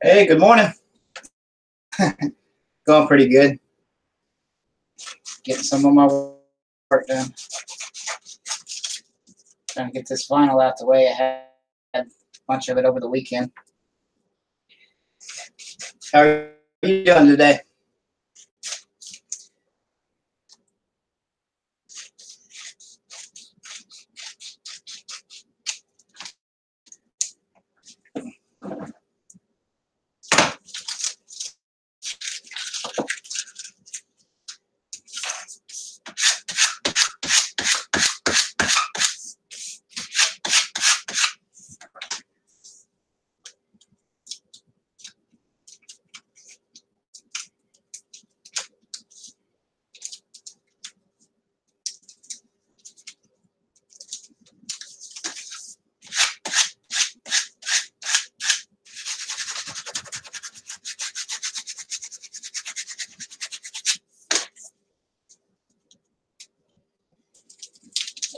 Hey, good morning. Going pretty good. Getting some of my work done. Trying to get this vinyl out the way. I had a bunch of it over the weekend. How are you doing today?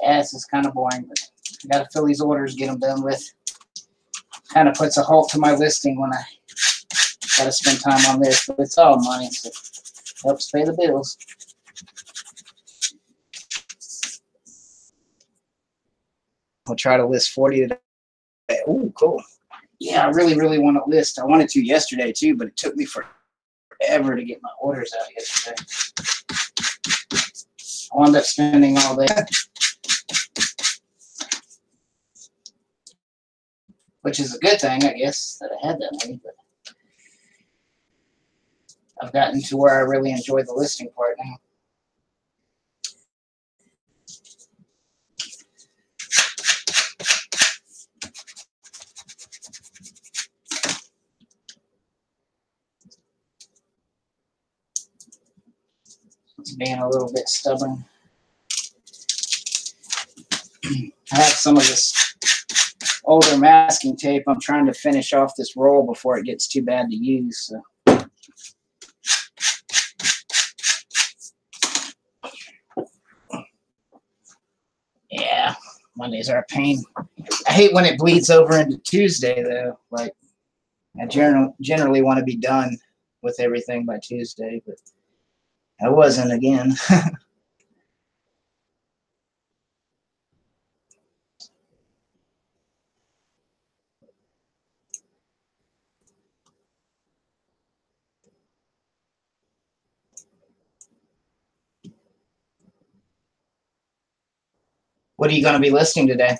Yeah, this is kind of boring, but I got to fill these orders, get them done with. Kind of puts a halt to my listing when I got to spend time on this, but it's all money, so it helps pay the bills. I'll try to list 40 today. Ooh, cool. Yeah, I really want to list. I wanted to yesterday too, but it took me forever to get my orders out yesterday. I wound up spending all day, which is a good thing, I guess, that I had that many. But I've gotten to where I really enjoy the listing part now. It's being a little bit stubborn. I have some of this older masking tape. I'm trying to finish off this roll before it gets too bad to use. So. Yeah, Mondays are a pain. I hate when it bleeds over into Tuesday, though. Like, I generally want to be done with everything by Tuesday, but I wasn't again. What are you going to be listing today?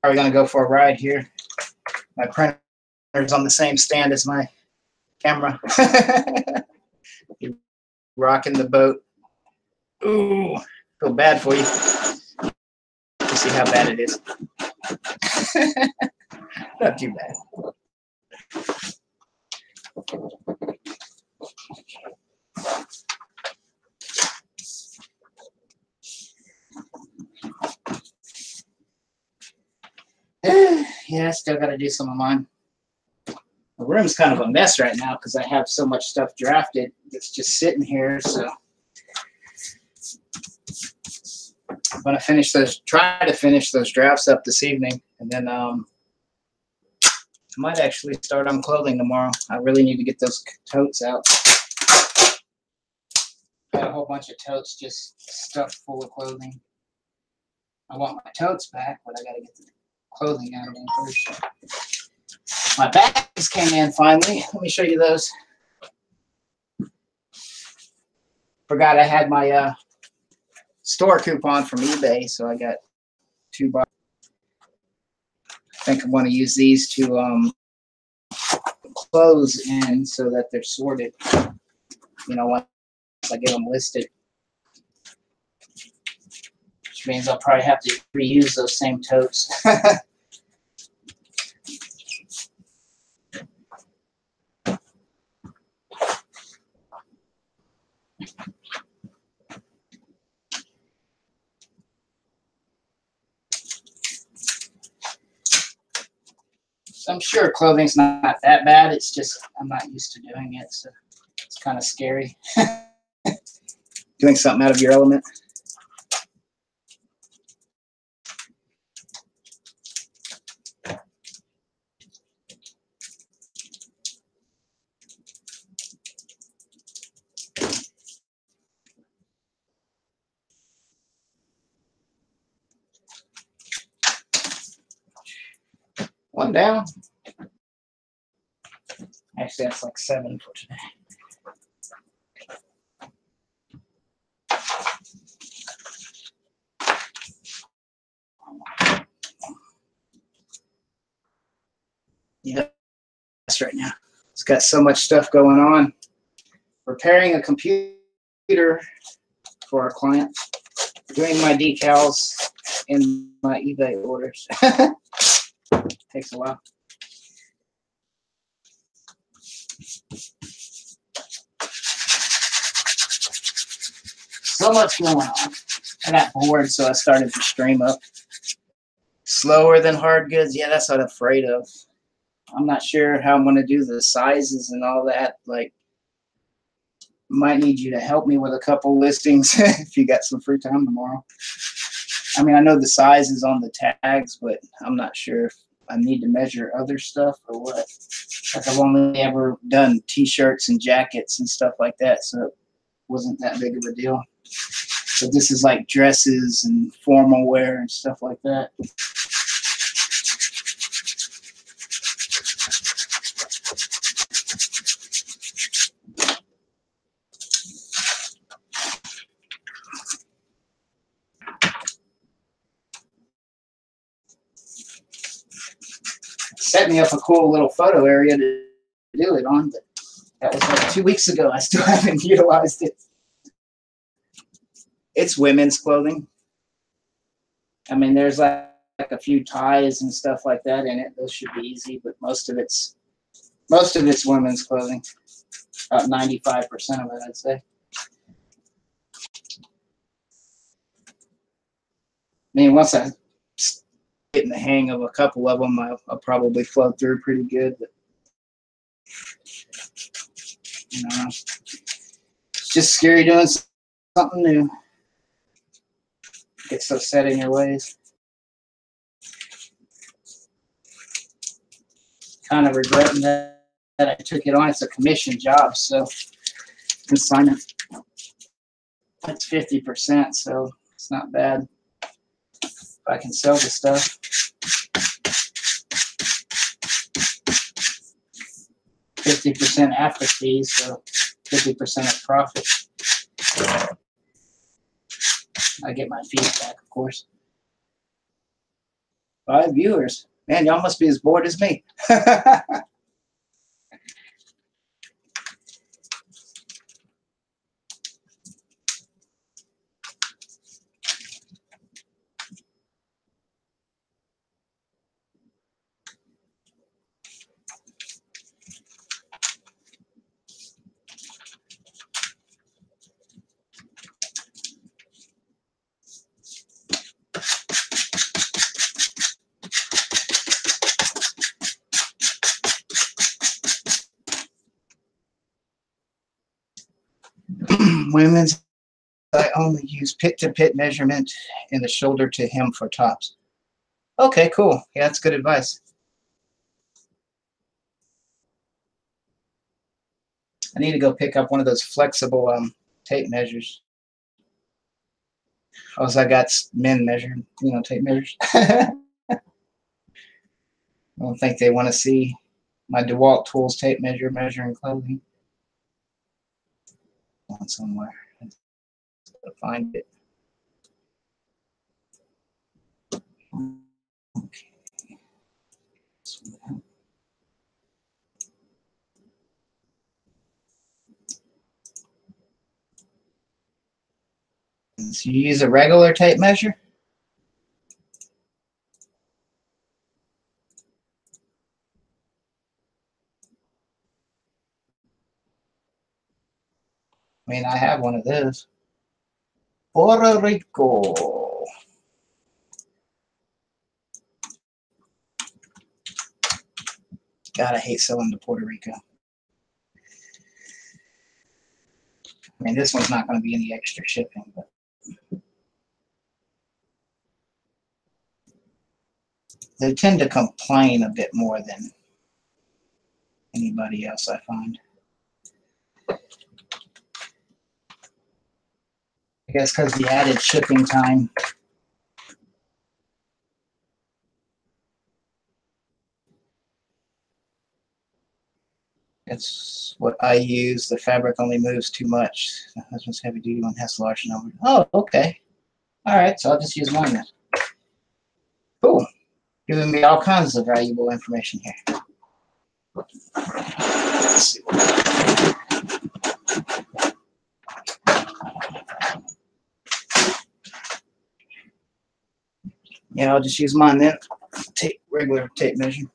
Are we going to go for a ride here? My printer's on the same stand as my camera. You're rocking the boat. Ooh, feel bad for you. Let's see how bad it is. Not too bad. Yeah, I still got to do some of mine. The room's kind of a mess right now because I have so much stuff drafted that's just sitting here. So I'm going to try to finish those drafts up this evening. And then I'm might actually start on clothing tomorrow. I really need to get those totes out. Got a whole bunch of totes just stuffed full of clothing. I want my totes back, but I gotta get the clothing out of them first. My bags came in finally. Let me show you those. Forgot I had my store coupon from eBay, so I got 2 bucks. I think I want to use these to close in so that they're sorted. You know, once I get them listed, which means I'll probably have to reuse those same totes. So I'm sure clothing's not that bad. It's just I'm not used to doing it, so it's kind of scary. Doing something out of your element. One down. Actually, that's like 7 for today. Yeah, that's right now. It's got so much stuff going on. Repairing a computer for our client. Doing my decals in my eBay orders. Takes a while. So much going on. I got bored, so I started to stream up. Slower than hard goods. Yeah, that's what I'm afraid of. I'm not sure how I'm going to do the sizes and all that. Like, might need you to help me with a couple listings if you got some free time tomorrow. I mean, I know the size is on the tags, but I'm not sure if I need to measure other stuff or what. Like, I've only ever done t-shirts and jackets and stuff like that, so it wasn't that big of a deal. But this is like dresses and formal wear and stuff like that. Set me up a cool little photo area to do it on, but that was like 2 weeks ago. I still haven't utilized it. It's women's clothing. I mean, there's like a few ties and stuff like that in it. Those should be easy, but most of it's women's clothing. About 95% of it, I'd say. I mean, once I get in the hang of a couple of them, I'll probably flow through pretty good. But, you know, it's just scary doing something new. Get so set in your ways. Kind of regretting that I took it on. It's a commission job, so consignment. That's 50%, so it's not bad. If I can sell the stuff. 50% after fees, so 50% of profit. I get my fees back, of course. 5 viewers. Man, y'all must be as bored as me. Women's, I only use pit-to-pit measurement and the shoulder to hem for tops. Okay, cool. Yeah, that's good advice. I need to go pick up one of those flexible tape measures. Also, I got men measuring, tape measures. I don't think they want to see my DeWalt Tools tape measure measuring clothing. On somewhere. I'll find it. Okay. So you use a regular tape measure? I mean, I have one of those. Puerto Rico. God, I hate selling to Puerto Rico. I mean, this one's not going to be any extra shipping, but they tend to complain a bit more than anybody else, I find. I guess because the added shipping time. That's what I use. The fabric only moves too much. This one's heavy duty one has large number. Oh, okay. All right, so I'll just use mine then. Cool. Giving me all kinds of valuable information here. Let's see. Yeah, I'll just use mine then. Regular tape measure.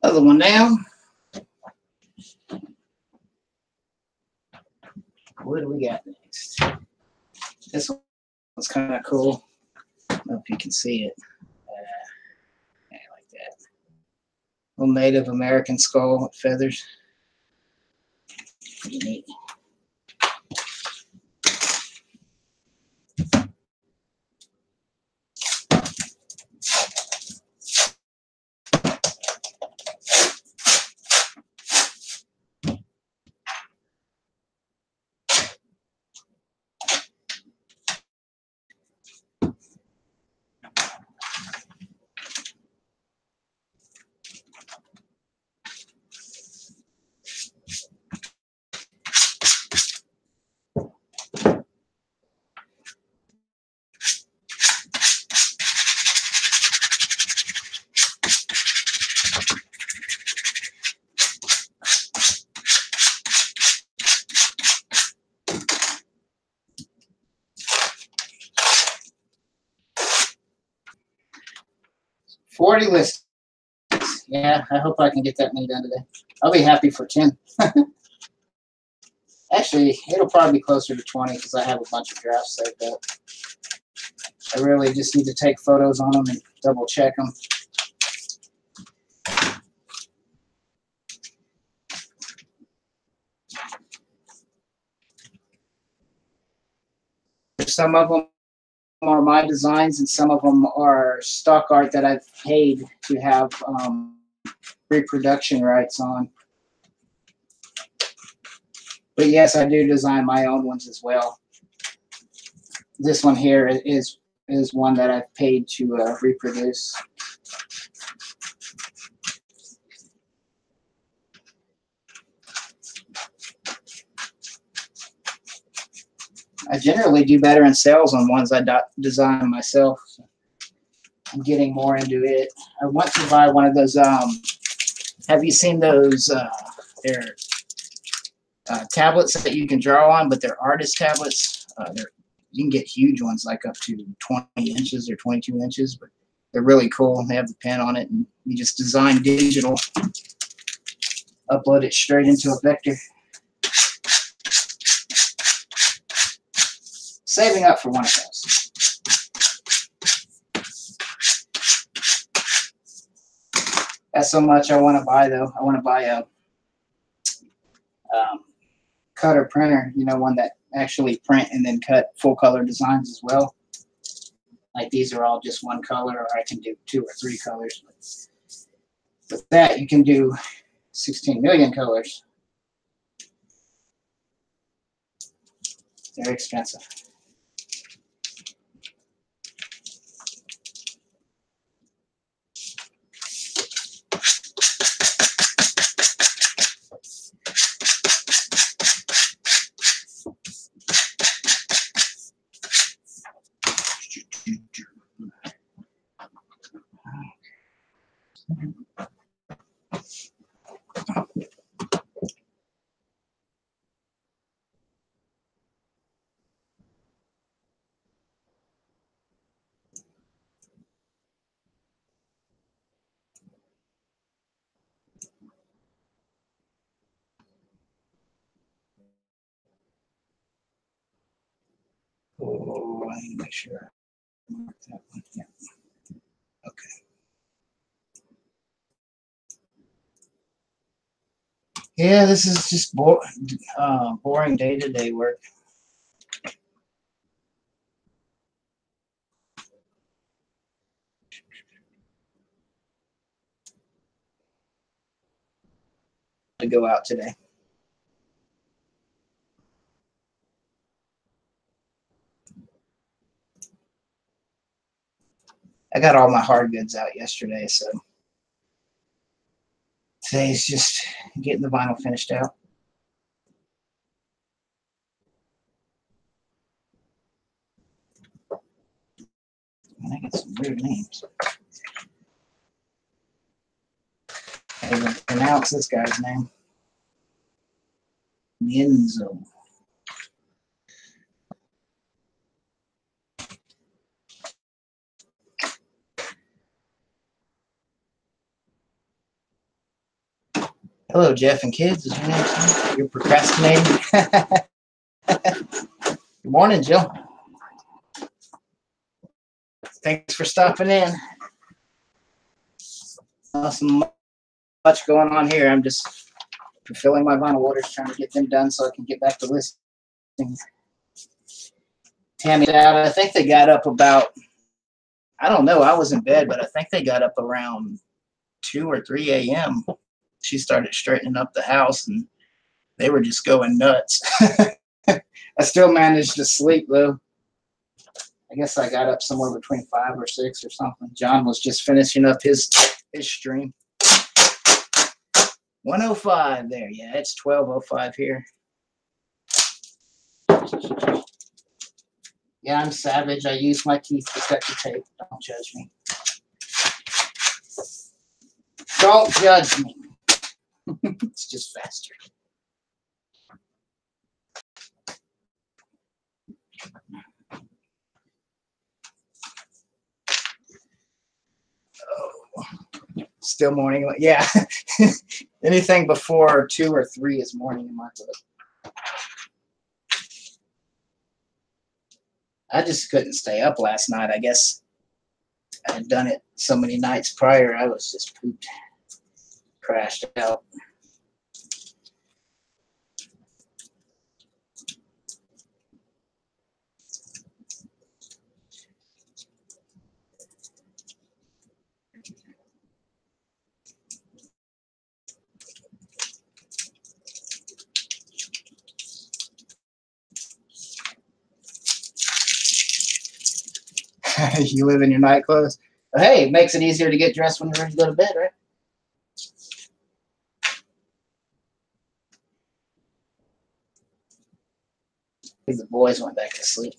Other one down. What do we got next? This one's kind of cool. I don't know if you can see it. Yeah, like that. Little Native American skull with feathers. Pretty neat. $40 lists. Yeah, I hope I can get that many done today. I'll be happy for 10. Actually, it'll probably be closer to 20 because I have a bunch of drafts saved up. I really just need to take photos on them and double check them. Some of them are my designs and some of them are stock art that I've paid to have reproduction rights on. But yes, I do design my own ones as well. This one here is one that I've paid to reproduce. I generally do better in sales on ones I design myself. I'm getting more into it. I want to buy one of those. Have you seen those? They're tablets that you can draw on, but they're artist tablets. You can get huge ones, like up to 20 inches or 22 inches, but they're really cool. They have the pen on it, and you just design digital, upload it straight into a vector. Saving up for one of those. That's so much I want to buy, though. I want to buy a cutter printer, you know, one that actually print and then cut full color designs as well. Like these are all just one color, or I can do 2 or 3 colors. With that, you can do 16 million colors. Very expensive. Oh, I need to make sure I mark that one. Yeah. Okay. Yeah, this is just boring day-to-day work. To go out today. I got all my hard goods out yesterday, so today's just getting the vinyl finished out. And I got some weird names. I can't even pronounce this guy's name. Nienzo. Hello, Jeff and kids. Is your name something? You're procrastinating. Good morning, Jill. Thanks for stopping in. Awesome. Much going on here. I'm just fulfilling my vinyl orders, trying to get them done so I can get back to listing. Tammy's out. I think they got up about, I don't know, I was in bed, but I think they got up around 2 or 3 a.m. She started straightening up the house, and they were just going nuts. I still managed to sleep, though. I guess I got up somewhere between 5 or 6 or something. John was just finishing up his stream. 105 there. Yeah, it's 12:05 here. Yeah, I'm savage. I use my teeth to cut the tape. Don't judge me. Don't judge me. It's just faster. Oh, still morning. Yeah. Anything before 2 or 3 is morning in my book. I just couldn't stay up last night. I guess I had done it so many nights prior. I was just pooped, crashed out. You live in your night clothes. But hey, it makes it easier to get dressed when you're ready to go to bed, right? I think the boys went back to sleep.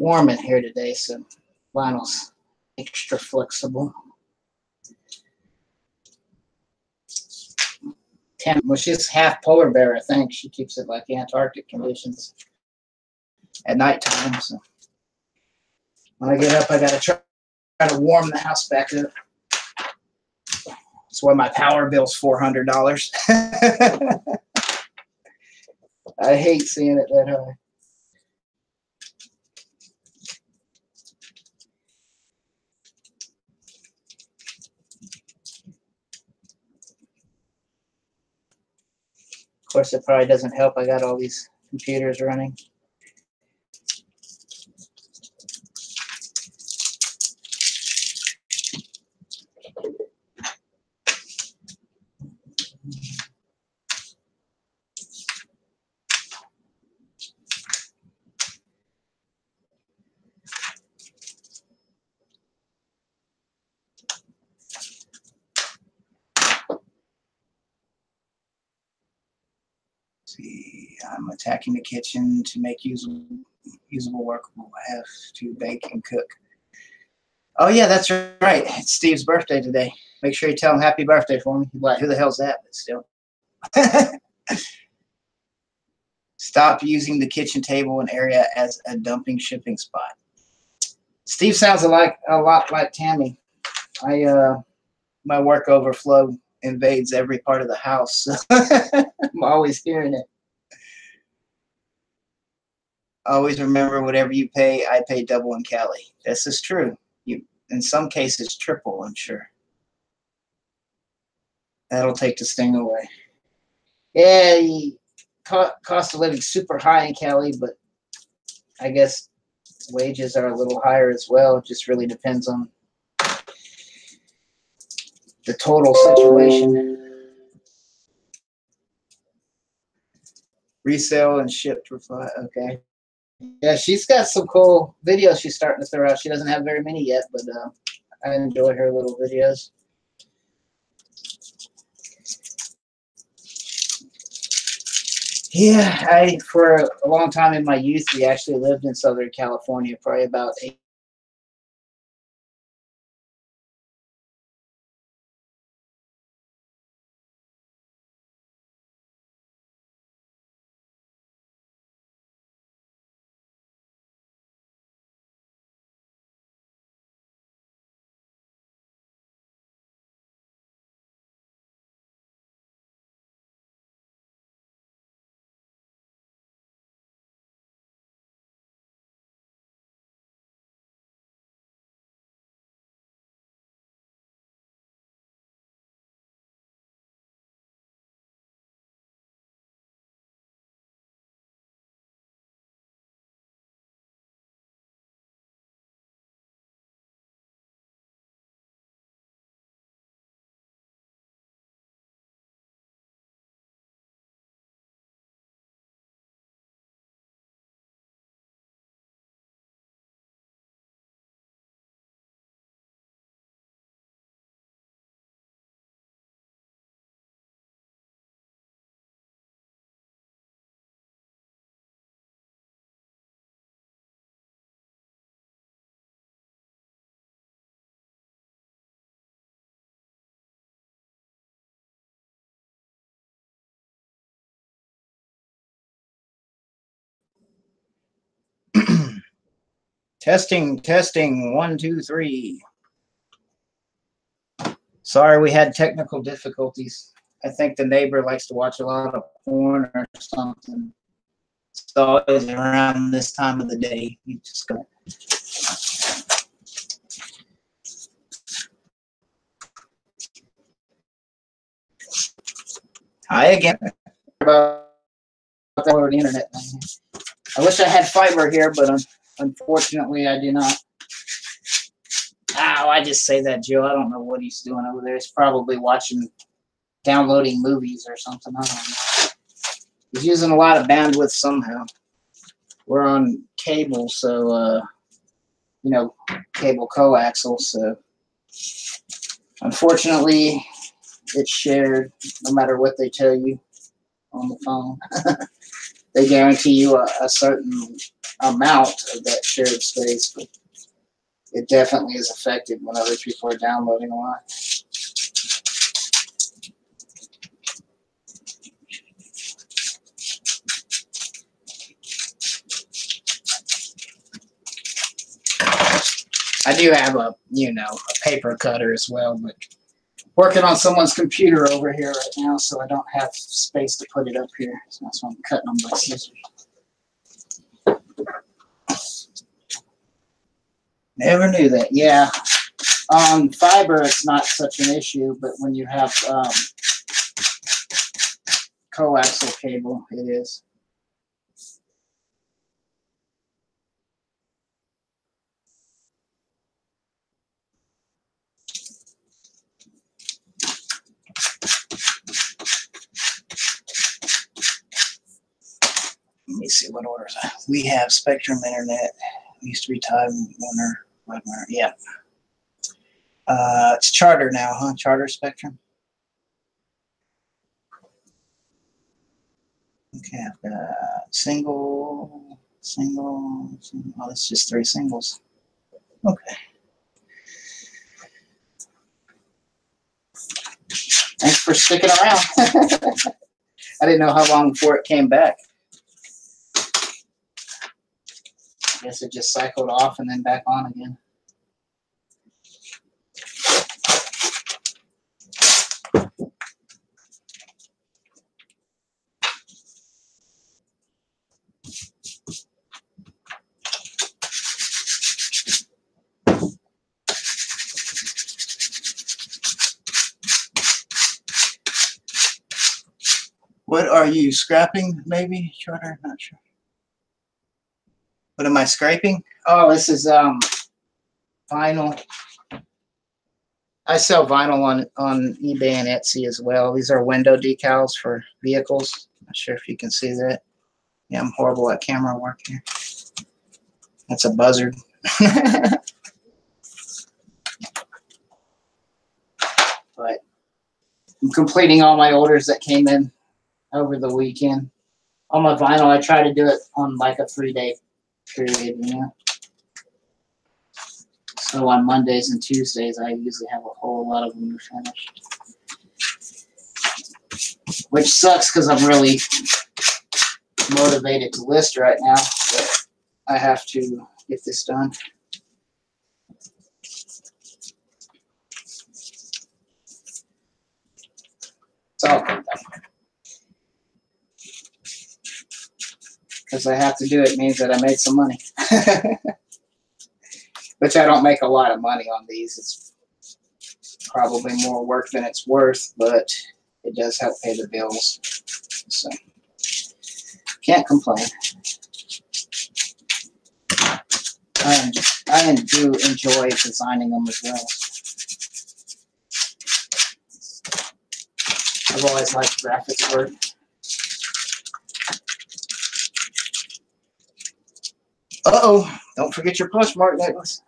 warm in here today, so vinyl's extra flexible. Well, she's half polar bear, I think. She keeps it like Antarctic conditions at nighttime. So when I get up, I gotta try to warm the house back up. That's why my power bill's $400. I hate seeing it that high. Of course, it probably doesn't help. I got all these computers running. See, I'm attacking the kitchen to make usable workable. I have to bake and cook. Oh yeah, that's right. It's Steve's birthday today. Make sure you tell him happy birthday for me. Like, who the hell's that? But still. Stop using the kitchen table and area as a dumping shipping spot. Steve sounds a lot like Tammy. My work overflow invades every part of the house. I'm always hearing it. Always remember, whatever you pay, I pay double in Cali. This is true. In some cases, triple, I'm sure. That'll take the sting away. Yeah, the cost of living super high in Cali, but I guess wages are a little higher as well. It just really depends on the total situation. Resell and ship for $5. Okay. Yeah, she's got some cool videos she's starting to throw out. She doesn't have very many yet, but I enjoy her little videos. Yeah, for a long time in my youth, we actually lived in Southern California, probably about 8. Testing, 1, 2, 3. Sorry, we had technical difficulties. I think the neighbor likes to watch a lot of porn or something. It's always around this time of the day. You just go. Hi again. About the internet. I wish I had fiber here, but unfortunately I do not. Ow, I just say that, Joe. I don't know what he's doing over there. He's probably downloading movies or something. I don't know. He's using a lot of bandwidth somehow. We're on cable, so, cable coaxial, so unfortunately it's shared no matter what they tell you on the phone. They guarantee you a certain amount of that shared space, but it definitely is affected when other people are downloading a lot. I do have a, a paper cutter as well, but working on someone's computer over here right now, so I don't have space to put it up here. So that's why I'm cutting them by scissors. Never knew that. Yeah. On fiber, it's not such an issue, but when you have coaxial cable, it is. Let me see what orders we have. Spectrum Internet. It used to be Time Warner. Yeah. It's Charter now, huh? Charter Spectrum. Okay, I've got single. Oh, it's just 3 singles. Okay. Thanks for sticking around. I didn't know how long before it came back. I guess it just cycled off and then back on again. What are you scrapping? Maybe Charter? Not sure. What am I scraping? Oh, this is vinyl. I sell vinyl on eBay and Etsy as well. These are window decals for vehicles. Not sure if you can see that. Yeah, I'm horrible at camera work here. That's a buzzard. But I'm completing all my orders that came in over the weekend. On my vinyl, I try to do it on like a 3-day period, So on Mondays and Tuesdays, I usually have a whole lot of them to finish. Which sucks because I'm really motivated to list right now, but I have to get this done. It's all good though. Because I have to do it means that I made some money. Which I don't make a lot of money on these. It's probably more work than it's worth, but it does help pay the bills. So can't complain. I do enjoy designing them as well. I've always liked graphics work. Uh-oh, don't forget your Poshmark necklace.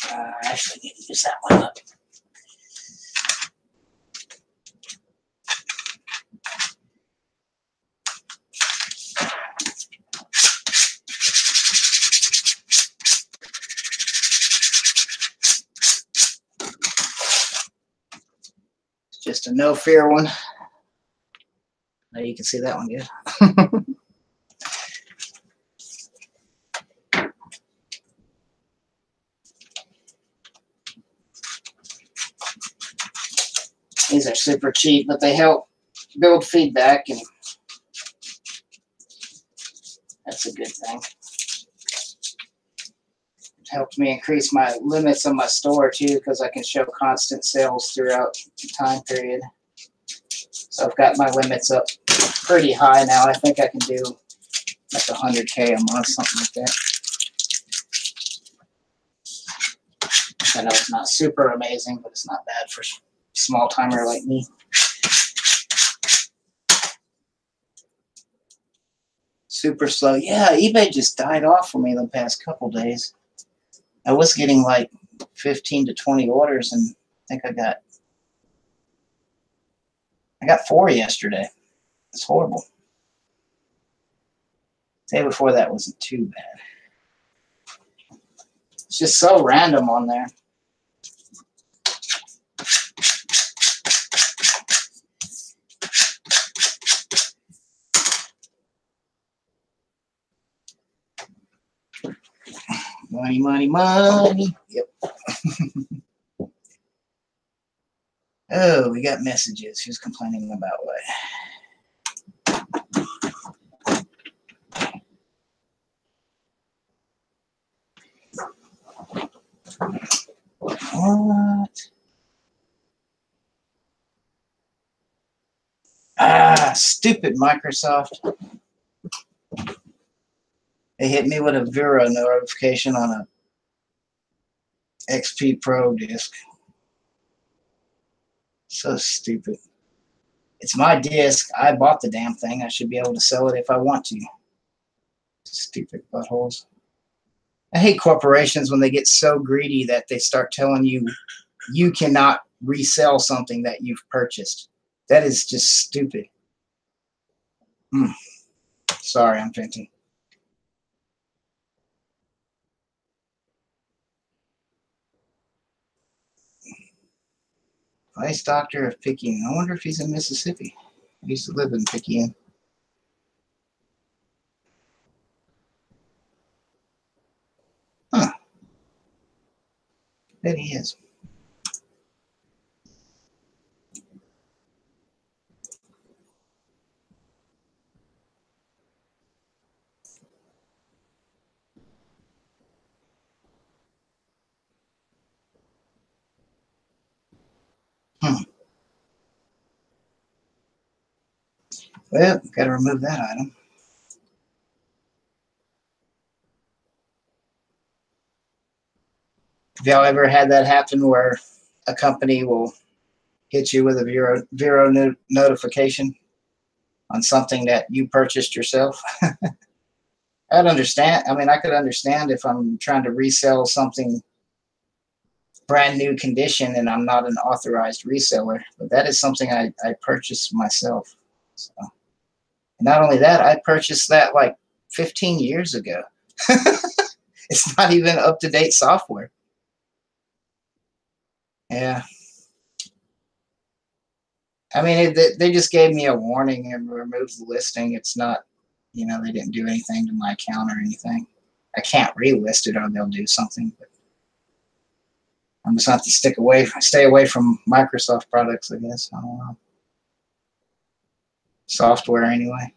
I actually need to use that one up. Just a no fear one. Now you can see that one good. These are super cheap, but they help build feedback, and that's a good thing. It helped me increase my limits on my store too, because I can show constant sales throughout the time period. So I've got my limits up pretty high now. I think I can do like 100K a month, something like that. I know it's not super amazing, but it's not bad for a small timer like me. Super slow. Yeah, eBay just died off for me the past couple days. I was getting like 15 to 20 orders, and I think I got I got 4 yesterday. It's horrible. The day before that wasn't too bad. It's just so random on there. Money, money, money. Yep. Oh, we got messages. Who's complaining about what? What? Ah, stupid Microsoft. They hit me with a Vero notification on a XP Pro disk. So stupid. It's my disk. I bought the damn thing. I should be able to sell it if I want to. Stupid buttholes. I hate corporations when they get so greedy that they start telling you you cannot resell something that you've purchased. That is just stupid. Sorry, I'm venting. Vice Doctor of Picayune. I wonder if he's in Mississippi. I used to live in Picayune. Huh. Bet he is. Well, got to remove that item. Have y'all ever had that happen where a company will hit you with a Vero notification on something that you purchased yourself? I'd understand. I mean, I could understand if I'm trying to resell something brand new condition and I'm not an authorized reseller, but that is something I purchased myself. So, and not only that, I purchased that like 15 years ago. It's not even up-to-date software. Yeah. I mean, they just gave me a warning and removed the listing. It's not, you know, they didn't do anything to my account or anything. I can't relist it or they'll do something. But I'm just have to stay away from Microsoft products, I guess. I don't know. Software anyway.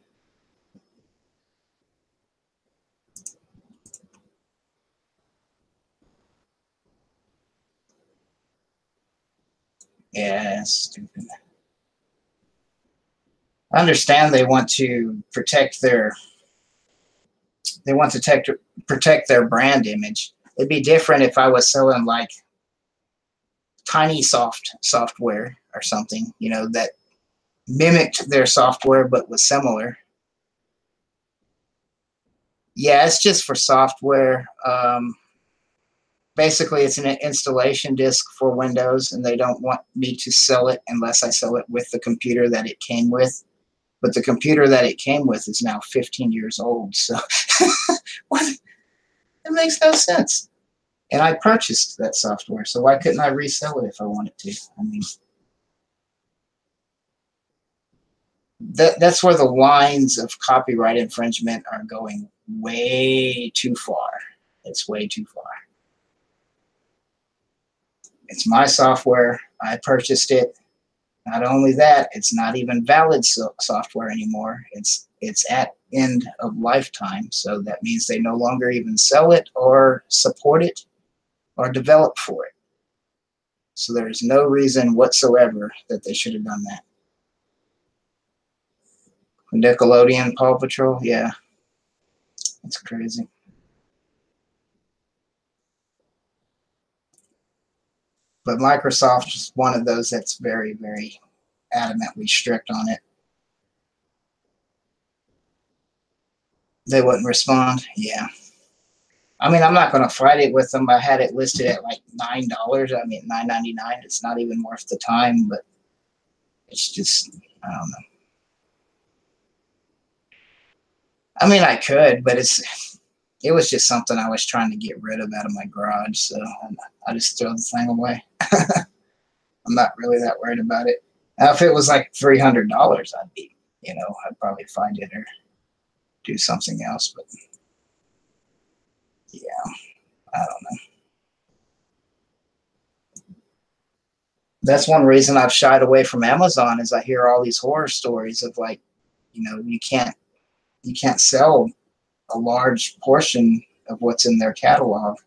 Yeah, it's stupid. I understand they want to protect their protect their brand image. It'd be different if I was selling like TinySoft software or something, you know, that mimicked their software but was similar. Yeah, it's just for software. Basically, it's an installation disk for Windows, and they don't want me to sell it unless I sell it with the computer that it came with. But the computer that it came with is now 15 years old, so what? It makes no sense. And I purchased that software, so why couldn't I resell it if I wanted to? I mean, that's where the lines of copyright infringement are going way too far. It's way too far. It's my software. I purchased it. Not only that, it's not even valid software anymore. It's at end of lifetime, so that means they no longer even sell it or support it or develop for it. So there's no reason whatsoever that they should have done that. Nickelodeon, Paw Patrol, yeah, it's crazy. But Microsoft is one of those that's very, very adamantly strict on it. They wouldn't respond. Yeah. I mean, I'm not going to fight it with them. I had it listed at like $9. I mean, $9.99. It's not even worth the time, but It's just, I don't know. I mean, I could, but it was just something I was trying to get rid of out of my garage, so I just throw the thing away. I'm not really that worried about it. Now, if it was like $300, I'd be, I'd probably find it or do something else. But yeah, I don't know. That's one reason I've shied away from Amazon is I hear all these horror stories of like, you can't sell a large portion of what's in their catalog.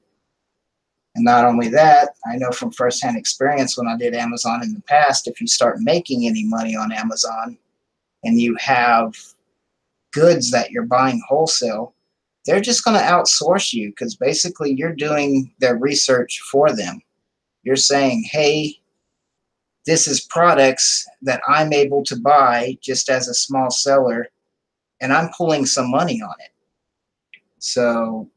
And not only that, I know from firsthand experience when I did Amazon in the past, if you start making any money on Amazon and you have goods that you're buying wholesale, they're just going to outsource you because basically you're doing their research for them. You're saying, hey, this is products that I'm able to buy just as a small seller, and I'm pulling some money on it. So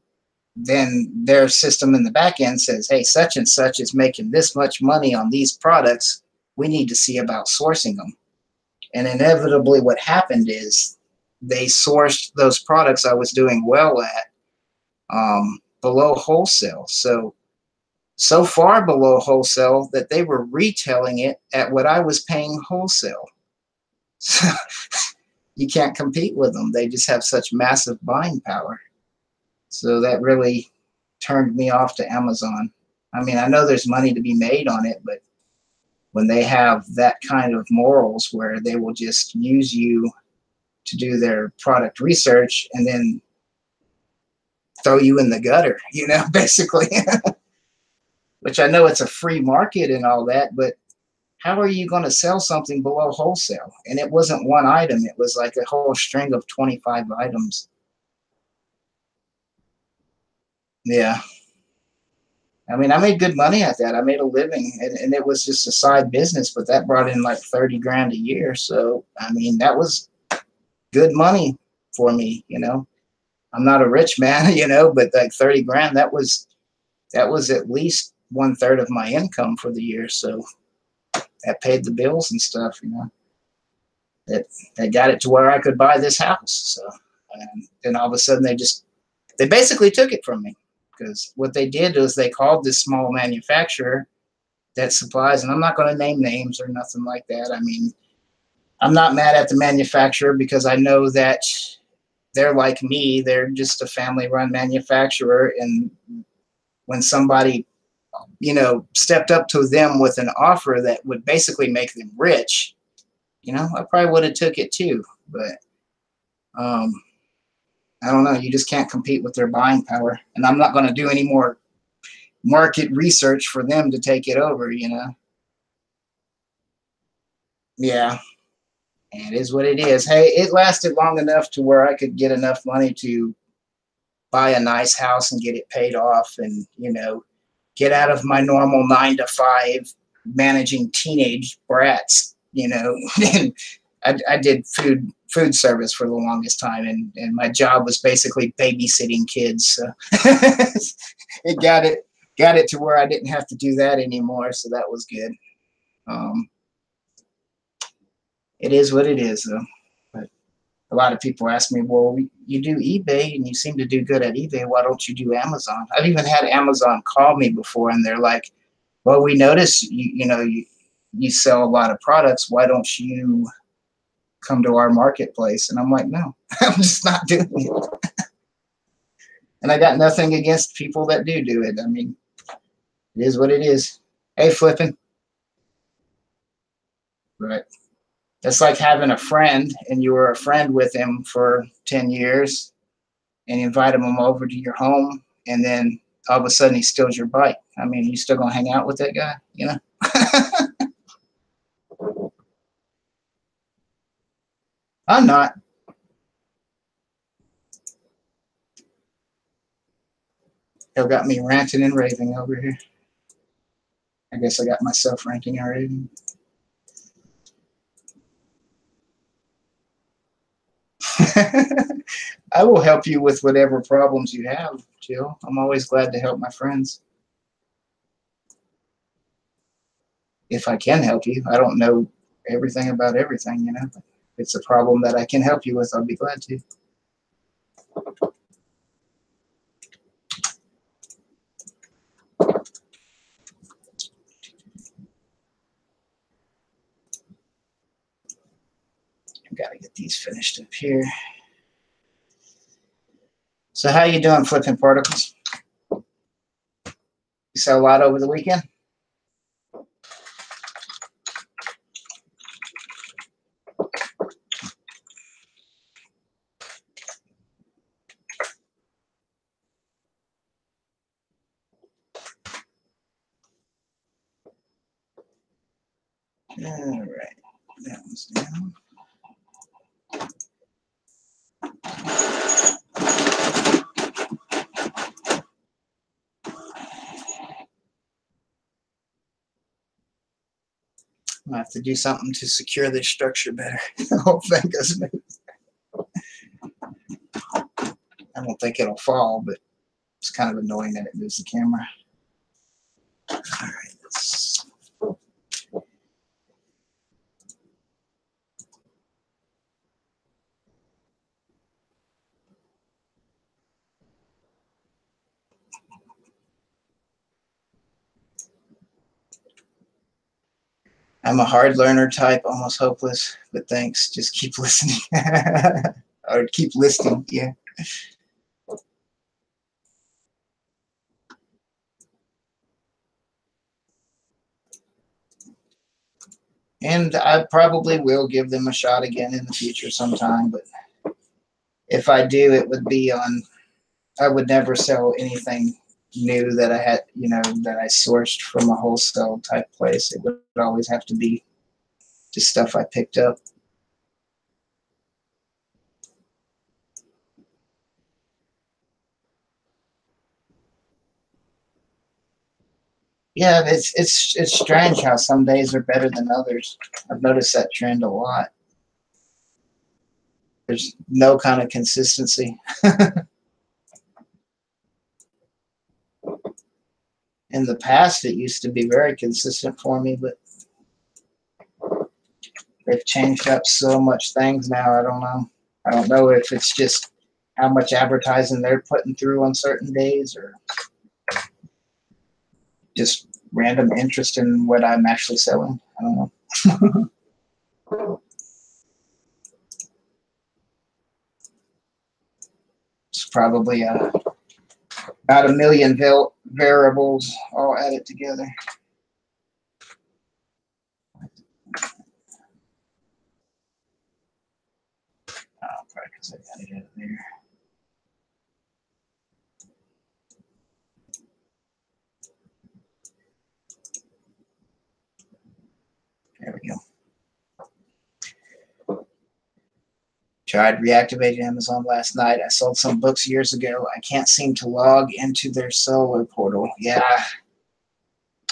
then their system in the back end says, hey, such and such is making this much money on these products. We need to see about sourcing them. And inevitably what happened is they sourced those products I was doing well at below wholesale. So far below wholesale that they were retailing it at what I was paying wholesale. So you can't compete with them. They just have such massive buying power. So that really turned me off to Amazon. I mean, I know there's money to be made on it, but when they have that kind of morals where they will just use you to do their product research and then throw you in the gutter, basically. Which I know it's a free market and all that, but how are you going to sell something below wholesale? And it wasn't one item. It was like a whole string of 25 items. Yeah. I mean, I made good money at that. I made a living, and it was just a side business, but that brought in like 30 grand a year. So, I mean, that was good money for me, I'm not a rich man, but like 30 grand, that was at least 1/3 of my income for the year. So that paid the bills and stuff, that got it to where I could buy this house. So, and then all of a sudden they basically took it from me. Because what they did was they called this small manufacturer that supplies, and I'm not going to name names or nothing like that. I mean, I'm not mad at the manufacturer because I know that they're like me. They're just a family-run manufacturer. And when somebody, stepped up to them with an offer that would basically make them rich, I probably would have took it too. But I don't know. You just can't compete with their buying power. And I'm not going to do any more market research for them to take it over, Yeah. And it is what it is. Hey, it lasted long enough to where I could get enough money to buy a nice house and get it paid off and, get out of my normal 9 to 5 managing teenage brats, and I did food service for the longest time, and my job was basically babysitting kids. So it got it to where I didn't have to do that anymore. So that was good. It is what it is, though. But a lot of people ask me, well, you do eBay and you seem to do good at eBay. Why don't you do Amazon? I've even had Amazon call me before, and they're like, well, we notice you sell a lot of products. Why don't you come to our marketplace? And I'm like, no, I'm just not doing it. And I got nothing against people that do it. I mean, it is what it is. Hey, flipping. Right. That's like having a friend and you were a friend with him for 10 years and you invite him over to your home and then all of a sudden he steals your bike. I mean, you still going to hang out with that guy, I'm not. He'll got me ranting and raving over here. I guess I got myself ranting and raving. I will help you with whatever problems you have, Jill. I'm always glad to help my friends. If I can help you. I don't know everything about everything, you know. If it's a problem that I can help you with, I'll be glad to. I've got to get these finished up here. So how you doing flipping particles? You sell a lot over the weekend? All right, that one's down. I have to do something to secure this structure better. The whole thing goes move. I don't think it'll fall, but it's kind of annoying that it moves the camera. All right, let's. I'm a hard learner type, almost hopeless, but thanks. Just keep listening. Or keep listening, yeah. And I probably will give them a shot again in the future sometime, but if I do, it would be on, I would never sell anything new that I had, you know, that I sourced from a wholesale type place. It would always have to be just stuff I picked up. Yeah, it's strange how some days are better than others. I've noticed that trend a lot. There's no kind of consistency. In the past, it used to be very consistent for me, but they've changed up so much things now. I don't know. I don't know if it's just how much advertising they're putting through on certain days or just random interest in what I'm actually selling. I don't know. It's probably about a million variables all added together. Oh, probably because I got it out of there. There we go. Tried reactivating Amazon last night. I sold some books years ago. I can't seem to log into their solo portal. Yeah,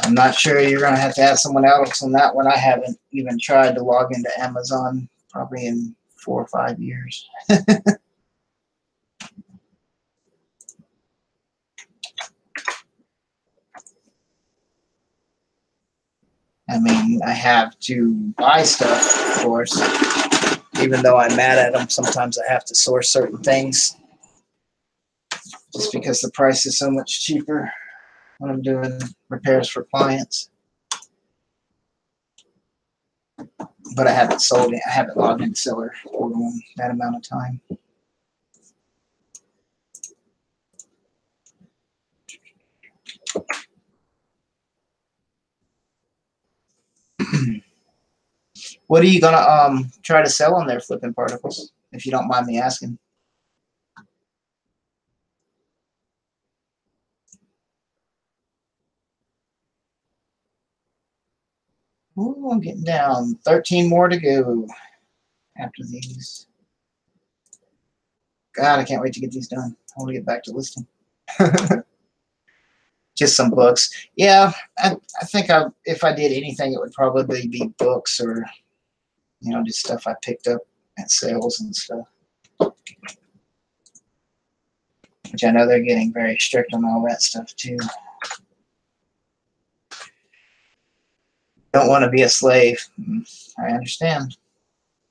I'm not sure. You're going to have someone else on that one. I haven't even tried to log into Amazon probably in 4 or 5 years. I mean, I have to buy stuff, of course. Even though I'm mad at them, sometimes I have to source certain things just because the price is so much cheaper when I'm doing repairs for clients. But I haven't sold it. I haven't logged into seller portal in that amount of time. What are you gonna try to sell on there, flipping particles? If you don't mind me asking. Ooh, I'm getting down. 13 more to go after these. God, I can't wait to get these done. I want to get back to listing. Just some books. Yeah, I think if I did anything, it would probably be books or, you know, just stuff I picked up at sales and stuff. Which I know they're getting very strict on all that stuff too. don't want to be a slave. I understand.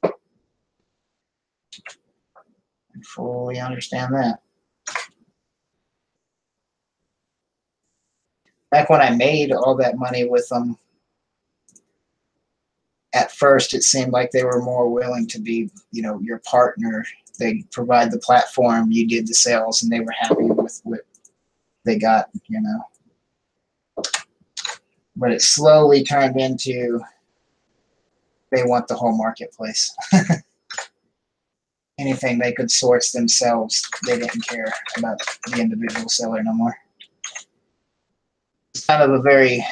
I fully understand that. Back when I made all that money with them, at first it seemed like they were more willing to be, your partner. They provide the platform, you did the sales, and they were happy with what they got, But it slowly turned into they want the whole marketplace. Anything they could source themselves, they didn't care about the individual seller no more. It's kind of a very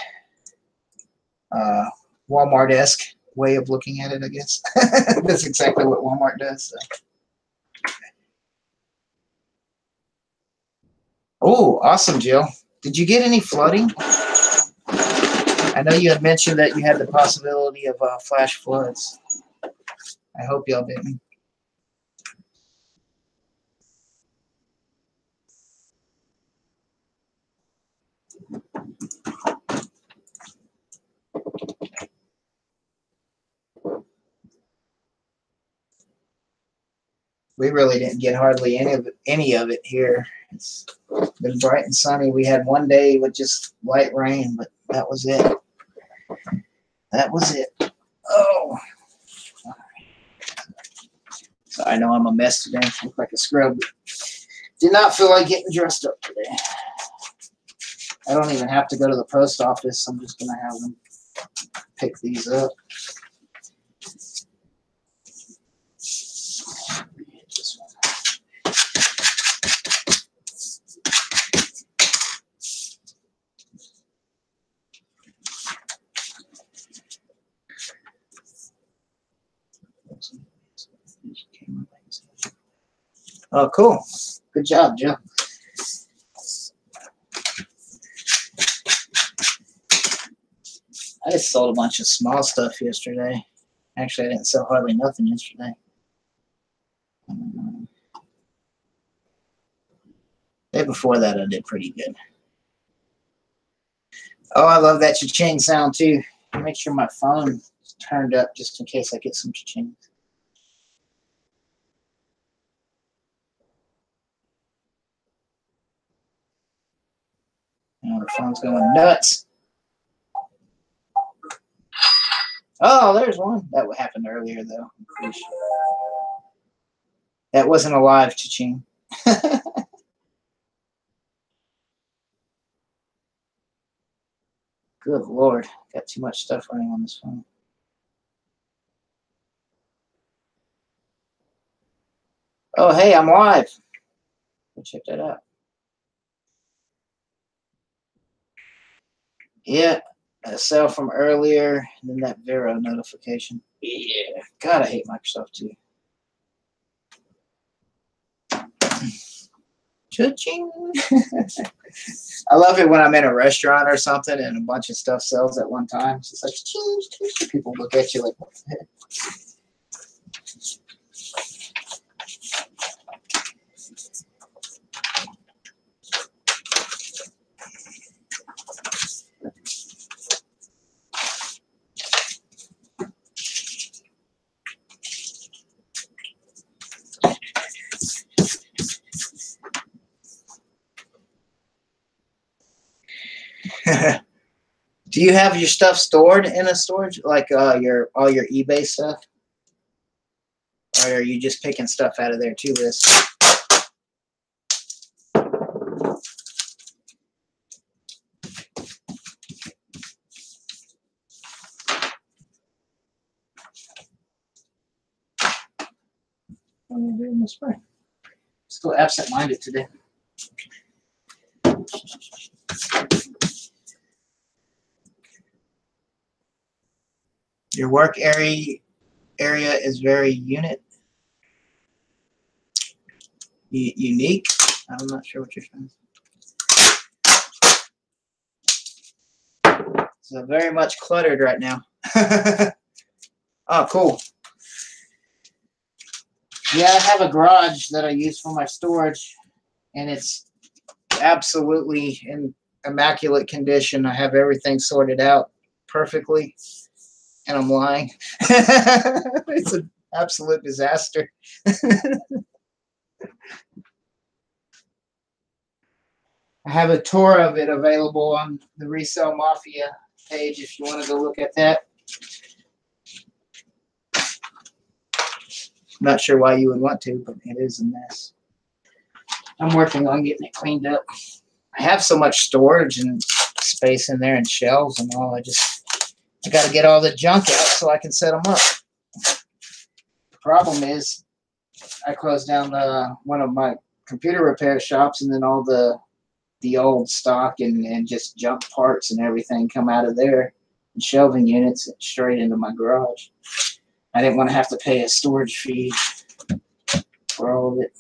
Walmart-esque way of looking at it, I guess. That's exactly what Walmart does. So. Oh, awesome, Jill. Did you get any flooding? I know you had mentioned that you had the possibility of flash floods. I hope y'all didn't. We really didn't get hardly any of it here. It's been bright and sunny. We had one day with just light rain, but that was it. That was it. Oh. So I know I'm a mess today. I look like a scrub. Did not feel like getting dressed up today. I don't even have to go to the post office. I'm just going to have them pick these up. Oh, cool. Good job, Joe. I just sold a bunch of small stuff yesterday. Actually, I didn't sell hardly nothing yesterday. Day before that, I did pretty good. Oh, I love that cha-ching sound, too. Make sure my phone is turned up just in case I get some cha-ching. Oh, the phone's going nuts. Oh, there's one. That happened earlier, though. I'm pretty sure. That wasn't a live cha-ching. Good Lord. Got too much stuff running on this phone. Oh, hey, I'm live. Go check that out. Yeah, a sale from earlier, and then that Vero notification. Yeah, God, I hate Microsoft too. Cha-ching. I love it when I'm in a restaurant or something and a bunch of stuff sells at one time. It's just like, ching. People look at you like, what the heck? Do you have your stuff stored in a storage, like all your eBay stuff? Or are you just picking stuff out of there too, Liz? What am I doing this way? Still absent-minded today. Your work area is very unique. I'm not sure what you're saying. So very much cluttered right now. Oh, cool. Yeah, I have a garage that I use for my storage, and it's absolutely in immaculate condition. I have everything sorted out perfectly. and I'm lying. It's an absolute disaster. I have a tour of it available on the Resale Mafia page if you want to go look at that. I'm not sure why you would want to, but it is a mess. I'm working on getting it cleaned up. I have so much storage and space in there and shelves and all. I got to get all the junk out so I can set them up. The problem is I closed down one of my computer repair shops, and then all the old stock and just junk parts and everything come out of there and shelving units straight into my garage. I didn't want to have to pay a storage fee for all of it.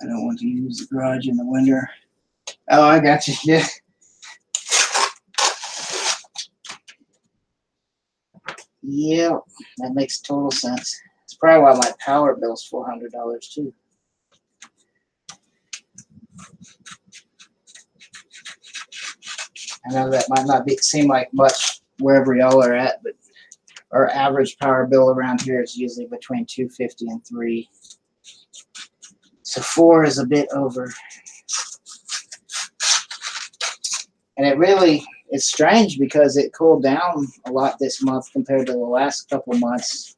I don't want to use the garage in the winter. Oh, I got you. Yeah. Yeah, that makes total sense. It's probably why my power bill's $400 too. I know that might not seem like much wherever y'all are at, but our average power bill around here is usually between $250 and $300. So 4 is a bit over. And it really is strange because it cooled down a lot this month compared to the last couple months.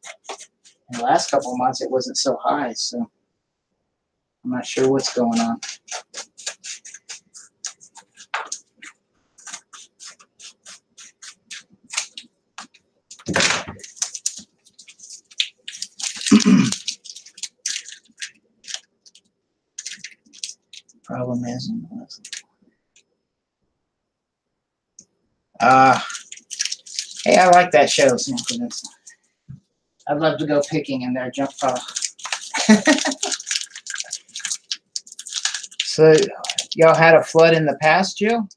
In the last couple months, it wasn't so high, so I'm not sure what's going on. Problem is, hey, I like that show. I'd love to go picking in their junk pile. So, y'all had a flood in the past, Jill?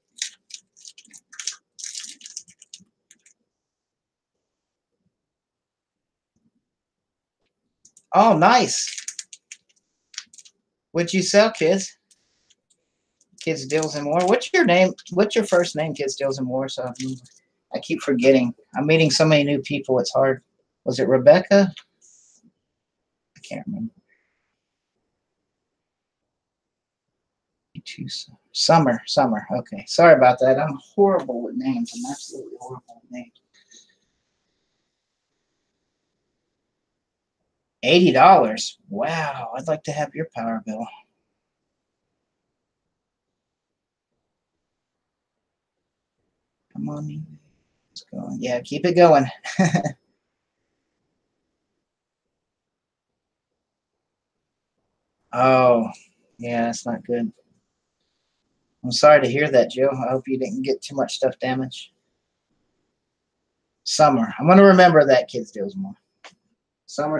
Oh, nice. What'd you sell, kids? Kids Deals and More. What's your name? What's your first name, Kids Deals and More? So I keep forgetting. I'm meeting so many new people. It's hard. Was it Rebecca? I can't remember. Summer. Okay. Sorry about that. I'm horrible with names. I'm absolutely horrible with names. $80. Wow. I'd like to have your power bill. Come on. Let's go. Yeah, keep it going. Oh, yeah, that's not good. I'm sorry to hear that, Joe. I hope you didn't get too much stuff damaged. Summer. I'm going to remember that, Kids Deals More. Summer.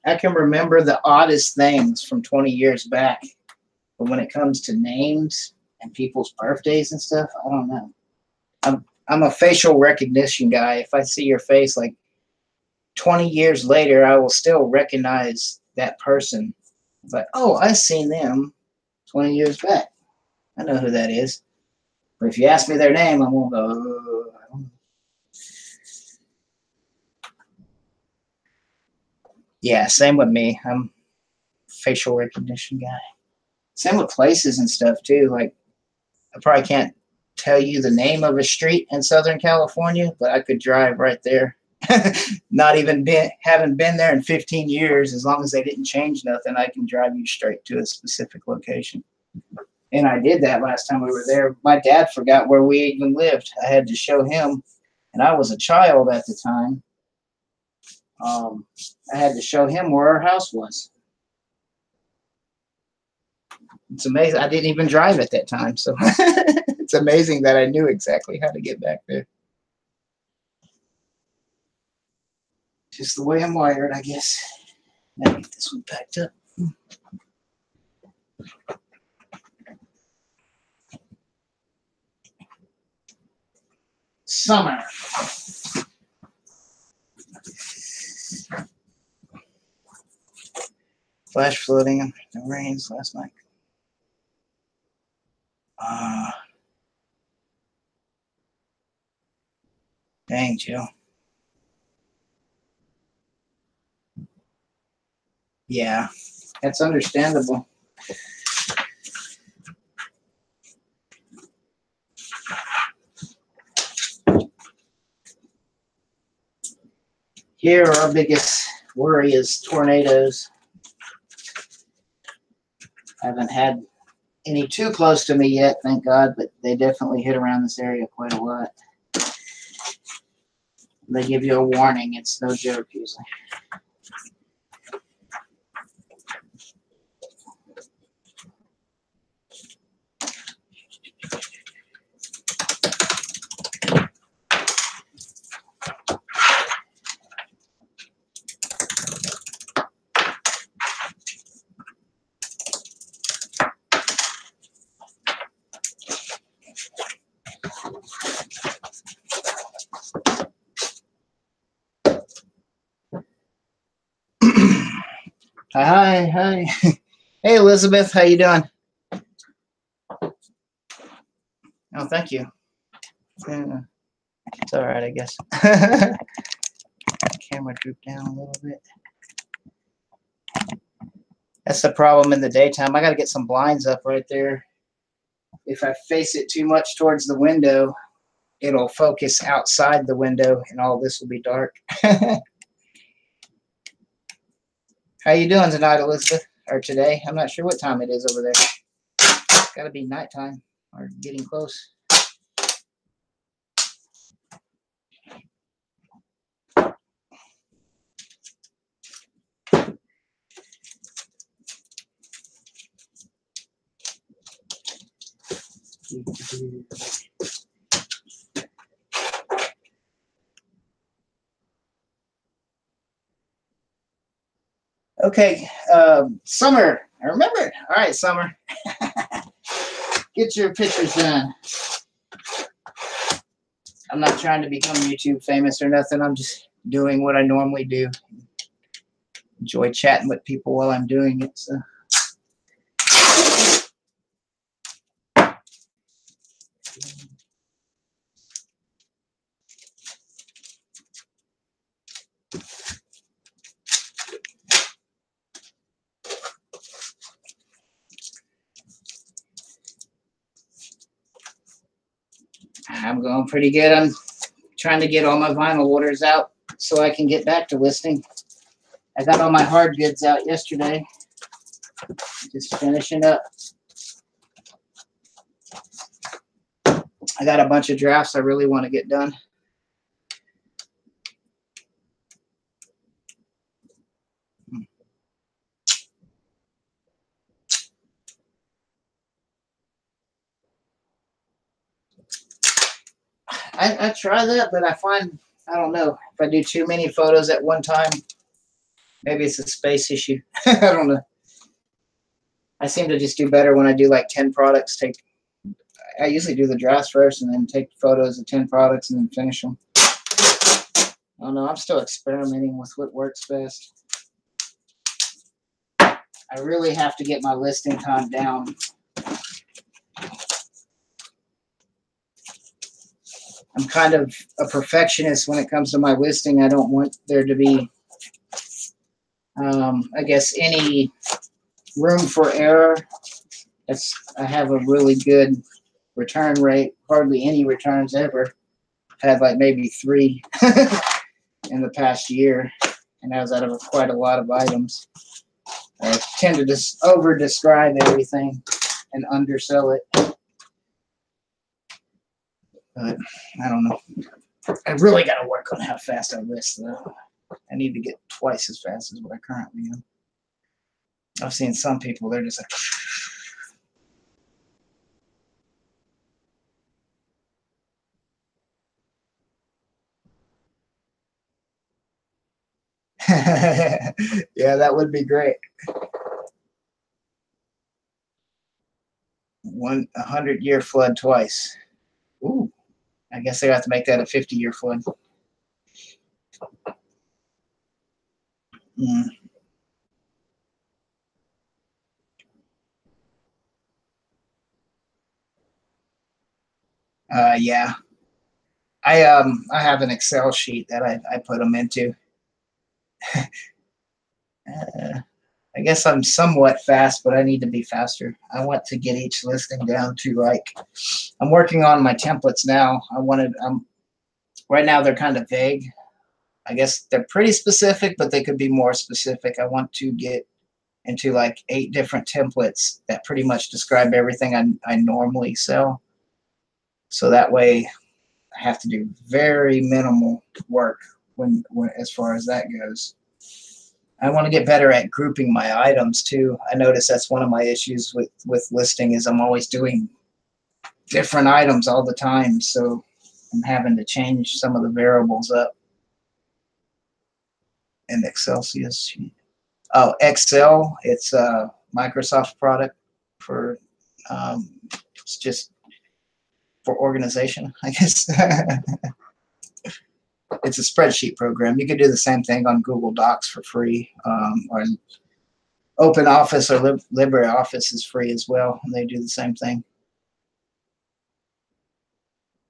I can remember the oddest things from 20 years back. But when it comes to names and people's birthdays and stuff, I don't know. I'm a facial recognition guy. If I see your face, like 20 years later, I will still recognize that person. It's like, oh, I've seen them 20 years back. I know who that is. But if you ask me their name, I won't go, I don't know. Yeah, same with me. I'm a facial recognition guy. Same with places and stuff, too. Like, I probably can't tell you the name of a street in Southern California, but I could drive right there. Not even haven't been there in 15 years. As long as they didn't change nothing, I can drive you straight to a specific location. And I did that last time we were there. My dad forgot where we even lived. I had to show him, and I was a child at the time. I had to show him where our house was. It's amazing. I didn't even drive at that time, so it's amazing that I knew exactly how to get back there. Just the way I'm wired, I guess. Now get this one packed up. Summer. Flash flooding in the rains last night. Dang, Jill. Yeah, that's understandable. Here, our biggest worry is tornadoes. Haven't had any too close to me yet, thank God, but they definitely hit around this area quite a lot. They give you a warning. It's no joke usually. Hi. Hey, Elizabeth, how you doing? Oh, thank you. It's all right, I guess. Camera drooped down a little bit. That's the problem in the daytime. I got to get some blinds up right there. If I face it too much towards the window, it'll focus outside the window, and all this will be dark. How you doing tonight, Elizabeth? Or today? I'm not sure what time it is over there. It's got to be nighttime or getting close. Okay, Summer. I remember it. All right, Summer. Get your pictures done. I'm not trying to become YouTube famous or nothing. I'm just doing what I normally do. Enjoy chatting with people while I'm doing it. So. I'm going pretty good. I'm trying to get all my vinyl orders out so I can get back to listing. I got all my hard goods out yesterday. Just finishing up. I got a bunch of drafts I really want to get done. I try that, but I find, I don't know, if I do too many photos at one time, maybe it's a space issue. I don't know. I seem to just do better when I do like 10 products. I usually do the drafts first and then take photos of 10 products and then finish them. I don't know. I'm still experimenting with what works best. I really have to get my listing time down. I'm kind of a perfectionist when it comes to my listing. I don't want there to be, I guess, any room for error. I have a really good return rate, hardly any returns ever. I've had like maybe 3 in the past year, and that was out of quite a lot of items. I tend to just over-describe everything and undersell it. But I don't know. I really got to work on how fast I list, though. I need to get twice as fast as what I currently am. I've seen some people, they're just like, Yeah, that would be great. 100-year flood twice. Ooh, I guess they have to make that a 50-year flood. Mm. Yeah, I have an Excel sheet that I put them into. Uh, I guess I'm somewhat fast, but I need to be faster. I want to get each listing down to like, I'm working on my templates now. Right now they're kind of vague. I guess they're pretty specific, but they could be more specific. I want to get into like 8 different templates that pretty much describe everything I normally sell. So that way I have to do very minimal work when as far as that goes. I want to get better at grouping my items too. I notice that's one of my issues with listing is I'm always doing different items all the time. So I'm having to change some of the variables up in Excel. Oh, Excel, it's a Microsoft product for it's just for organization, I guess. It's a spreadsheet program. You could do the same thing on Google Docs for free, or Open Office or LibreOffice is free as well, and they do the same thing.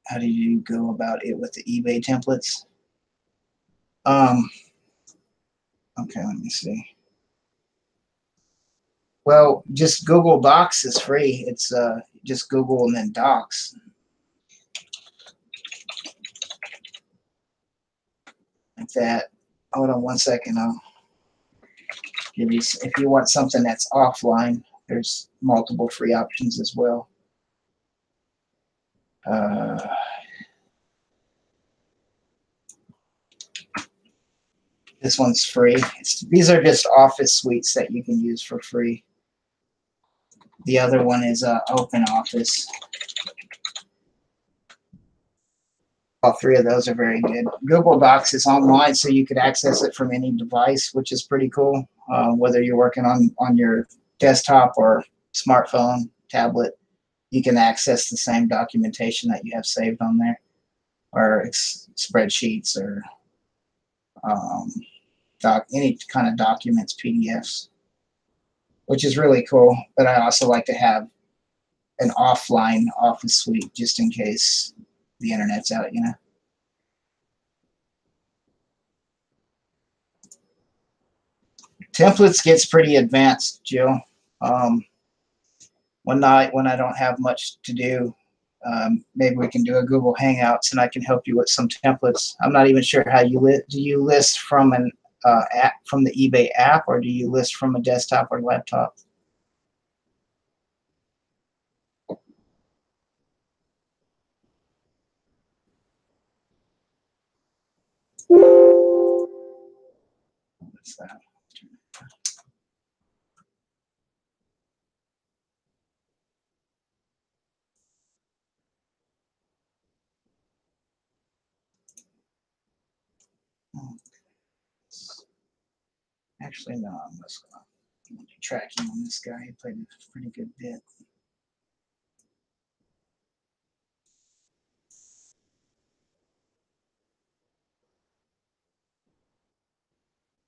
How do you go about it with the eBay templates? Okay, let me see. Well, just Google Docs is free. It's just Google and then Docs. Like that. Hold on one second. I'll give you, if you want something that's offline, there's multiple free options as well. This one's free. These are just Office suites that you can use for free. The other one is Open Office. All 3 of those are very good. Google Docs is online, so you could access it from any device, which is pretty cool. Whether you're working on your desktop or smartphone, tablet, you can access the same documentation that you have saved on there, or spreadsheets, or any kind of documents, PDFs, which is really cool. But I also like to have an offline Office suite just in case the internet's out, you know. Templates gets pretty advanced, Jill. Um, One night when I don't have much to do, maybe we can do a Google Hangouts and I can help you with some templates. I'm not even sure how you do you list from an app, from the eBay app, or do you list from a desktop or laptop? What's that? Actually, no, I'm just going to track him on this guy. He played a pretty good bit.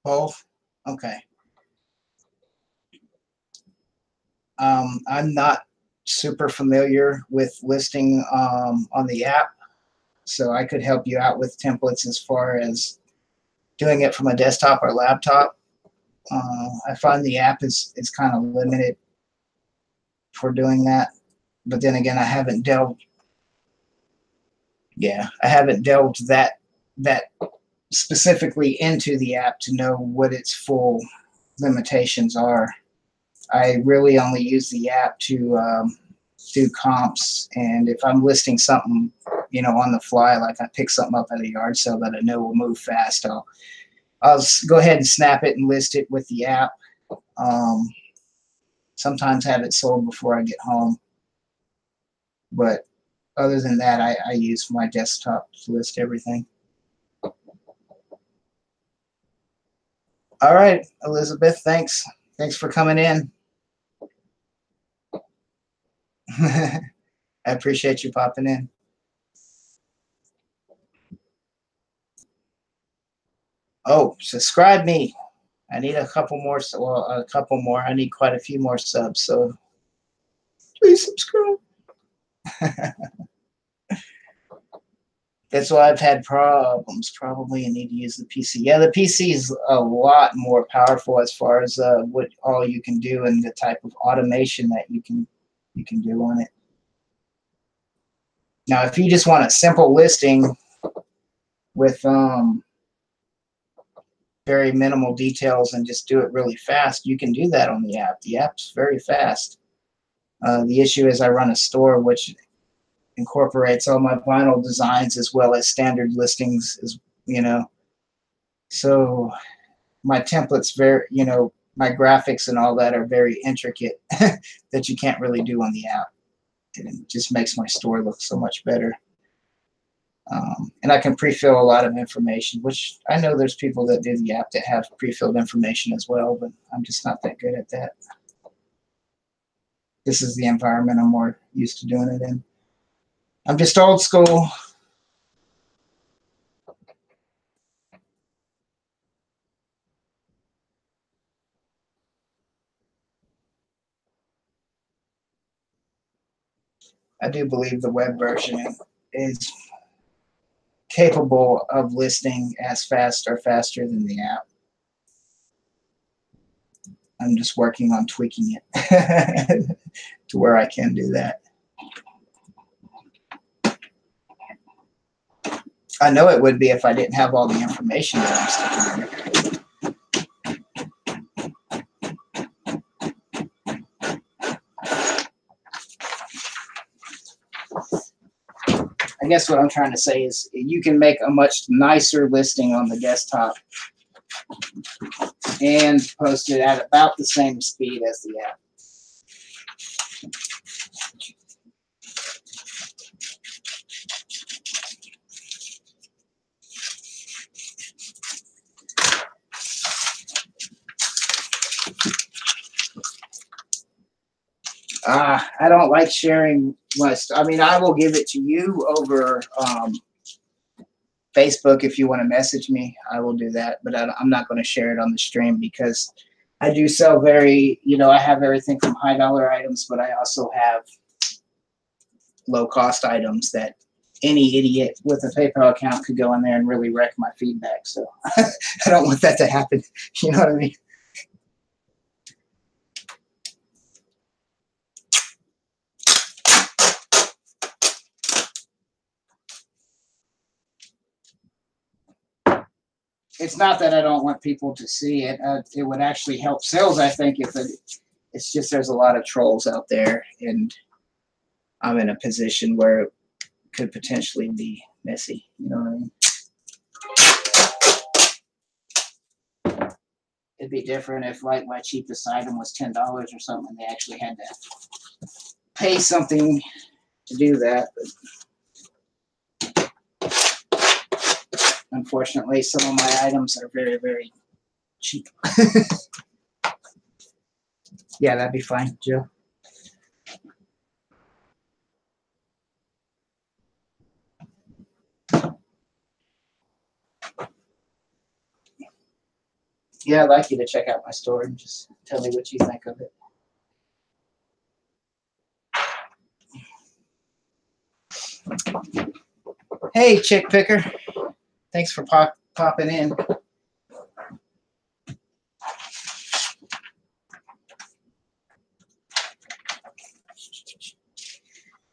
Both? Okay. I'm not super familiar with listing on the app, so I could help you out with templates as far as doing it from a desktop or laptop. I find the app is kind of limited for doing that, but then again, I haven't delved. Yeah, I haven't delved that specifically into the app to know what its full limitations are. I really only use the app to do comps, and if I'm listing something, you know, on the fly, like I pick something up at a yard sale that I know will move fast, I'll go ahead and snap it and list it with the app. Um, Sometimes have it sold before I get home, but other than that, I use my desktop to list everything. All right, Elizabeth, thanks. Thanks for coming in. I appreciate you popping in. Oh, subscribe me. I need a couple more. Well, a couple more. I need quite a few more subs. So please subscribe. That's why I've had problems. Probably I need to use the PC. Yeah, the PC is a lot more powerful as far as what all you can do and the type of automation that you can do on it. Now, if you just want a simple listing with very minimal details and just do it really fast, you can do that on the app. The app's very fast. The issue is I run a store which incorporates all my vinyl designs as well as standard listings, as you know. So my templates my graphics and all that are very intricate that you can't really do on the app. And it just makes my store look so much better. And I can pre-fill a lot of information, which I know there's people that do the app that have pre-filled information as well, but I'm just not that good at that. This is the environment I'm more used to doing it in. I'm just old school. I do believe the web version is capable of listing as fast or faster than the app. I'm just working on tweaking it to where I can do that. I know it would be if I didn't have all the information that I'm sticking in. I guess what I'm trying to say is you can make a much nicer listing on the desktop and post it at about the same speed as the app. I don't like sharing my stuff. I mean, I will give it to you over Facebook if you want to message me. I will do that, but I'm not going to share it on the stream because I do sell I have everything from high dollar items, but I also have low cost items that any idiot with a PayPal account could go in there and really wreck my feedback. So I don't want that to happen. You know what I mean? It's not that I don't want people to see it. It would actually help sales, I think, if it's just there's a lot of trolls out there, and I'm in a position where it could potentially be messy. You know what I mean? It'd be different if, like, my cheapest item was $10 or something, and they actually had to pay something to do that. But unfortunately, some of my items are very, very cheap. Yeah, that'd be fine, Joe. Yeah, I'd like you to check out my store and just tell me what you think of it. Hey, Chick Picker. Thanks for popping in.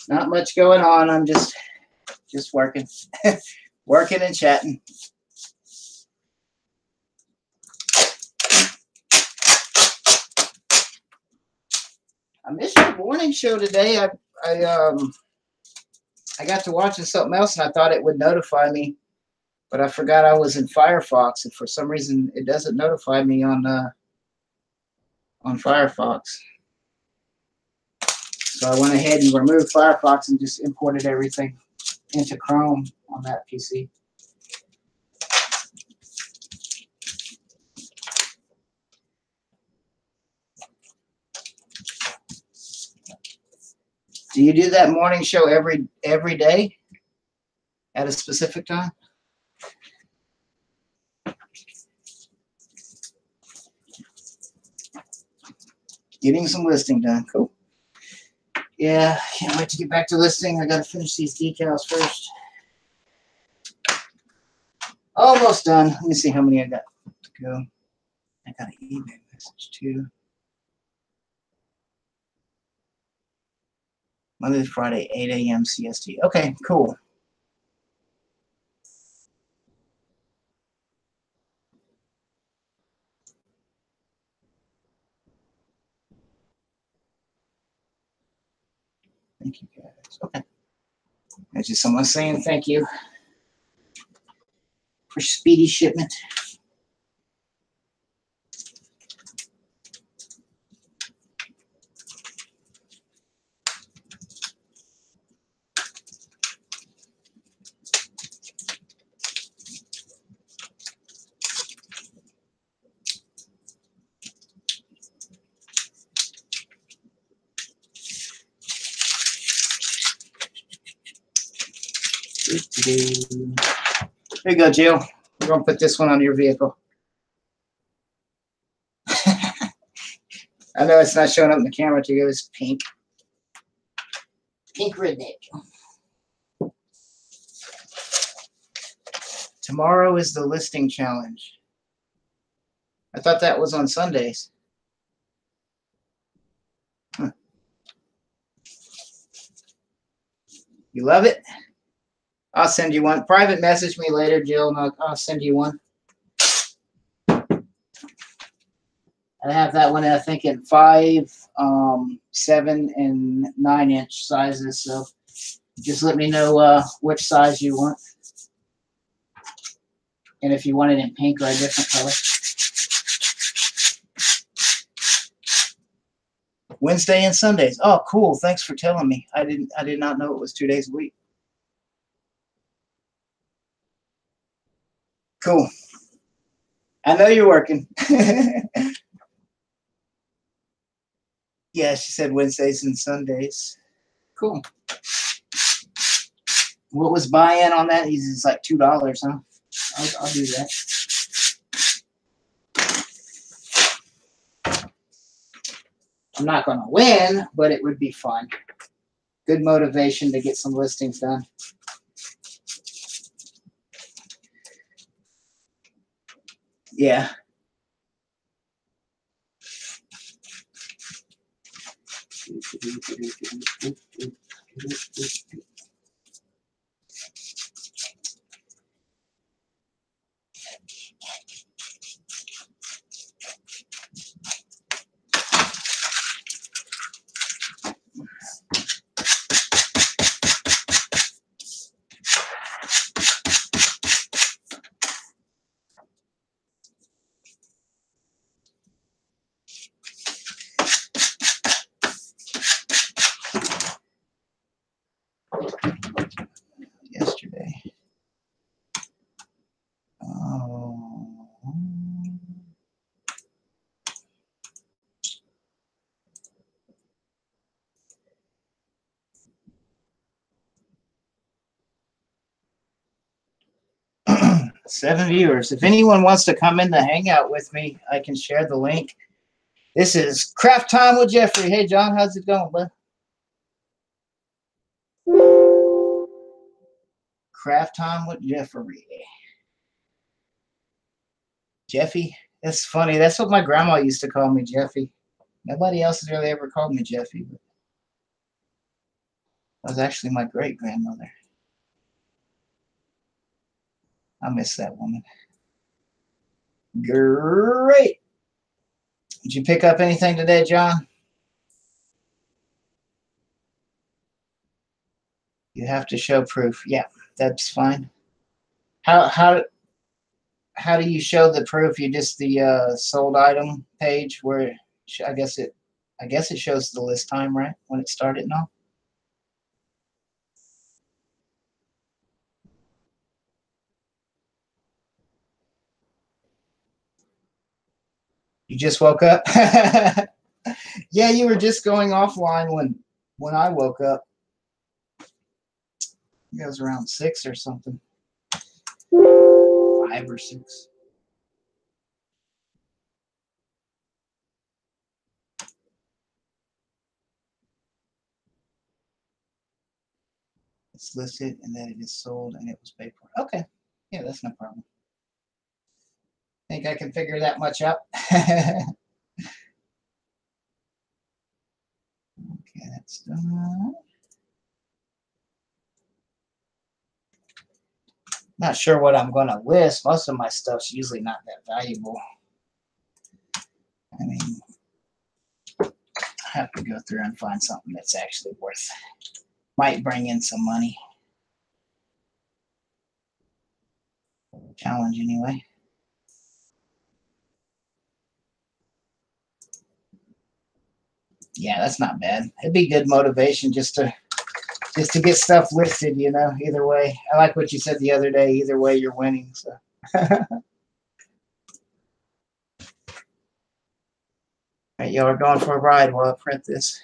Not much going on. I'm just working. Working and chatting. I missed your morning show today. I got to watching something else and I thought it would notify me, but I forgot I was in Firefox, and for some reason it doesn't notify me on Firefox. So I went ahead and removed Firefox and just imported everything into Chrome on that PC. Do you do that morning show every day at a specific time? Getting some listing done. Cool. Yeah, can't wait to get back to listing. I got to finish these decals first. Almost done. Let me see how many I got to go. I got an email message too. Monday to Friday, 8 a.m. CST. Okay, cool. Thank you guys. Okay. That's just someone saying thank you for speedy shipment. There you go, Jill. We're going to put this one on your vehicle. I know it's not showing up in the camera to you. It's pink. Pink redneck. Tomorrow is the listing challenge. I thought that was on Sundays. Huh. You love it? I'll send you one. Private message me later, Jill, and I'll send you one. I have that one, I think, in 5, 7, and 9-inch sizes. So just let me know which size you want. And if you want it in pink or a different color. Wednesday and Sundays. Oh, cool. Thanks for telling me. I did not know it was 2 days a week. Cool. I know you're working. Yeah, she said Wednesdays and Sundays. Cool. What was buy-in on that? It's like $2, huh? I'll do that. I'm not going to win, but it would be fun. Good motivation to get some listings done. Yeah. Yesterday. Oh. 7 viewers. If anyone wants to come in the hangout with me, I can share the link. This is Craft Time with Jeffrey. Hey, John, how's it going, bud? Craft Time with Jeffrey. Jeffy? That's funny. That's what my grandma used to call me, Jeffy. Nobody else has really ever called me Jeffy. But that was actually my great-grandmother. I miss that woman. Great. Did you pick up anything today, John? You have to show proof. Yeah, that's fine. How do you show the proof? You just the sold item page where I guess it shows the list time, right, when it started and all. You just woke up? Yeah, you were just going offline when when I woke up. It was around 6 or something. 5 or 6. It's listed and then it is sold and it was paid for. Okay. Yeah, that's no problem. Think I can figure that much out? Okay, that's done. Not sure what I'm going to list. Most of my stuff's usually not that valuable. I mean, I have to go through and find something that's actually worth, might bring in some money. Challenge anyway. Yeah, that's not bad. It'd be good motivation just to get stuff listed, you know, either way. I like what you said the other day. Either way, you're winning. So. All right, y'all are going for a ride while I print this.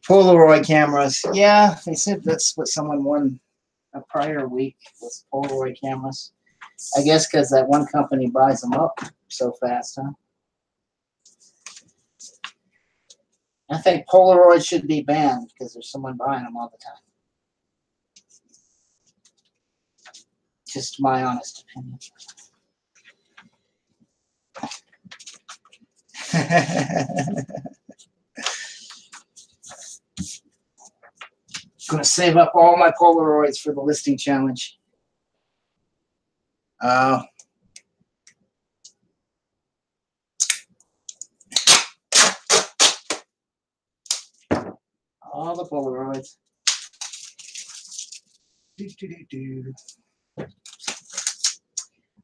Polaroid cameras. Yeah, they said that's what someone won a prior week was Polaroid cameras. I guess because that one company buys them up so fast, huh? I think Polaroid should be banned because there's someone buying them all the time. Just my honest opinion. Gonna save up all my Polaroids for the listing challenge. All the Polaroids.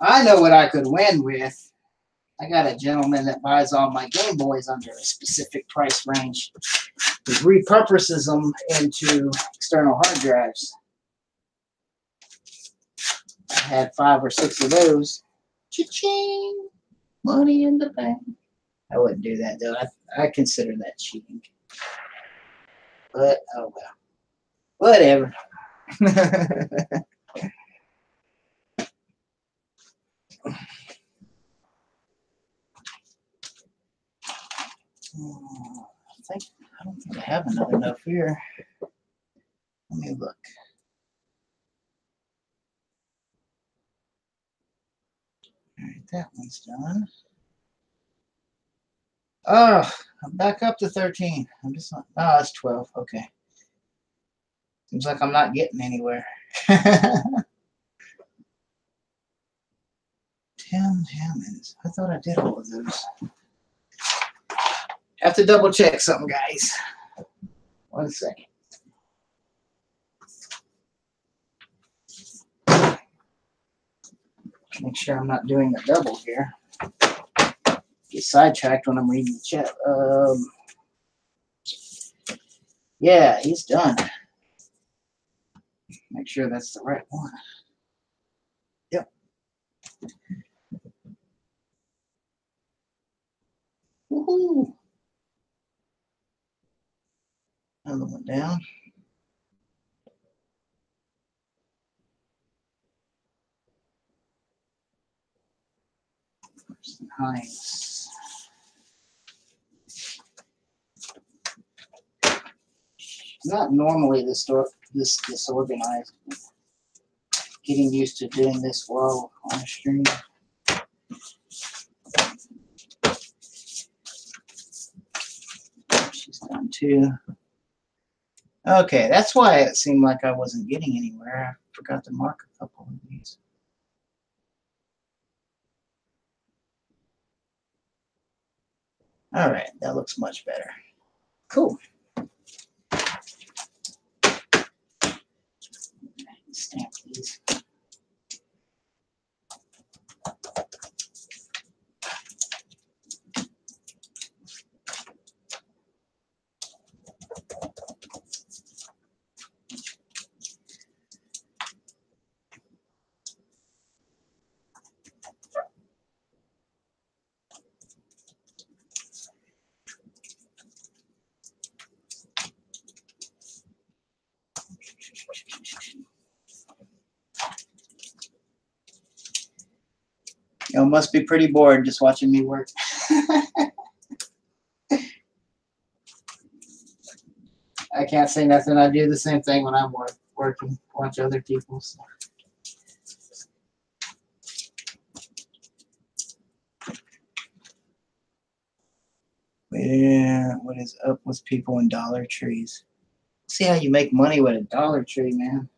I know what I could win with. I got a gentleman that buys all my Game Boys under a specific price range. He repurposes them into external hard drives. I had 5 or 6 of those. Cha-ching! Money in the bank. I wouldn't do that, though. I consider that cheating. But, oh well. Whatever. I don't think I have another enough here. Let me look. All right, that one's done. Oh, I'm back up to 13. I'm just not. Oh, it's 12. Okay. Seems like I'm not getting anywhere. Tim Hammonds. I thought I did all of those. Have to double check something, guys. 1 second. Make sure I'm not doing a double here. Get sidetracked when I'm reading the chat. Yeah, he's done. Make sure that's the right one. Yep. Woohoo! Another one down. Hines. Not normally this disorganized. Getting used to doing this while on a stream. She's done too. Okay, that's why it seemed like I wasn't getting anywhere. I forgot to mark a couple of these. All right, that looks much better. Cool. Stamp these. You must be pretty bored just watching me work. I can't say nothing. I do the same thing when I'm working. Watch other people. So. Yeah, what is up with people in Dollar Trees? See how you make money with a Dollar Tree, man.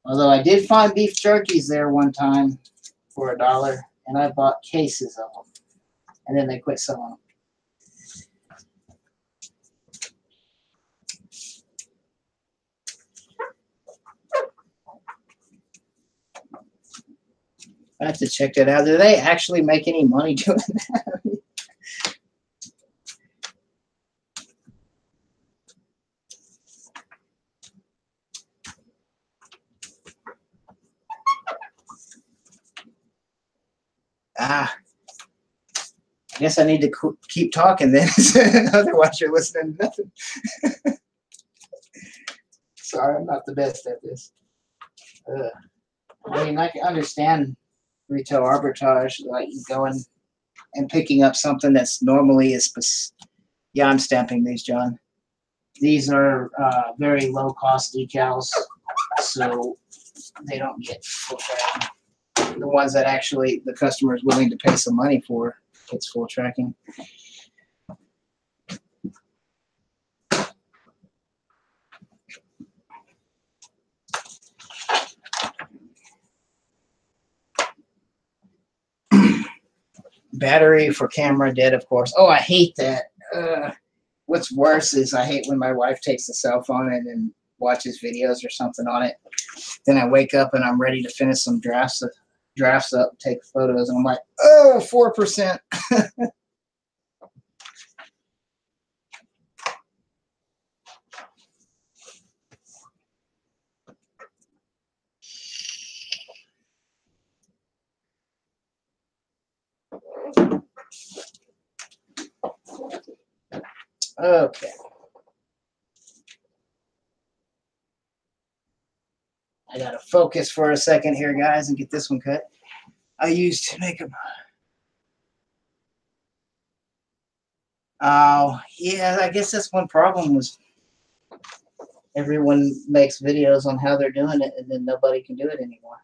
Although I did find beef jerkies there one time for $1, and I bought cases of them, and then they quit selling them. I have to check that out. Do they actually make any money doing that? I guess I need to keep talking then. Otherwise, you're listening to nothing. Sorry, I'm not the best at this. I mean, I can understand retail arbitrage, like going and picking up something that's normally yeah, I'm stamping these, John. These are very low cost decals, so they don't get full tracking. The ones that actually the customer is willing to pay some money for gets full tracking. Battery for camera dead, of course. Oh, I hate that. What's worse is I hate when my wife takes the cell phone and then watches videos or something on it. Then I wake up and I'm ready to finish some drafts up, take photos, and I'm like, oh, 4%. Okay. I gotta focus for a second here, guys, and get this one cut. I used to make them. Oh, yeah, I guess that's one problem was everyone makes videos on how they're doing it, and then nobody can do it anymore.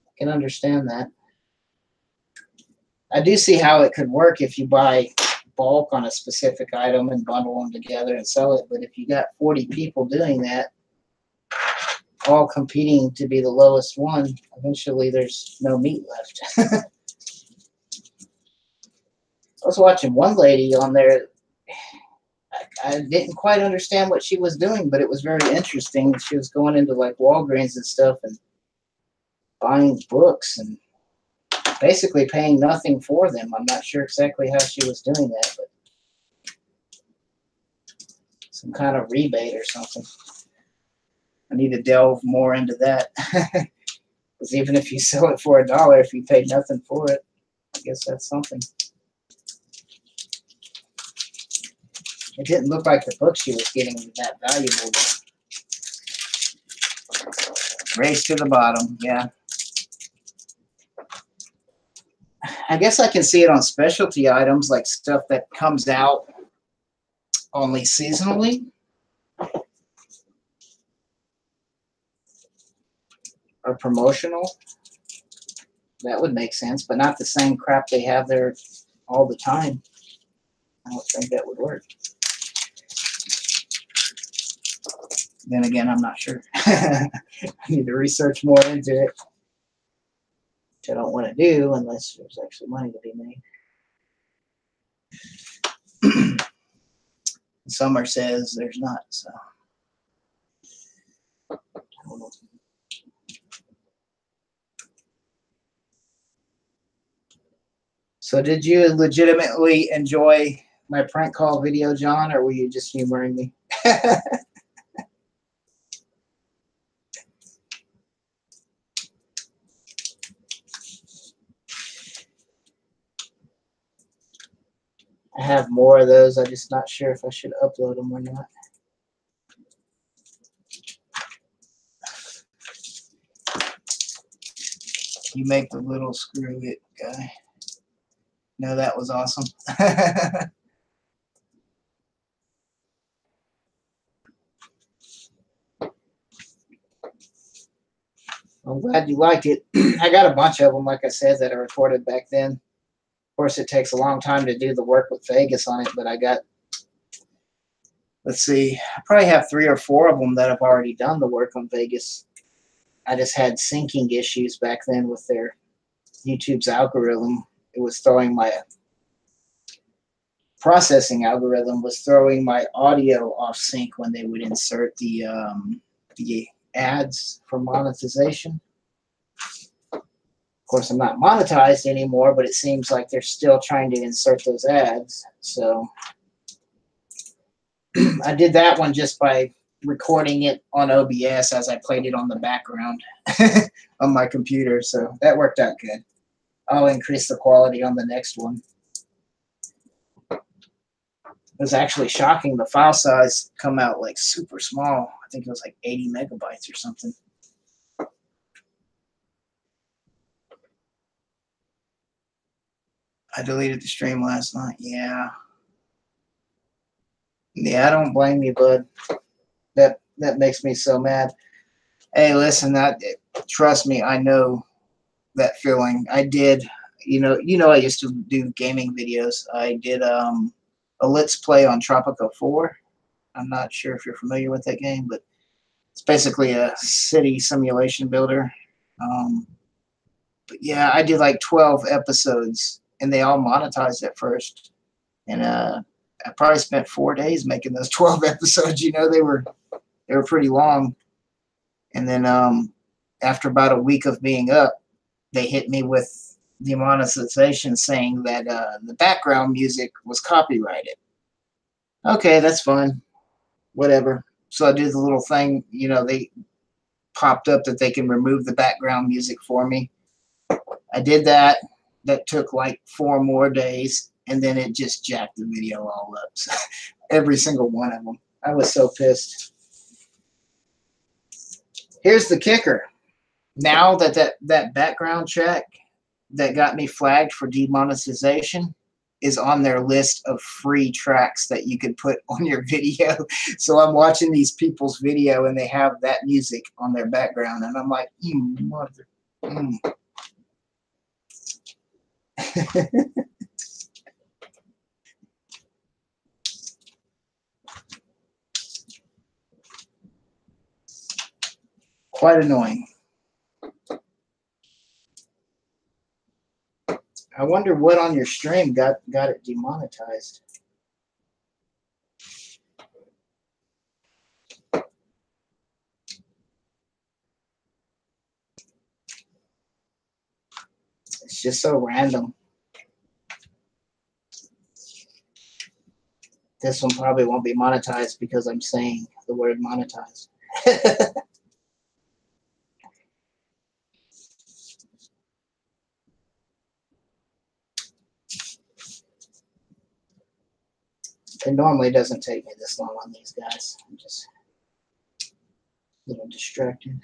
I can understand that. I do see how it could work if you buy bulk on a specific item and bundle them together and sell it, but if you got 40 people doing that, all competing to be the lowest one, eventually there's no meat left. I was watching one lady on there. I didn't quite understand what she was doing, but it was very interesting. She was going into like Walgreens and stuff and buying books and basically paying nothing for them. I'm not sure exactly how she was doing that, but some kind of rebate or something. I need to delve more into that. Because even if you sell it for $1, if you paid nothing for it, I guess that's something. It didn't look like the book she was getting was that valuable. Race to the bottom, yeah. I guess I can see it on specialty items, like stuff that comes out only seasonally. Or promotional. That would make sense, but not the same crap they have there all the time. I don't think that would work. Then again, I'm not sure. I need to research more into it, which I don't want to do unless there's actually money to be made. Summer says there's not, so I don't know. So did you legitimately enjoy my prank call video, John, or were you just humoring me? I have more of those. I'm just not sure if I should upload them or not. You make the little screw it guy. No, that was awesome. I'm glad you like it. I got a bunch of them, like I said, that I recorded back then. Of course, it takes a long time to do the work with Vegas on it, but I got, let's see, I probably have 3 or 4 of them that I've already done the work on Vegas. I just had syncing issues back then with their YouTube's algorithm. It was throwing my processing algorithm was throwing my audio off sync when they would insert the ads for monetization. Of course, I'm not monetized anymore, but it seems like they're still trying to insert those ads. So I did that one just by recording it on OBS as I played it on the background on my computer. So that worked out good. I'll increase the quality on the next one. It was actually shocking. The file size come out like super small. I think it was like 80 megabytes or something. I deleted the stream last night. Yeah. Yeah, I don't blame you, bud. That makes me so mad. Hey, listen, trust me, I know that feeling. I did, you know, I used to do gaming videos. I did a Let's Play on Tropico 4. I'm not sure if you're familiar with that game, but it's basically a city simulation builder. But yeah, I did like 12 episodes, and they all monetized at first. And I probably spent 4 days making those 12 episodes. You know, they were pretty long. And then after about a week of being up, they hit me with the monetization saying that the background music was copyrighted. Okay, that's fine. Whatever. So I did the little thing, you know, they popped up that they can remove the background music for me. I did that. That took like 4 more days, and then it just jacked the video all up. So, every single one of them. I was so pissed. Here's the kicker. Now that background check that got me flagged for demonetization is on their list of free tracks that you can put on your video. So I'm watching these people's video, and they have that music on their background, and I'm like, mother. Quite annoying. I wonder what on your stream got it demonetized. It's just so random. This one probably won't be monetized because I'm saying the word monetized. It normally doesn't take me this long on these guys. I'm just a little distracted.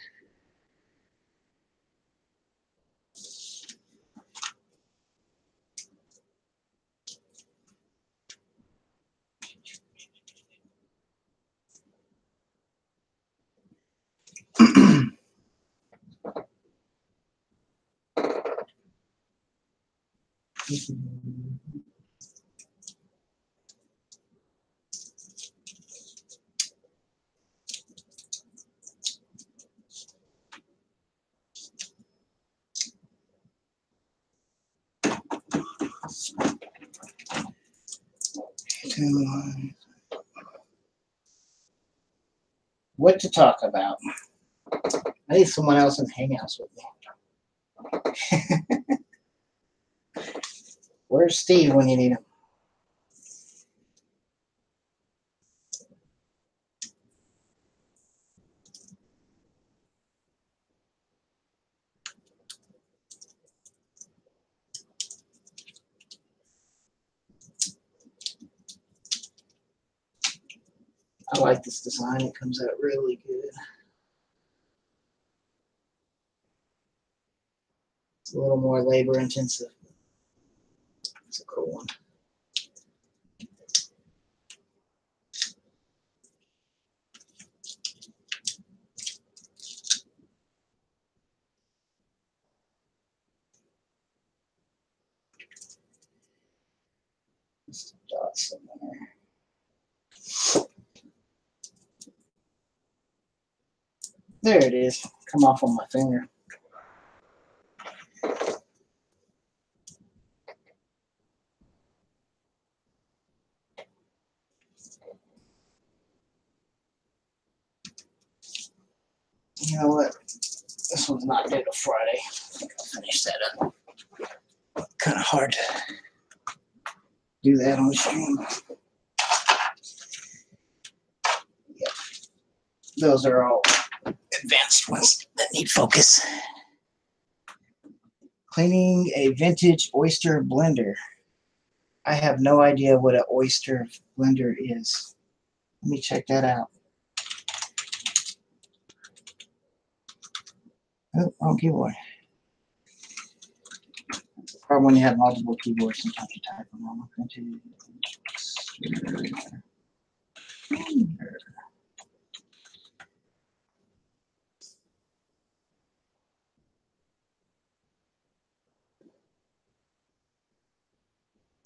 What to talk about? I need someone else in Hangouts with me. Where's Steve when you need him? I like this design. It comes out really good. It's a little more labor intensive. It's a cool one. Dots in there. There it is. Come off on my finger. You know what? This one's not due till Friday. I think I'll finish that up. Kind of hard to do that on stream. Yep. Those are all advanced ones that need focus. Cleaning a vintage oyster blender. I have no idea what an oyster blender is. Let me check that out. Oh, wrong keyboard. That's the problem when you have multiple keyboards. Sometimes you type them wrong.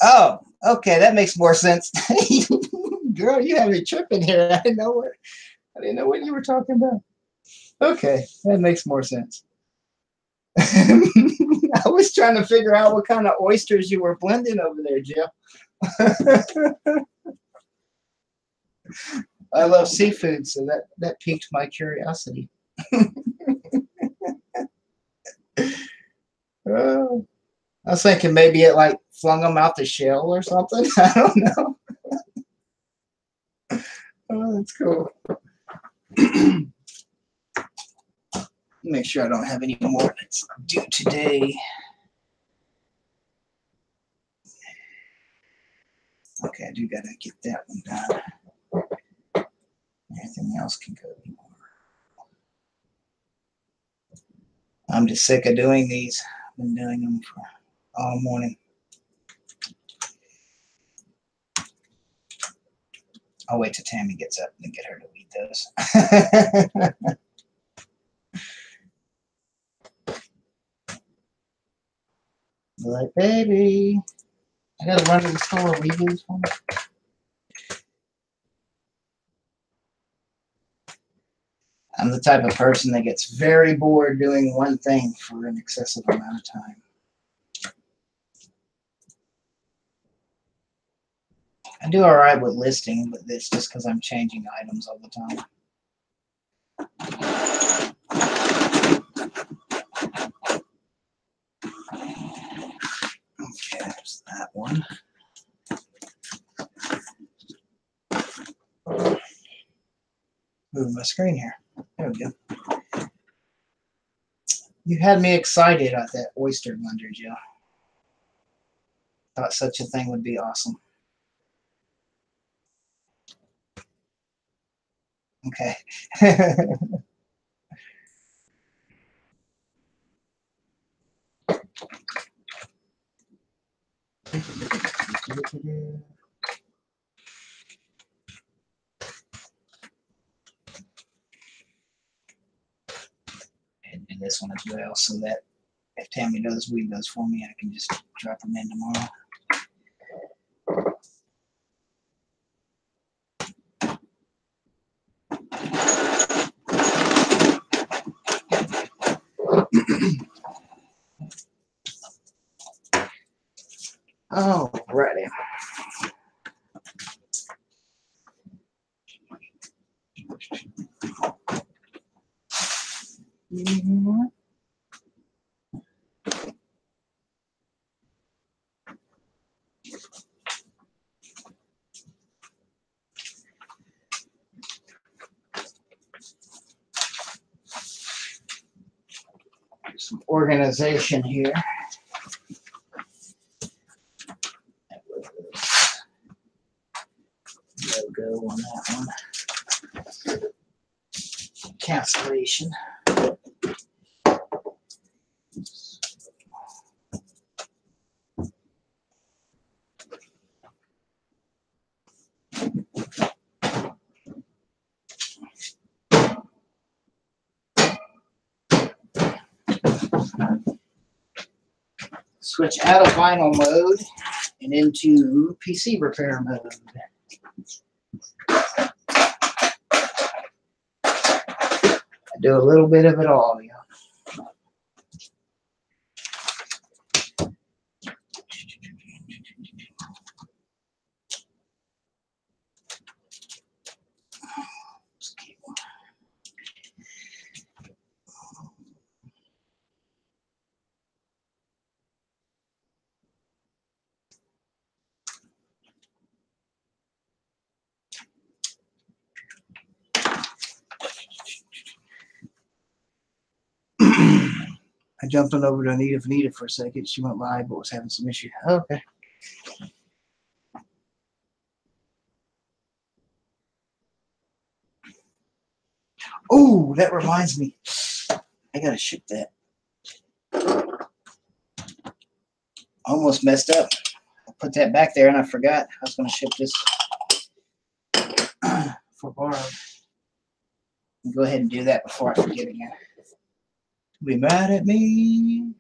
Oh, okay, that makes more sense. Girl, you have me tripping here. I didn't know what you were talking about. Okay, that makes more sense. I was trying to figure out what kind of oysters you were blending over there, Jill. I love seafood, so that piqued my curiosity. I was thinking maybe it like flung them out the shell or something. I don't know. Oh, that's cool. Make sure I don't have any more that's due today. Okay, I do gotta get that one done. Everything else can go tomorrow. I'm just sick of doing these. I've been doing them for all morning. I'll wait till Tammy gets up and get her to eat those. Like, baby, I gotta run to the store. Will you do this for me? I'm the type of person that gets very bored doing one thing for an excessive amount of time. I do all right with listing, but it's just because I'm changing items all the time. Okay, there's that one. Move my screen here. There we go. You had me excited at that oyster blender, Jill. Thought such a thing would be awesome. Okay. And do this one as well, so that if Tammy does weave those for me, I can just drop them in tomorrow. Alrighty. Some organization here. Logo on that one. Cancellation. Switch out of vinyl mode and into PC repair mode. I do a little bit of it all, yeah. I jumped on over to Anita for a second. She went live but was having some issue. Okay. Oh, that reminds me. I gotta ship that. Almost messed up. I put that back there and I forgot I was gonna ship this for Barb. Go ahead and do that before I forget again. Be mad at me.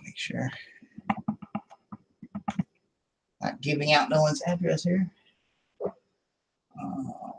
Make sure. Not giving out no one's address here. Oh.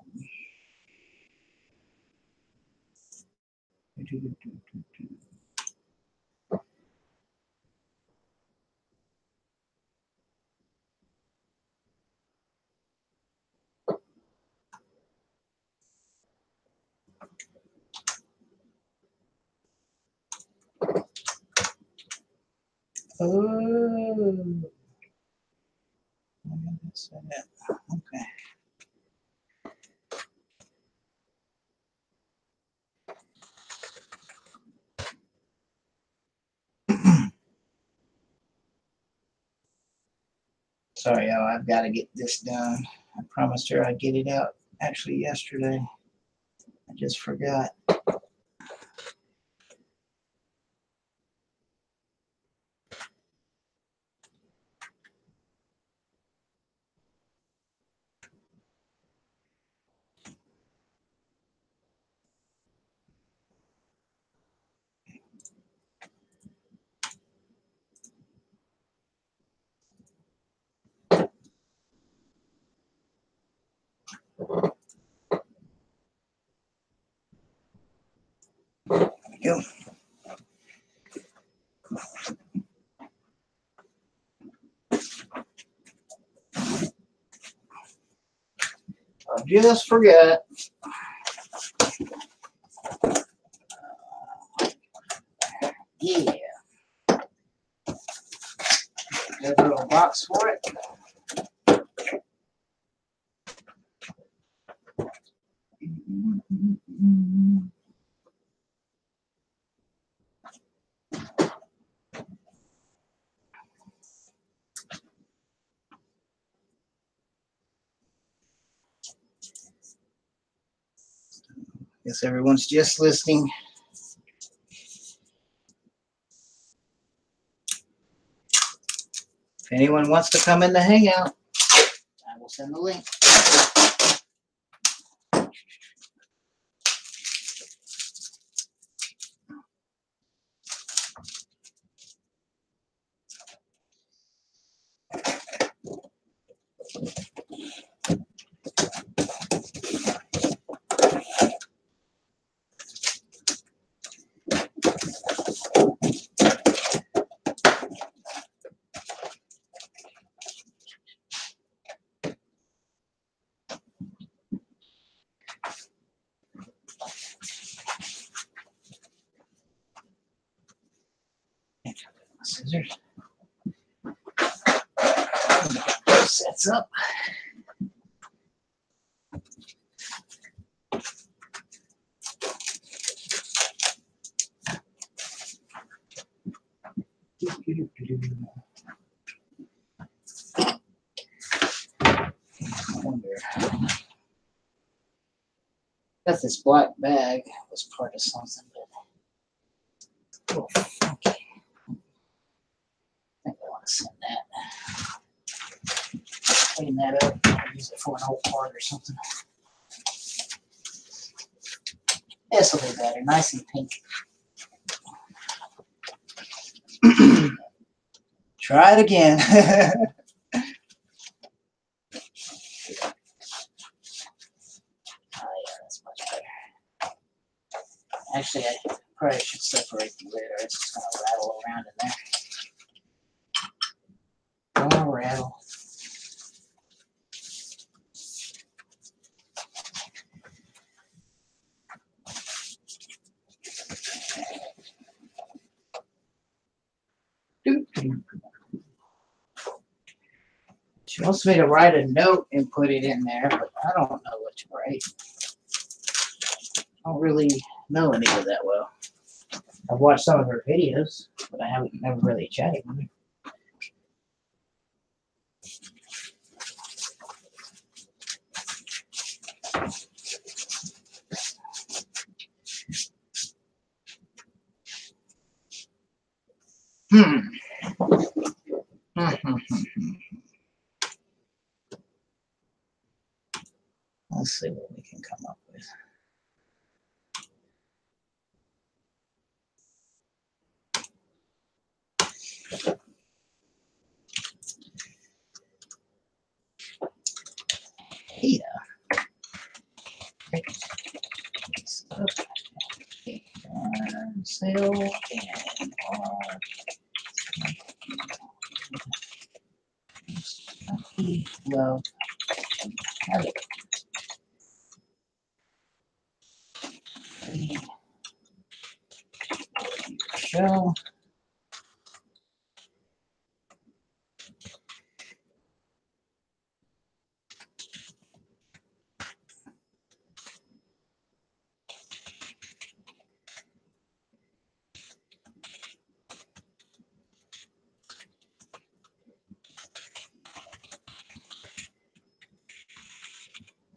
Okay. Sorry, y'all. I've got to get this done. I promised her I'd get it out actually yesterday. I just forgot. There we go. I just forgot. Yeah. There's a little box for it. Guess everyone's just listening. If anyone wants to come in the hangout, I will send the link. Scissors. Sets up. Got this black bag was part of something, but oh, funky. I think I want to send that. Clean that up. I'll use it for an old part or something. This will be better, nice and pink. Try it again. Oh yeah, that's much better. Actually, I probably should separate the lid, or it's just gonna rattle around in there. Don't rattle. She wants me to write a note and put it in there, but I don't know what to write. I don't really know Anita that well. I've watched some of her videos, but I haven't never really chatted with her. Let's see what we can come up with. Yeah. Sale and love. Show.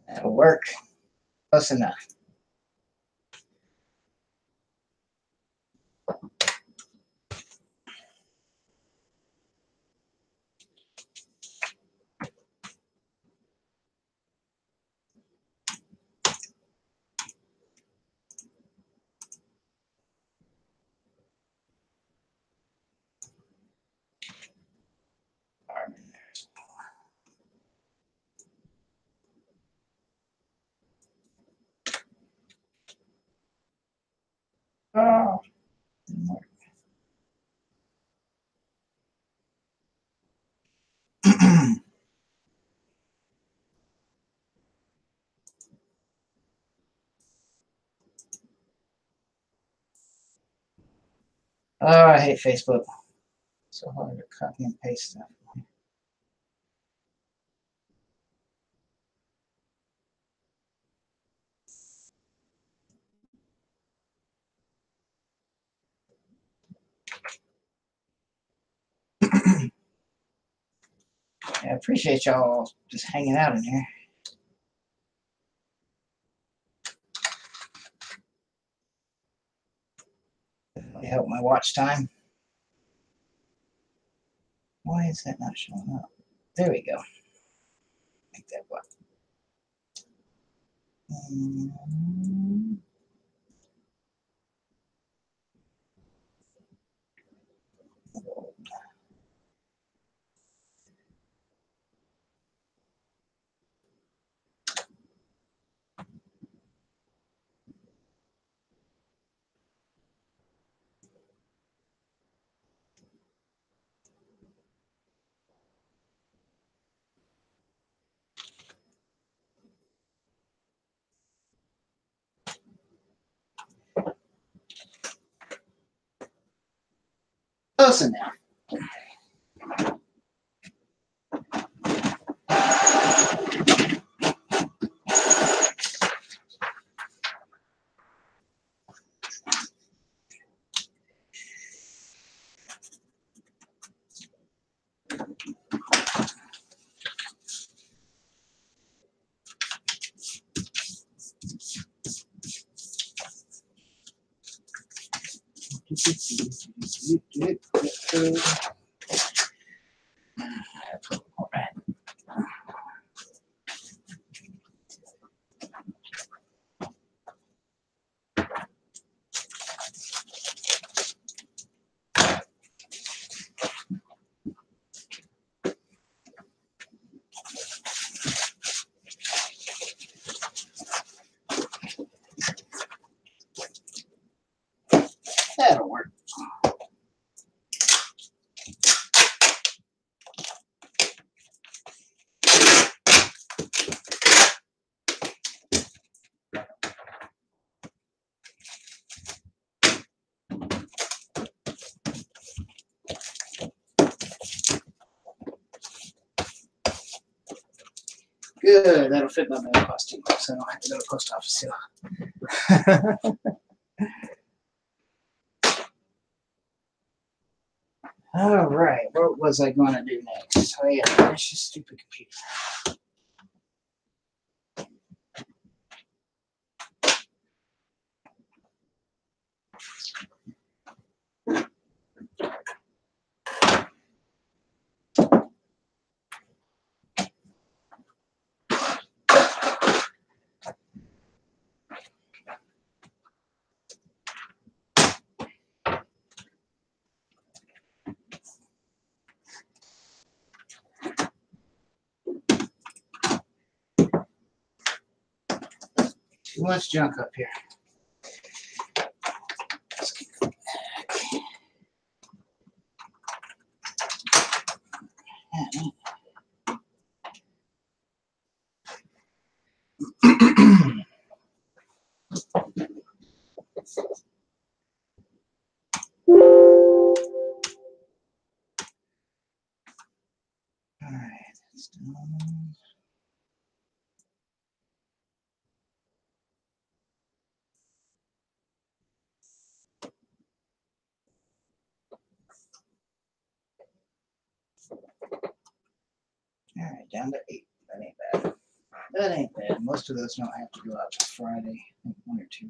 That'll work. Close enough. Oh. Oh, I hate Facebook. So hard to copy and paste stuff. I appreciate y'all just hanging out in here. They help my watch time. Why is that not showing up? There we go. Make that what? Close enough. All right. Good. That'll fit my mailbox too, so I don't have to go to the post office too. All right. What was I going to do next? Oh yeah, finish this stupid computer. Too much junk up here. All right, that's done. All right, down to 8. That ain't bad. That ain't bad. Most of those don't have to go out till Friday. I think 1 or 2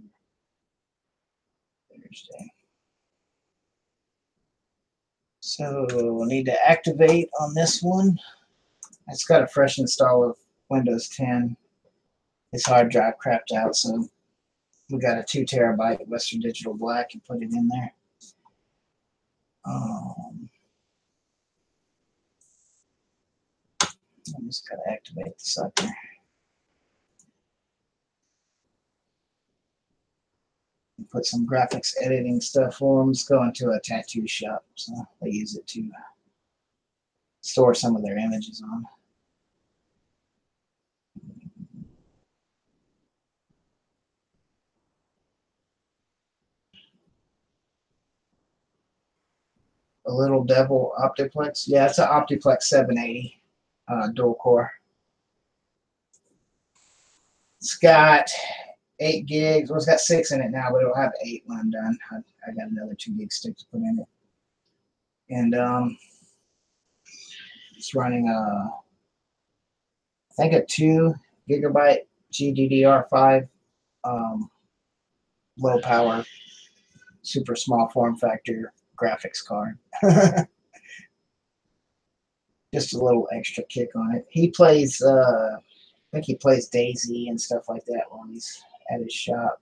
Thursday. So we'll need to activate on this one. It's got a fresh install of Windows 10. Its hard drive crapped out, so we got a 2 terabyte Western Digital Black and put it in there. I just gotta activate the sucker. Put some graphics editing stuff for them. It's going to a tattoo shop, so they use it to store some of their images on. A Little Devil Optiplex. Yeah, it's an Optiplex 780 dual core. It's got 8 gigs. Well, it's got 6 in it now, but it'll have 8 when I'm done. I got another 2 gig stick to put in it. And it's running I think a 2 gigabyte GDDR5 low power, super small form factor graphics card. Just a little extra kick on it. He plays, I think he plays Daisy and stuff like that while he's at his shop.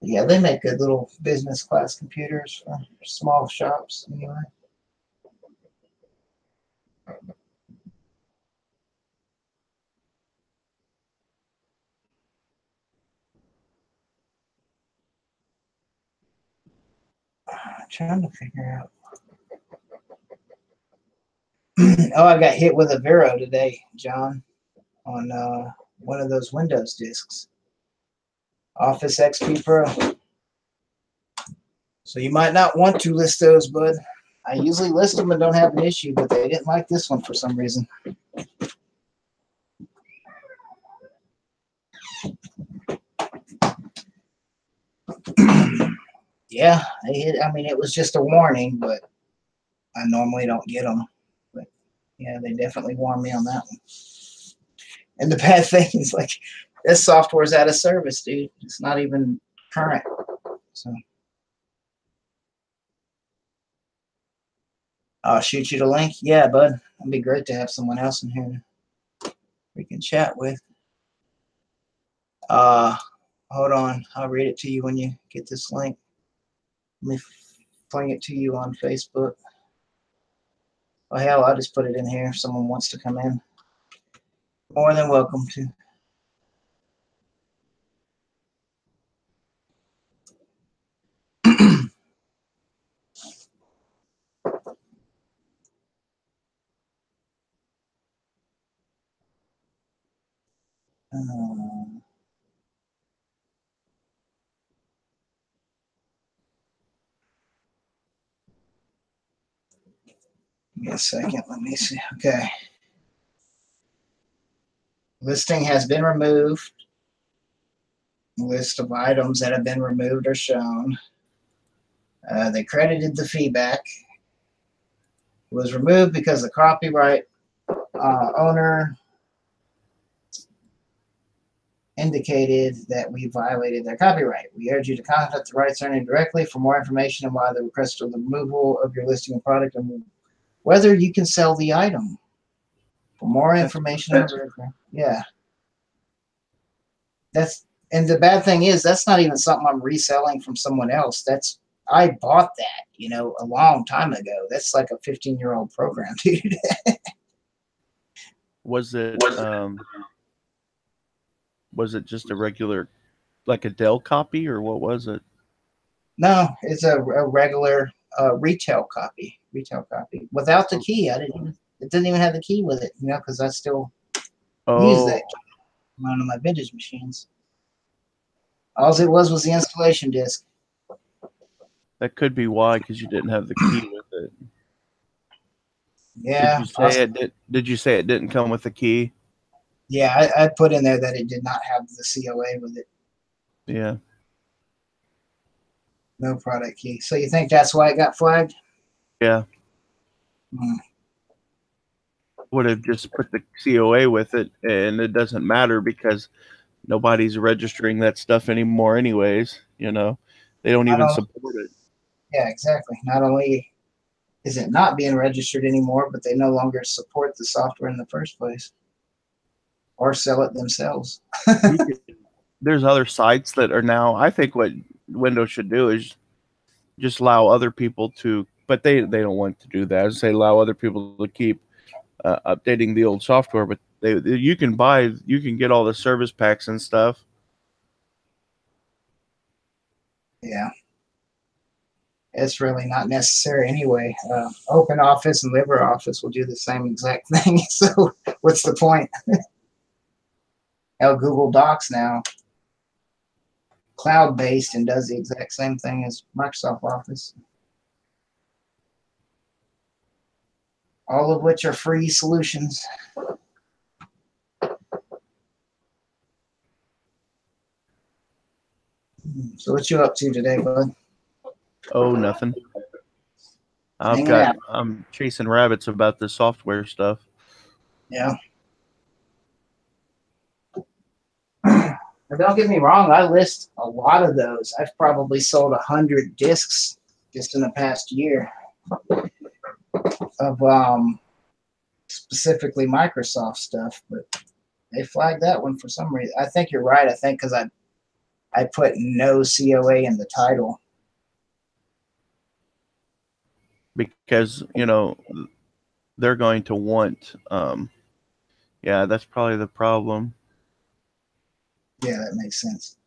Yeah, they make good little business class computers for small shops anyway. I'm trying to figure out. Oh, I got hit with a Vero today, John, on one of those Windows disks. Office XP Pro. So you might not want to list those, bud. I usually list them and don't have an issue, but they didn't like this one for some reason. Yeah, I mean, it was just a warning, but I normally don't get them. But yeah, they definitely warned me on that one. And the bad thing is, like, this software's out of service, dude. It's not even current. So I'll shoot you the link. Yeah, bud. It'd be great to have someone else in here we can chat with. Hold on. I'll read it to you when you get this link. Let me fling it to you on Facebook. Oh, hell, I'll just put it in here if someone wants to come in. More than welcome to. me a second. Let me see. Okay. Listing has been removed. List of items that have been removed are shown. They credited the feedback. It was removed because the copyright owner indicated that we violated their copyright. We urge you to contact the rights owner directly for more information on why the request of the removal of your listing and product and whether you can sell the item. For more information, yeah. And the bad thing is that's not even something I'm reselling from someone else. I bought that, a long time ago. That's like a 15-year-old program, dude. Was it just a regular, like a Dell copy, or what was it? No, it's a regular retail copy. Without the key. It didn't even have the key with it, because I still use that on one of my vintage machines. All it was the installation disc. That could be why, because you didn't have the key with it. Yeah. Did you say it didn't come with a key? Yeah, I put in there that it did not have the COA with it. Yeah. No product key. So you think that's why it got flagged? Yeah. Would have just put the COA with it, and it doesn't matter because nobody's registering that stuff anymore anyways. They don't even support it. Yeah, exactly. Not only is it not being registered anymore, but they no longer support the software in the first place or sell it themselves. There's other sites that are now, I think what Windows should do is just allow other people to, but they don't want to do that. Say allow other people to keep updating the old software, but you can get all the service packs and stuff. Yeah. It's really not necessary anyway. OpenOffice and LibreOffice will do the same exact thing. So what's the point? Google Docs now cloud-based and does the exact same thing as Microsoft Office. All of which are free solutions. So what you up to today, bud? Oh, nothing. I'm chasing rabbits about the software stuff. Yeah. Don't get me wrong, I list a lot of those. I've probably sold 100 discs just in the past year of specifically Microsoft stuff, but they flagged that one for some reason. I think you're right. I think because I put no COA in the title. Because, they're going to want, yeah, that's probably the problem. Yeah, that makes sense.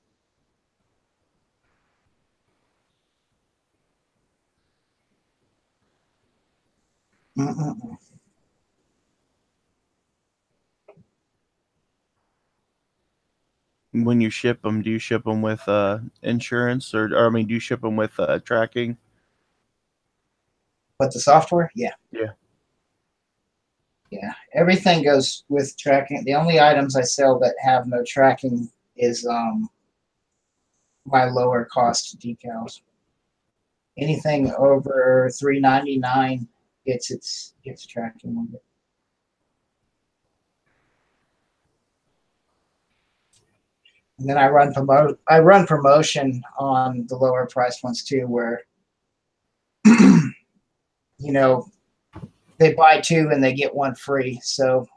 When you ship them, do you ship them with insurance or do you ship them with tracking? But the software? Yeah. Yeah. Yeah. Everything goes with tracking. The only items I sell that have no tracking is my lower cost decals. Anything over $3.99 gets tracking with it. And then I run promotion on the lower priced ones too, where they buy two and they get one free. So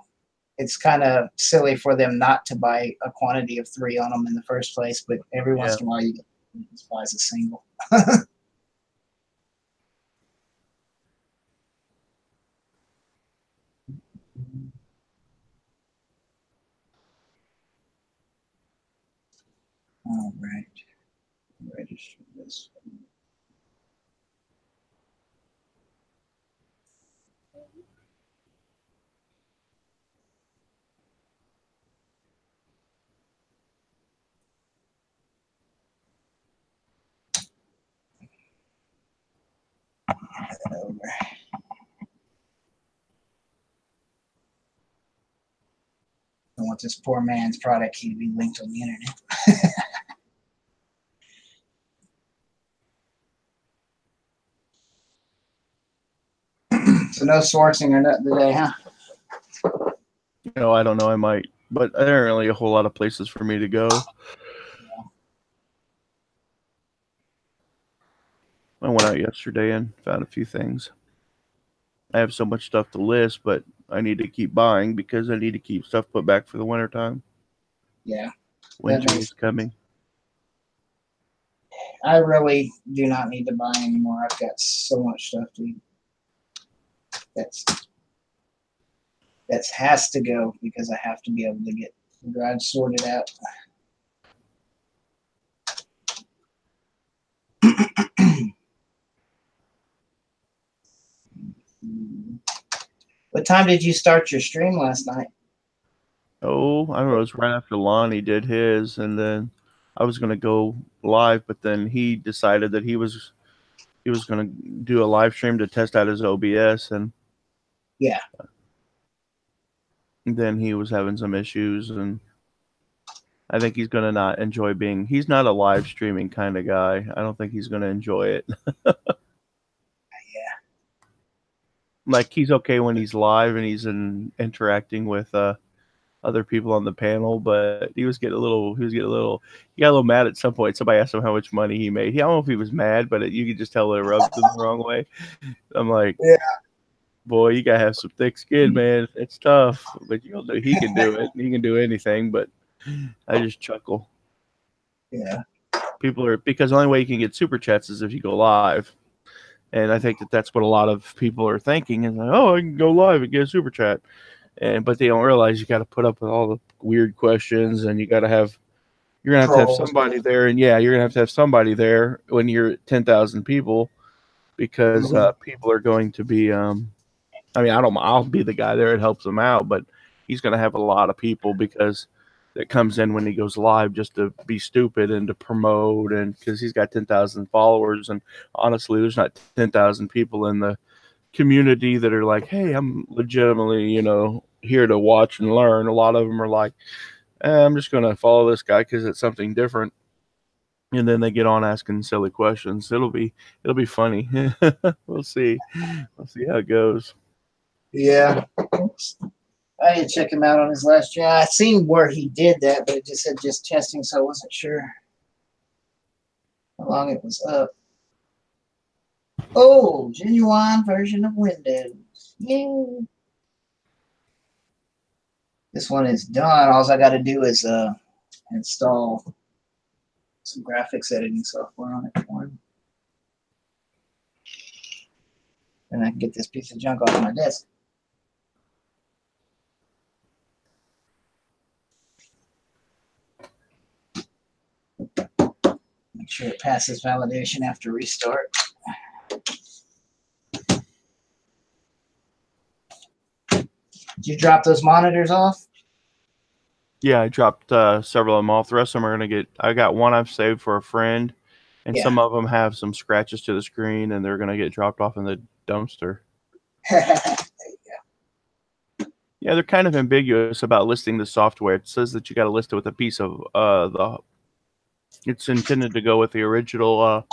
it's kind of silly for them not to buy a quantity of 3 on them in the first place, but every once in a while you just buys a single. All right. Register this. Over. this poor man's product to be linked on the internet. So no Schwartzing or nothing today, huh? I don't know. I might, but there aren't really a whole lot of places for me to go. I went out yesterday and found a few things. I have so much stuff to list, but I need to keep buying because I need to keep stuff put back for the winter time. Yeah. Winter is coming. I really do not need to buy anymore. I've got so much stuff to that has to go because I have to be able to get the garage sorted out. What time did you start your stream last night? Oh, I don't know. It was right after Lonnie did his, and then I was gonna go live, but then he decided that he was gonna do a live stream to test out his OBS, and yeah, then he was having some issues, and I think he's gonna not enjoy being. He's not a live streaming kind of guy. I don't think he's gonna enjoy it. yeah. Like he's okay when he's live and he's interacting with other people on the panel, but he got a little mad at some point. Somebody asked him how much money he made. I don't know if he was mad, but you could just tell it rubbed him the wrong way. I'm like, yeah, boy, you gotta have some thick skin, man. It's tough, but he can do it. He can do anything. But I just chuckle. Yeah. Because the only way you can get super chats is if you go live. And I think that's what a lot of people are thinking is like, oh, I can go live and get a super chat. But they don't realize you got to put up with all the weird questions, and you're gonna have to have somebody there, and you're gonna have to have somebody there when you're 10,000 people, because people are going to be. I'll be the guy there that helps them out, but he's gonna have a lot of people because that comes in when he goes live just to be stupid and to promote, and because he's got 10,000 followers, and honestly, there's not 10,000 people in the community that are like, hey, I'm legitimately, here to watch and learn. A lot of them are like, I'm just going to follow this guy because it's something different. And then they get on asking silly questions. It'll be funny. We'll see how it goes. Yeah. I didn't check him out on his last job. I seen where he did that, but it just said just testing, so I wasn't sure how long it was up. Oh, genuine version of Windows. Yay. This one is done. All I got to do is install some graphics editing software on it for him. And I can get this piece of junk off my desk. Make sure it passes validation after restart. Did you drop those monitors off? Yeah, I dropped several of them off. The rest of them are going to get. I got one I've saved for a friend, and some of them have some scratches to the screen, and they're going to get dropped off in the dumpster. There you go. Yeah, they're kind of ambiguous about listing the software. It says that you got to list it with a piece of It's intended to go with the original.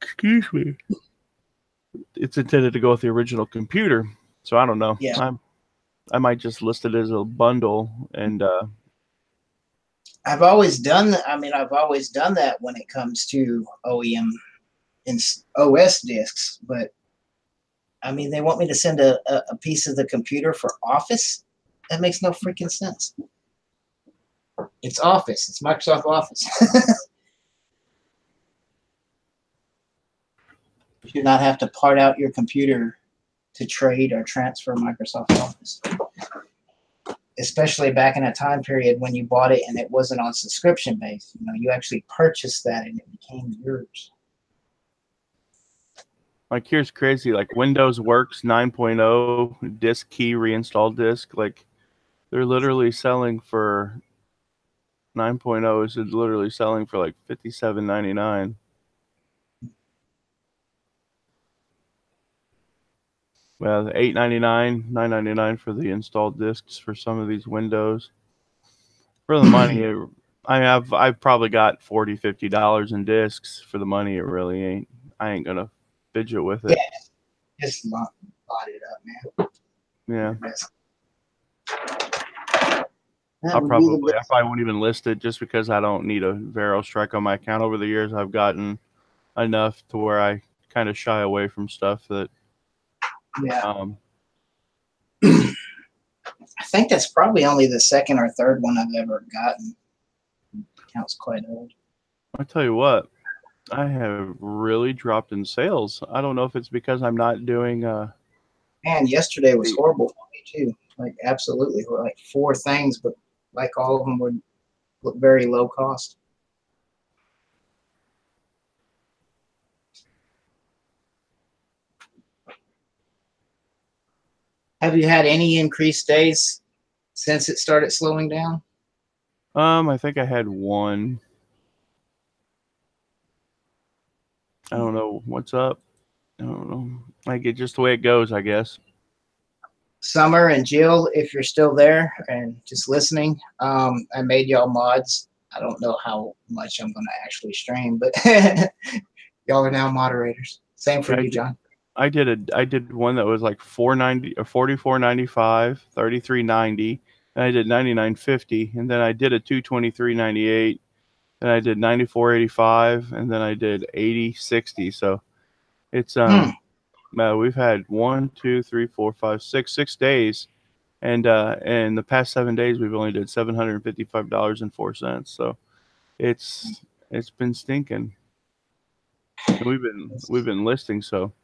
Excuse me. It's intended to go with the original computer, so I don't know. Yeah. I might just list it as a bundle, and I've always done that. I mean, I've always done that when it comes to OEM and OS discs, but I mean, they want me to send a piece of the computer for Office? That makes no freaking sense. It's Office. It's Microsoft Office. You do not have to part out your computer to trade or transfer Microsoft Office. Especially back in a time period when you bought it and it wasn't on subscription base. You actually purchased that and it became yours. Like, here's crazy. Like, Windows Works 9.0 disk key reinstall disk. Like, they're literally selling for 9.0 is literally selling for like $57.99. Well, $8.99, $9.99 for the installed discs for some of these Windows. For the money, I've probably got $40-$50 in discs. For the money, it really ain't. I ain't gonna fidget with Yeah, it. just lot it up, Yeah, man. That would be the I best. probably won't even list it just because I don't need a Vero strike on my account. Over the years, I've gotten enough to where I kind of shy away from stuff that. Yeah. Um, I think that's probably only the second or third one I've ever gotten. Account's quite old. I tell you what, I have really dropped in sales. I don't know if it's because I'm not doing. Man, yesterday was horrible for me too. Like absolutely, like 4 things, but like all of them were very low cost. Have you had any increased days since it started slowing down? I think I had one. I don't know what's up. I don't know. Like it's just the way it goes, I guess. Summer and Jill, if you're still there and just listening, I made y'all mods. I don't know how much I'm going to actually stream, but y'all are now moderators. Same for you, John. I did one that was like $4.90 or $44.95, $33.90, and I did $99.50, and then I did a $223.98, and I did $94.85, and then I did $80.60. So it's we've had 1, 2, 3, 4, 5, 6 days, and in the past 7 days we've only did $755.04. So it's been stinking. We've been listing, so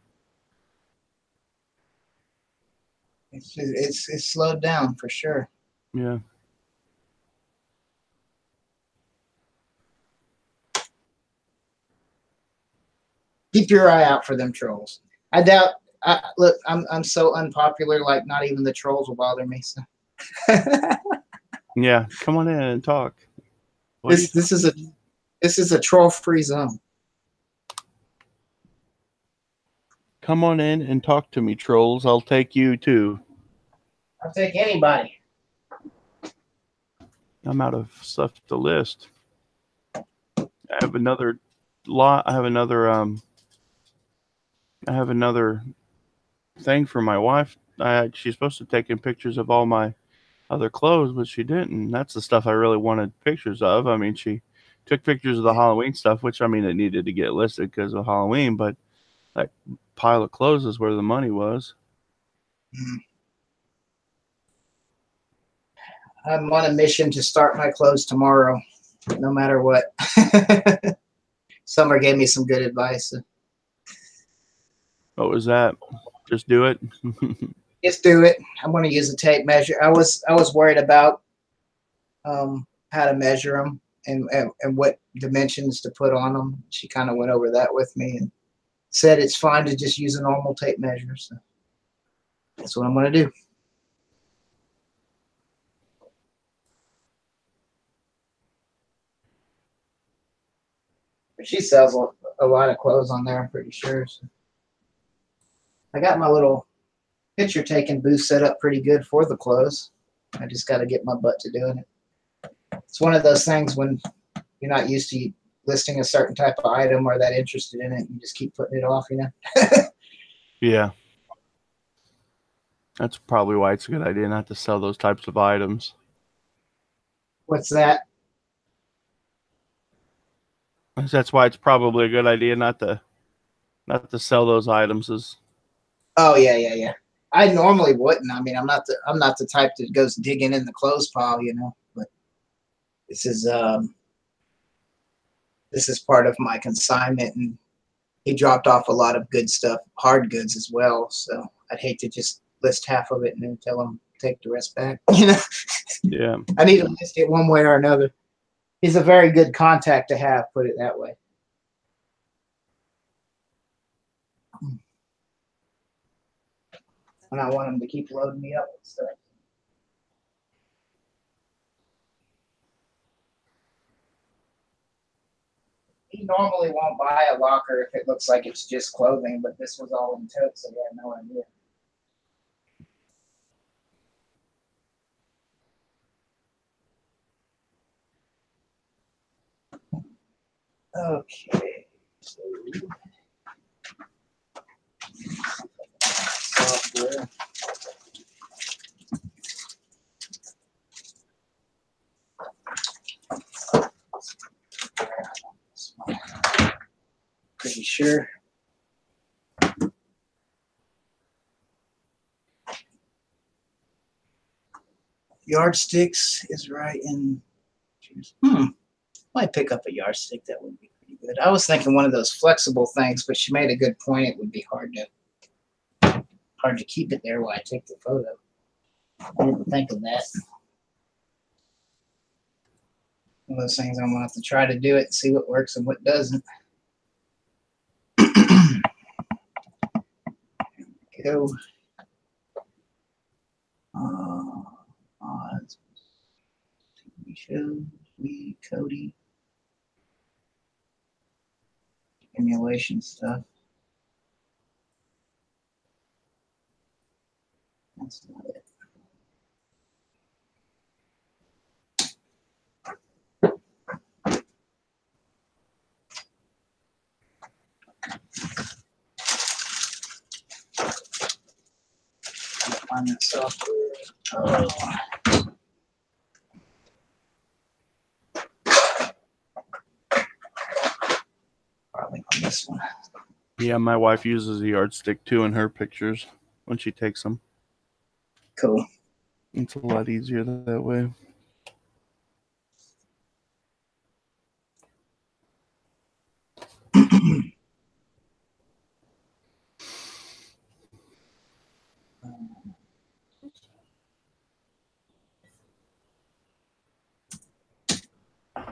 it's slowed down for sure. yeah. Keep your eye out for them trolls. I doubt. Look, I'm so unpopular. Like not even the trolls will bother me. So. Yeah, come on in and talk. This is a troll free zone. Come on in and talk to me, trolls. I'll take you too. I'll take anybody. I'm out of stuff to list. I have another lot. I have another thing for my wife. She's supposed to take in pictures of all my other clothes, but she didn't. That's the stuff I really wanted pictures of. I mean, she took pictures of the Halloween stuff, which I mean, it needed to get listed because of Halloween, but that pile of clothes is where the money was. I'm on a mission to start my clothes tomorrow, no matter what. Summer gave me some good advice. What was that? Just do it. Just do it. I'm going to use a tape measure. I was worried about how to measure them and what dimensions to put on them. She kind of went over that with me and said it's fine to just use a normal tape measure. So that's what I'm going to do. She sells a lot of clothes on there, I'm pretty sure. So I got my little picture taking booth set up pretty good for the clothes. I just got to get my butt to doing it. It's one of those things when you're not used to listing a certain type of item or that interested in it, you just keep putting it off, you know? Yeah. That's probably why it's a good idea not to sell those types of items. What's that? That's why it's probably a good idea not to sell those items. Oh yeah. I normally wouldn't. I mean, I'm not the type that goes digging in the clothes pile, you know. But this is part of my consignment, and he dropped off a lot of good stuff, hard goods as well. So I'd hate to just list half of it and then tell him take the rest back. You know. Yeah. I need to list it one way or another. He's a very good contact to have, put it that way. And I want him to keep loading me up with stuff. He normally won't buy a locker if it looks like it's just clothing, but this was all in totes, so he had no idea. Okay. So, software. Pretty sure. Yardsticks is right in. Might pick up a yardstick. That would be pretty good. I was thinking one of those flexible things, but she made a good point. It would be hard to keep it there while I take the photo. I didn't think of that. One of those things I'm gonna have to try to do it and see what works and what doesn't. Go. TV shows, Cody. Emulation stuff. That's not it. Find that software. Oh. Probably on this one. Yeah, my wife uses a yardstick too in her pictures when she takes them. Cool. It's a lot easier that way.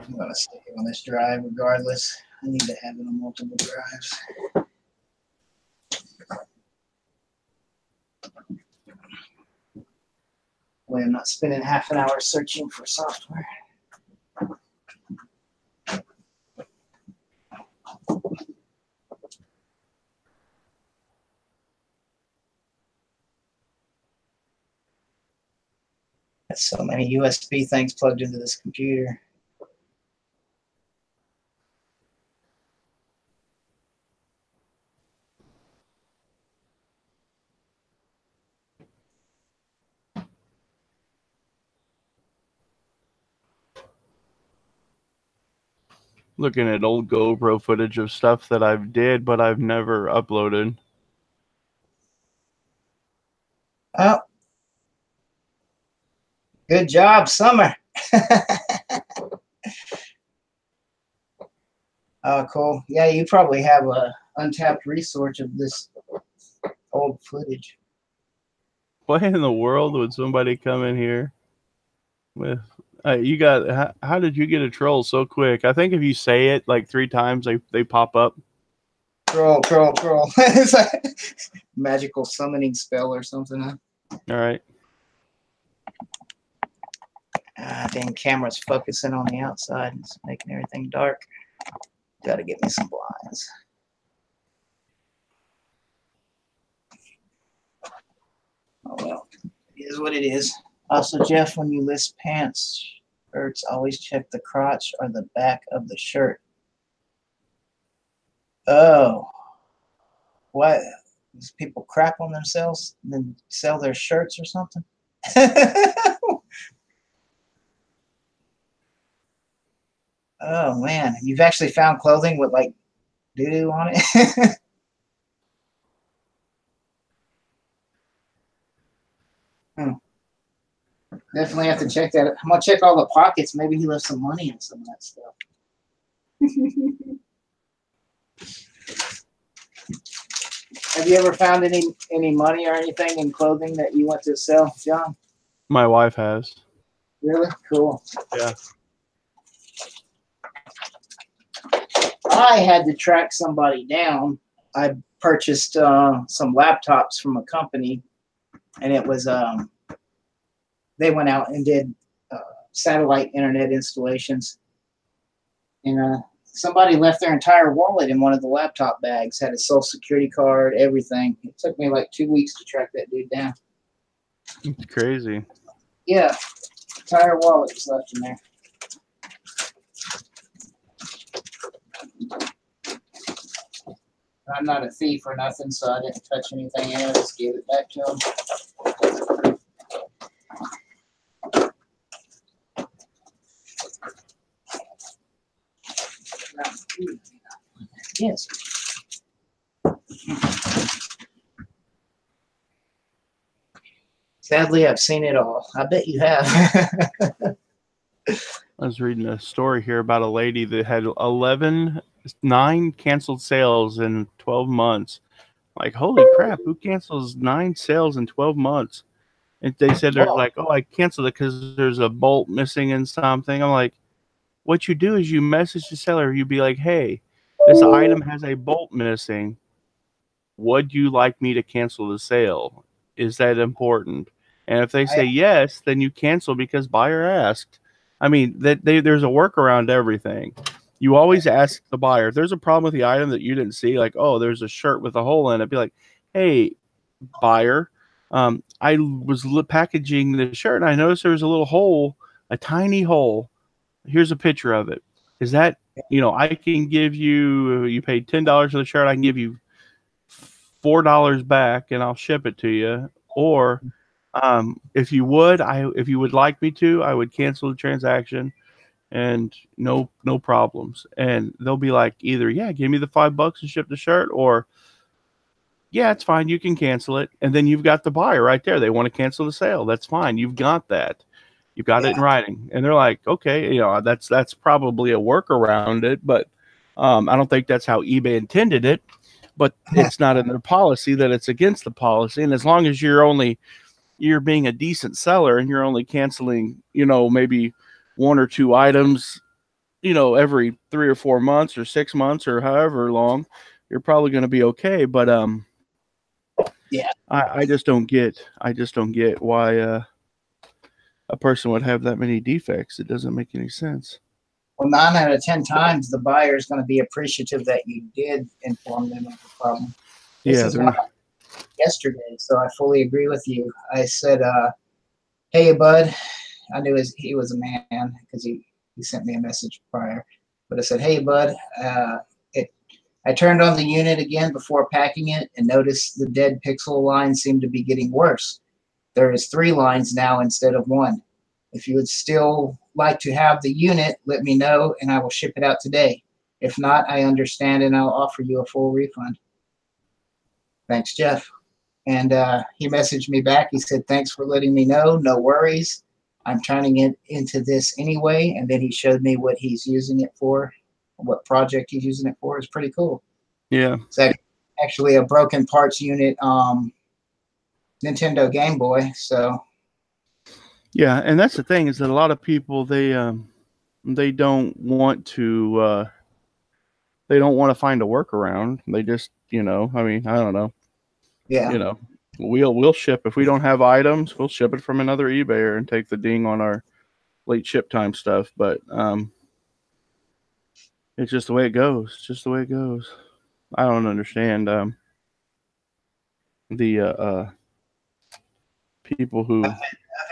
I'm going to stick it on this drive regardless. I need to have it on multiple drives. Way I'm not spending half an hour searching for software. There's so many USB things plugged into this computer. Looking at old GoPro footage of stuff that I've did, but I've never uploaded. Oh, good job, Summer. Oh, cool. Yeah, you probably have a untapped resource of this old footage. Why in the world would somebody come in here with? You got? How did you get a troll so quick? I think if you say it like 3 times, they pop up. Troll. It's like magical summoning spell or something. Huh? All right. Dang, camera's focusing on the outside. It's making everything dark. Got to get me some blinds. Oh well, it is what it is. Also, Jeff, when you list pants, shirts, always check the crotch or the back of the shirt. Oh, what? These people crap on themselves and then sell their shirts or something? Oh man, you've actually found clothing with like doo-doo on it? Definitely have to check that. I'm gonna check all the pockets. Maybe he left some money in some of that stuff. Have you ever found any money or anything in clothing that you want to sell, John? My wife has. Really? Cool. Yeah. I had to track somebody down. I purchased some laptops from a company, and it was they went out and did satellite internet installations, and somebody left their entire wallet in one of the laptop bags. Had a social security card, everything. It took me like 2 weeks to track that dude down. It's crazy. Yeah, entire wallet was left in there. I'm not a thief or nothing, so I didn't touch anything in. I just gave it back to him. Yes. Sadly, I've seen it all. I bet you have. I was reading a story here about a lady that had 9 canceled sales in 12 months. Like, holy crap, who cancels 9 sales in 12 months? And they said they're like, oh, I canceled it because there's a bolt missing in something. I'm like, what you do is you message the seller. You be like, hey, this item has a bolt missing. Would you like me to cancel the sale? Is that important? And if they say yes, then you cancel because buyer asked. I mean, there's a workaround to everything. You always ask the buyer. If there's a problem with the item that you didn't see, like, oh, there's a shirt with a hole in it, be like, hey, buyer, I was packaging the shirt and I noticed there was a little hole, a tiny hole. Here's a picture of it. Is that, I can give you paid $10 for the shirt. I can give you $4 back and I'll ship it to you. Or if you would like me to, I would cancel the transaction and no problems. And they'll be like, either, yeah, give me the $5 and ship the shirt, or yeah, it's fine, you can cancel it. And then you've got the buyer right there. They want to cancel the sale. That's fine. You've got that. You've got it in writing. And they're like, okay, that's probably a workaround it, but I don't think that's how eBay intended it. But it's not in their policy that it's against the policy. And as long as you're being a decent seller and you're only canceling, maybe 1 or 2 items, every 3 or 4 months or 6 months or however long, you're probably going to be okay. But I just don't get why a person would have that many defects. It doesn't make any sense. Well, 9 out of 10 times, the buyer is going to be appreciative that you did inform them of the problem. This is what yesterday, so I fully agree with you. I said, hey, bud. I knew he was a man because he sent me a message prior. But I said, hey, bud, I turned on the unit again before packing it and noticed the dead pixel line seemed to be getting worse. There is 3 lines now instead of 1. If you would still like to have the unit, let me know and I will ship it out today. If not, I understand and I'll offer you a full refund. Thanks, Jeff. And he messaged me back. He said, thanks for letting me know. No worries. I'm turning it into this anyway. And then he showed me what he's using it for, what project he's using it for. It's pretty cool. Yeah. It's actually a broken parts unit, Nintendo Game Boy. So. Yeah, and that's the thing, is that a lot of people they don't want to find a workaround. They just, I mean, I don't know. Yeah. We'll ship if we don't have items, we'll ship it from another eBayer and take the ding on our late ship time stuff. But it's just the way it goes. It's just the way it goes. I don't understand the people who. I've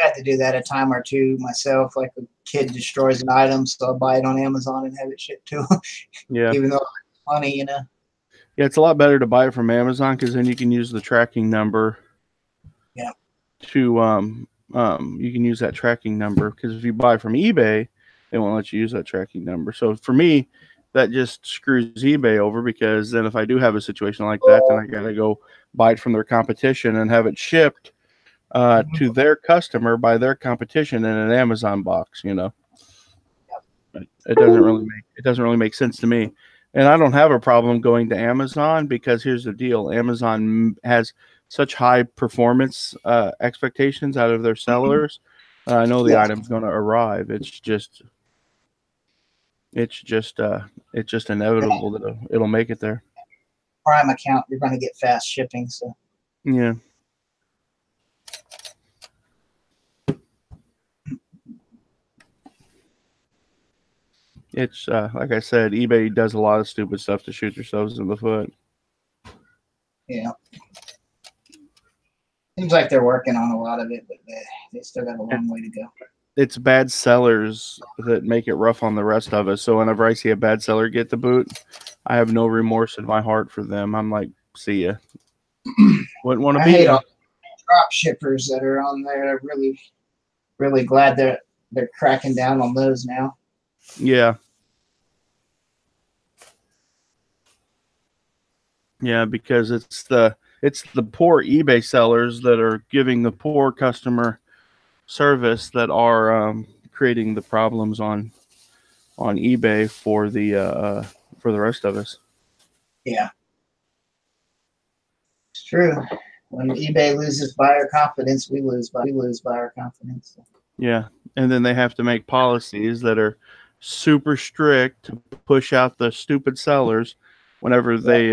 had to do that a time or two myself. Like a kid destroys an item, so I buy it on Amazon and have it shipped to him. Yeah. Even though it's money, Yeah, it's a lot better to buy it from Amazon because then you can use the tracking number. Yeah. To you can use that tracking number, because if you buy from eBay, they won't let you use that tracking number. So for me, that just screws eBay over, because then if I do have a situation like that, then I gotta go buy it from their competition and have it shipped to their customer by their competition in an Amazon box. It doesn't really make sense to me. And I don't have a problem going to Amazon, because here's the deal. Amazon has such high performance expectations out of their sellers. I know the item's going to arrive. It's just inevitable that it'll make it there. Prime account, you're going to get fast shipping. So yeah. It's like I said, eBay does a lot of stupid stuff to shoot themselves in the foot. Yeah. Seems like they're working on a lot of it, but they still got a long way to go. It's bad sellers that make it rough on the rest of us. So whenever I see a bad seller get the boot, I have no remorse in my heart for them. I'm like, see ya. Wouldn't want to I be hate ya. all drop shippers that are on there. Really, really glad they're cracking down on those now. Yeah. Yeah, because it's the poor eBay sellers that are giving the poor customer service that are creating the problems on eBay for the rest of us. Yeah, it's true. When eBay loses buyer confidence, we lose buyer confidence. Yeah, and then they have to make policies that are super strict to push out the stupid sellers whenever they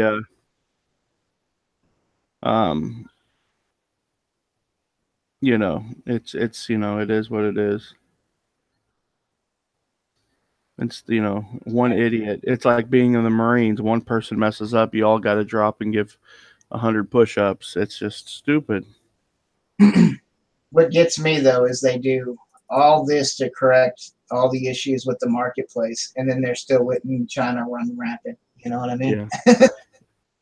you know, it's you know, it is what it is. It's, you know, one idiot. It's like being in the Marines. One person messes up, you all got to drop and give 100 push-ups. It's just stupid. What gets me though is they do all this to correct all the issues with the marketplace, and then they're still letting China run rampant. You know what I mean? Yeah.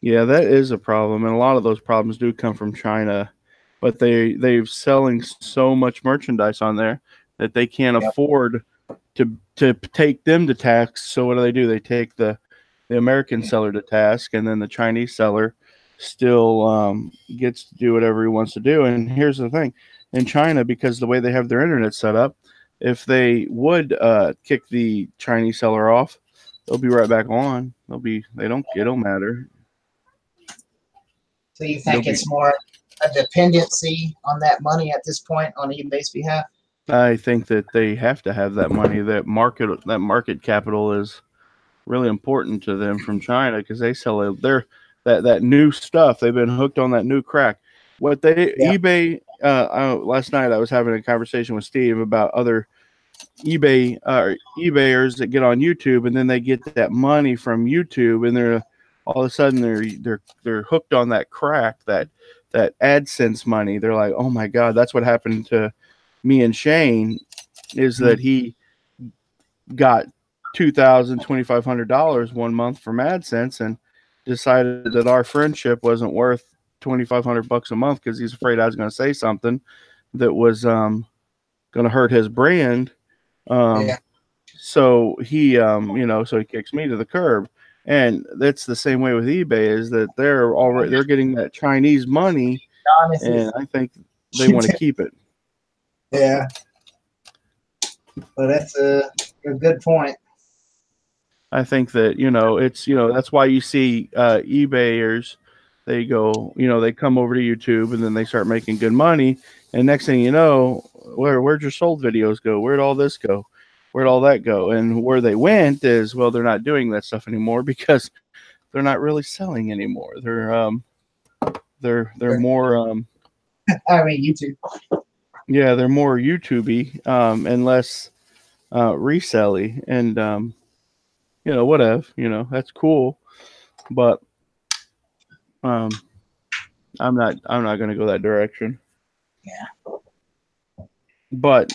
Yeah, that is a problem, and a lot of those problems do come from China. But they're selling so much merchandise on there that they can't Yep. afford to take them to task. So what do? They take the American seller to task, and then the Chinese seller still gets to do whatever he wants to do. And here's the thing: in China, because the way they have their internet set up, if they would kick the Chinese seller off, they'll be right back on. They don't. It don't matter. So you think it's more a dependency on that money at this point on eBay's behalf? I think that they have to have that money. That market capital is really important to them from China because they sell that new stuff. They've been hooked on that new crack. What they eBay last night I was having a conversation with Steve about other eBayers that get on YouTube, and then they get that money from YouTube, and they're all of a sudden they're hooked on that crack, that AdSense money. They're like, oh my God, that's what happened to me and Shane, is that he got $2,500 one month from AdSense and decided that our friendship wasn't worth $2,500 a month because he's afraid I was going to say something that was going to hurt his brand. So he so he kicks me to the curb. And that's the same way with eBay, is that they're getting that Chinese money, and I think they want to keep it. Yeah. Well, that's a good point. I think that, that's why you see eBayers, they go, they come over to YouTube and then they start making good money. And next thing you know, where'd your sold videos go? Where'd all this go? Where'd all that go? And where they went is, well, they're not doing that stuff anymore because they're not really selling anymore. They're more I mean, YouTube. Yeah, they're more YouTube-y and less resell-y. And whatever, that's cool, but I'm not going to go that direction. Yeah. But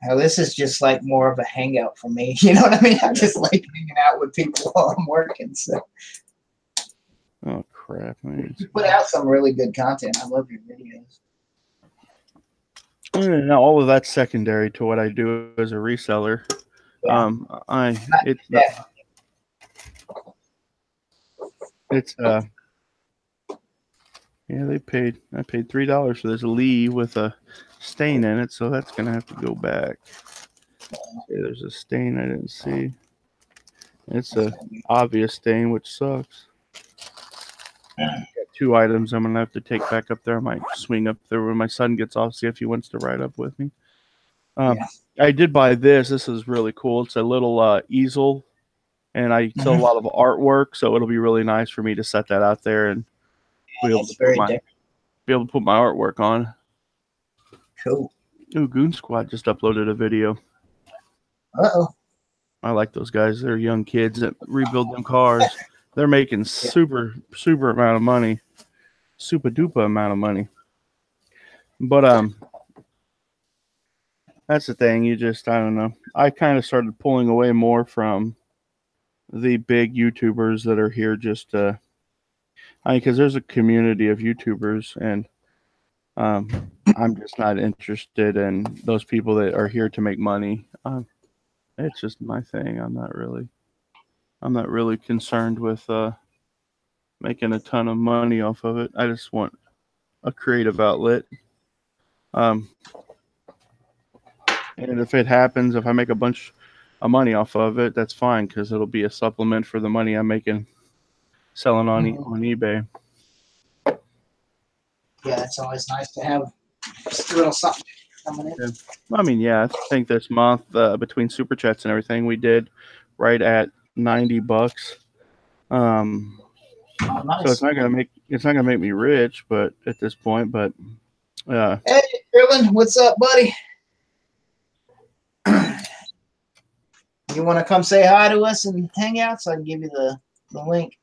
now this is just like more of a hangout for me. You know what I mean? I just like hanging out with people while I'm working. So. Oh crap, man! You put out some really good content. I love your videos. Now all of that's secondary to what I do as a reseller. Yeah. I paid $3 for this Lee with a stain in it, so that's gonna have to go back. Okay, there's a stain I didn't see. It's a obvious stain, which sucks. Got 2 items I'm gonna have to take back up there. I might swing up there when my son gets off, see if he wants to ride up with me. I did buy this. This is really cool. It's a little easel, and I sell a lot of artwork, so it'll be really nice for me to set that out there and be able to put my artwork on. Cool. Ooh, Goon Squad just uploaded a video. Uh-oh. I like those guys. They're young kids that rebuild them cars. They're making super amount of money. Super duper amount of money. But That's the thing. You just, I don't know. I kind of started pulling away more from the big YouTubers that are here just, because there's a community of YouTubers, and I'm just not interested in those people that are here to make money. It's just my thing. I'm not really concerned with making a ton of money off of it. I just want a creative outlet. Um, and if it happens, if I make a bunch of money off of it, that's fine because it'll be a supplement for the money I'm making selling on on eBay. Yeah, it's always nice to have just a little something coming in. Yeah. I mean, yeah, I think this month between super chats and everything, we did right at $90. Oh, nice. So it's not gonna make me rich, but at this point, but hey, Krillin, what's up, buddy? You want to come say hi to us and hang out so I can give you the link?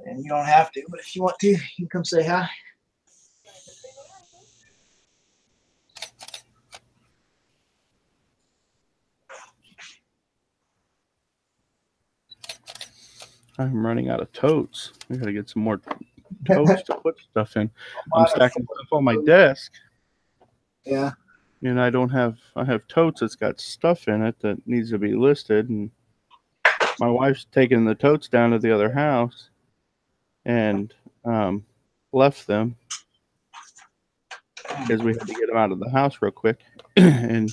And you don't have to, but if you want to, you can come say hi. I'm running out of totes. I gotta get some more totes to put stuff in. I'm stacking stuff on my desk. Yeah. And I have totes that's got stuff in it that needs to be listed, and my wife's taking the totes down to the other house and left them because we had to get them out of the house real quick. And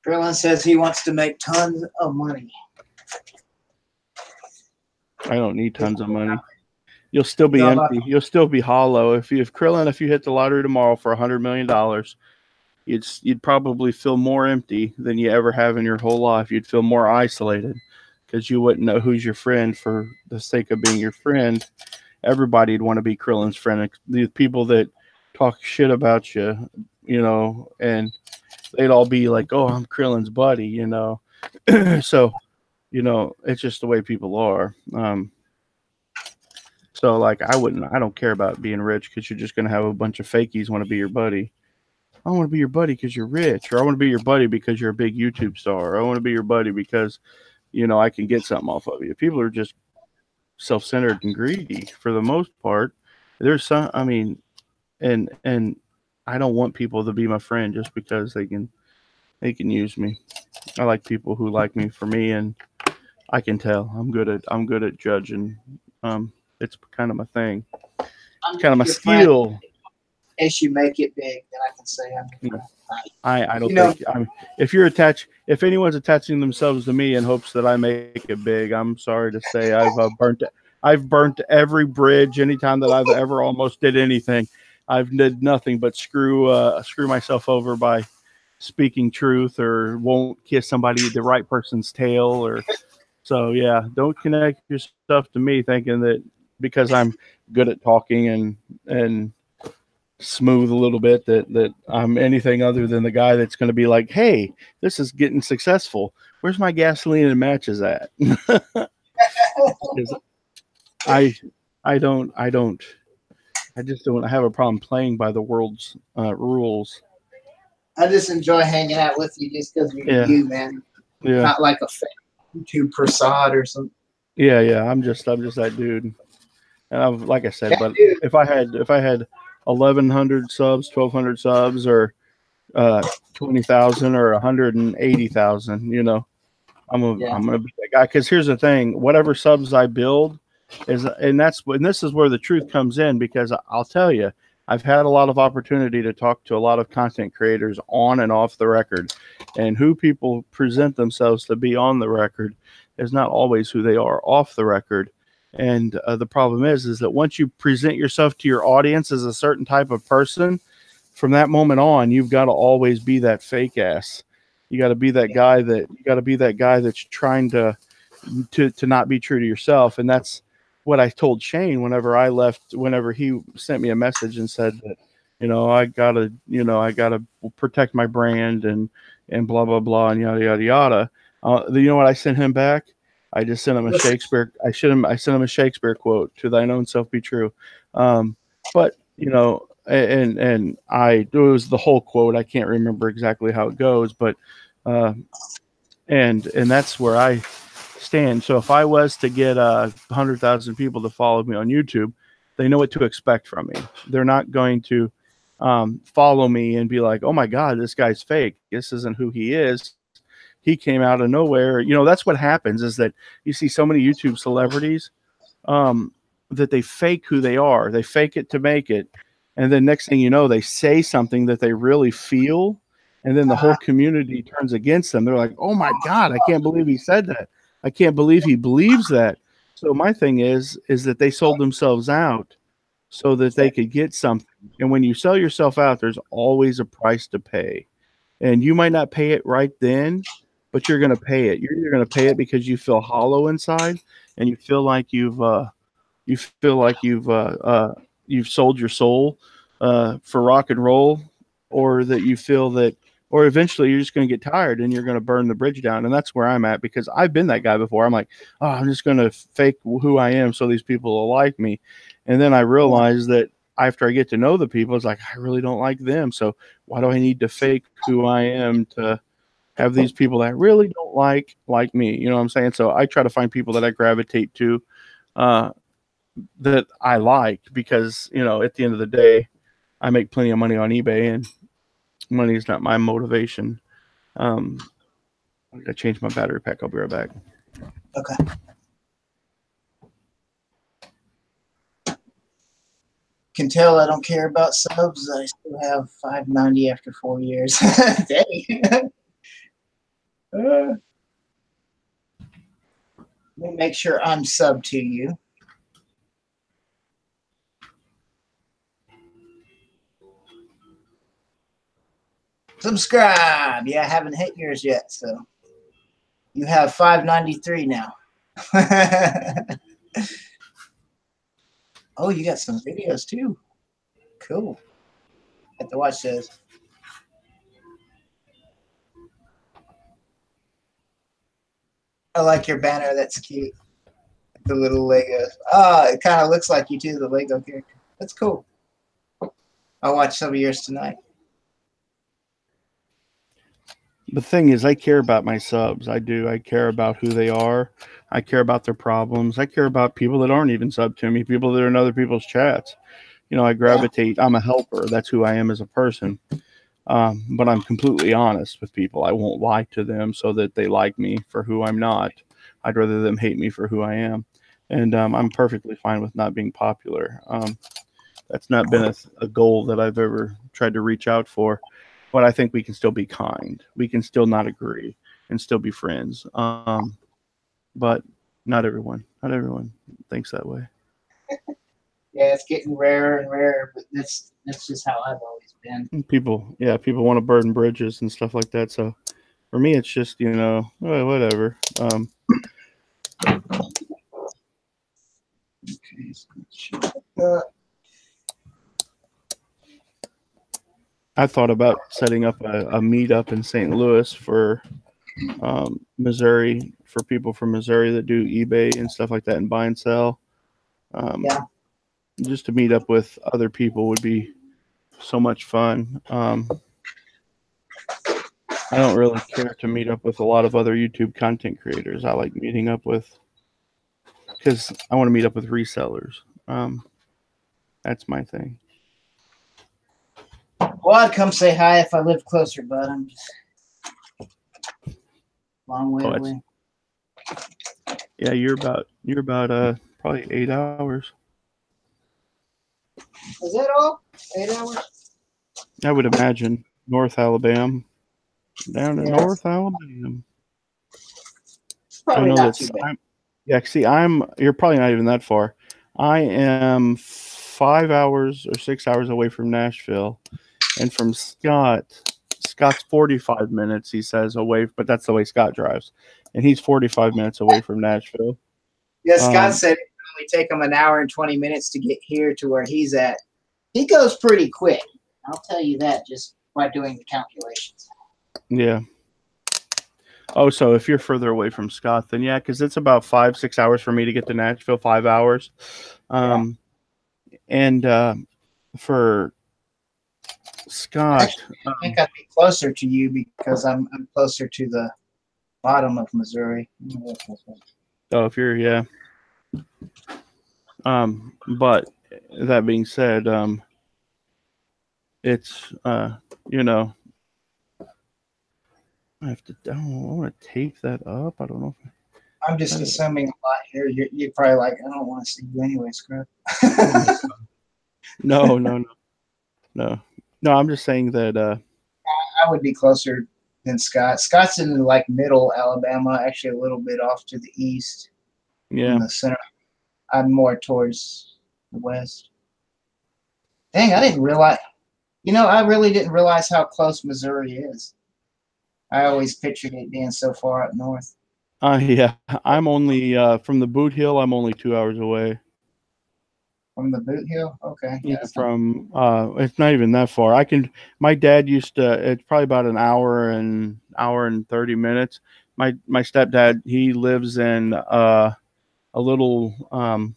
Krillin says he wants to make tons of money. I don't need tons of money. You'll still be empty. You'll still be hollow. If Krillin, if you hit the lottery tomorrow for $100 million, you'd probably feel more empty than you ever have in your whole life. You'd feel more isolated because you wouldn't know who's your friend for the sake of being your friend. Everybody'd want to be Krillin's friend. The people that talk shit about you, and they'd all be like, "Oh, I'm Krillin's buddy," So, it's just the way people are. So like I don't care about being rich because you're just going to have a bunch of fakies want to be your buddy. I want to be your buddy because you're rich, or I want to be your buddy because you're a big YouTube star, or I want to be your buddy because, I can get something off of you. People are just self-centered and greedy for the most part. There's some, and I don't want people to be my friend just because they can use me. I like people who like me for me, and I can tell. I'm good at judging. It's kind of my thing. It's kind of my skill. As you make it big, then I can say I don't think. If anyone's attaching themselves to me in hopes that I make it big, I'm sorry to say I've burnt every bridge. Anytime that I've ever almost did anything, I've did nothing but screw myself over by speaking truth, or won't kiss the right person's tail, or so. Yeah, don't connect your stuff to me thinking that because I'm good at talking and smooth a little bit that I'm anything other than the guy that's going to be like, "Hey, this is getting successful. Where's my gasoline and matches at?" I just don't have a problem playing by the world's rules. I just enjoy hanging out with you just because you're you, man. Yeah. Not like a fake YouTube Prasad or something. Yeah. I'm just that dude. And like I said, but if I had 1,100 subs, 1,200 subs, or 20,000 or 180,000, I'm gonna be that guy. Because here's the thing: whatever subs I build and this is where the truth comes in. Because I'll tell you, I've had a lot of opportunity to talk to a lot of content creators on and off the record, and who people present themselves to be on the record is not always who they are off the record. And the problem is that once you present yourself to your audience as a certain type of person, from that moment on, you've got to always be that fake ass. You got to be that guy that's trying to not be true to yourself. And that's what I told Shane whenever he sent me a message and said that, I gotta protect my brand and and blah blah blah and yada yada yada. You know what I sent him back? I just sent him a Shakespeare. I sent him a Shakespeare quote: "To thine own self be true." But you know, and it was the whole quote. I can't remember exactly how it goes, but and that's where I stand. So if I was to get 100,000 people to follow me on YouTube, they know what to expect from me. They're not going to follow me and be like, "Oh my God, this guy's fake. This isn't who he is. He came out of nowhere." You know, that's what happens, is that you see so many YouTube celebrities that they fake who they are. They fake it to make it. And then next thing you know, they say something that they really feel. And then the whole community turns against them. They're like, "Oh my God, I can't believe he said that. I can't believe he believes that." So my thing is that they sold themselves out so that they could get something. And when you sell yourself out, there's always a price to pay. And you might not pay it right then, but you're going to pay it. You're either going to pay it because you feel hollow inside and you feel like you've sold your soul for rock and roll, or that you feel that, or eventually you're just going to get tired and you're going to burn the bridge down. And that's where I'm at, because I've been that guy before. I'm like, "Oh, I'm just going to fake who I am so these people will like me." And then I realize that after I get to know the people, it's like, I really don't like them. So why do I need to fake who I am to have these people that really don't like me? You know what I'm saying? So I try to find people that I gravitate to, that I like, because, you know, at the end of the day, I make plenty of money on eBay, and money is not my motivation. I gotta change my battery pack. I'll be right back. Okay. Can tell I don't care about subs. I still have 590 after 4 years. Dang. Let me make sure I'm sub to you. Subscribe. Yeah, I haven't hit yours yet, so you have 593 now. Oh, you got some videos too. Cool. Have to watch those. I like your banner. That's cute. The little Legos. Oh, it kind of looks like you too, the Lego character. That's cool. I'll watch some of yours tonight. The thing is, I care about my subs. I do. I care about who they are. I care about their problems. I care about people that aren't even sub to me, people that are in other people's chats. You know, I gravitate. I'm a helper. That's who I am as a person. But I'm completely honest with people. I won't lie to them so that they like me for who I'm not. I'd rather them hate me for who I am. And I'm perfectly fine with not being popular. That's not been a goal that I've ever tried to reach out for. But I think we can still be kind. We can still not agree and still be friends. But not everyone thinks that way. Yeah, it's getting rarer and rarer, but that's just how I've always been. People want to burn bridges and stuff like that. So for me, it's just, you know, whatever. I thought about setting up a meetup in St. Louis for Missouri, for people from Missouri that do eBay and stuff like that and buy and sell. Just to meet up with other people would be so much fun. I don't really care to meet up with a lot of other YouTube content creators. I like meeting up with, because I want to meet up with resellers. That's my thing. Well, I'd come say hi if I lived closer, but I'm just a long way away. Yeah, you're about probably 8 hours. Is that all? 8 hours? I would imagine. North Alabama. Down in North Alabama. Probably not too bad. You're probably not even that far. I am 5 hours or 6 hours away from Nashville. And from Scott's 45 minutes, he says, away, but that's the way Scott drives. And he's 45 minutes away from Nashville. Yeah, Scott said it would only take him an hour and 20 minutes to get here to where he's at. He goes pretty quick. I'll tell you that just by doing the calculations. Yeah. Oh, so if you're further away from Scott, then yeah, because it's about 5, 6 hours for me to get to Nashville. 5 hours, Yeah. um, and for Scott, Actually, I think I'd be closer to you because I'm closer to the bottom of Missouri. oh, if you're yeah, but that being said, it's you know, I have to. I want to tape that up. I don't know. I'm just assuming a lot here. You're probably like, I don't want to see you anyway, scrub. No, no, no, no, no. I'm just saying that. I would be closer than Scott. Scott's in like middle Alabama, actually a little bit off to the east Yeah. in the center. I'm more towards the west. Dang, I didn't realize. I really didn't realize how close Missouri is. I always pictured it being so far up north. Yeah. I'm only from the Boot Hill. I'm only 2 hours away. From the Boot Hill? Okay. Yeah, from it's not even that far. My dad used to it's probably about an hour and 30 minutes. My stepdad, he lives in a little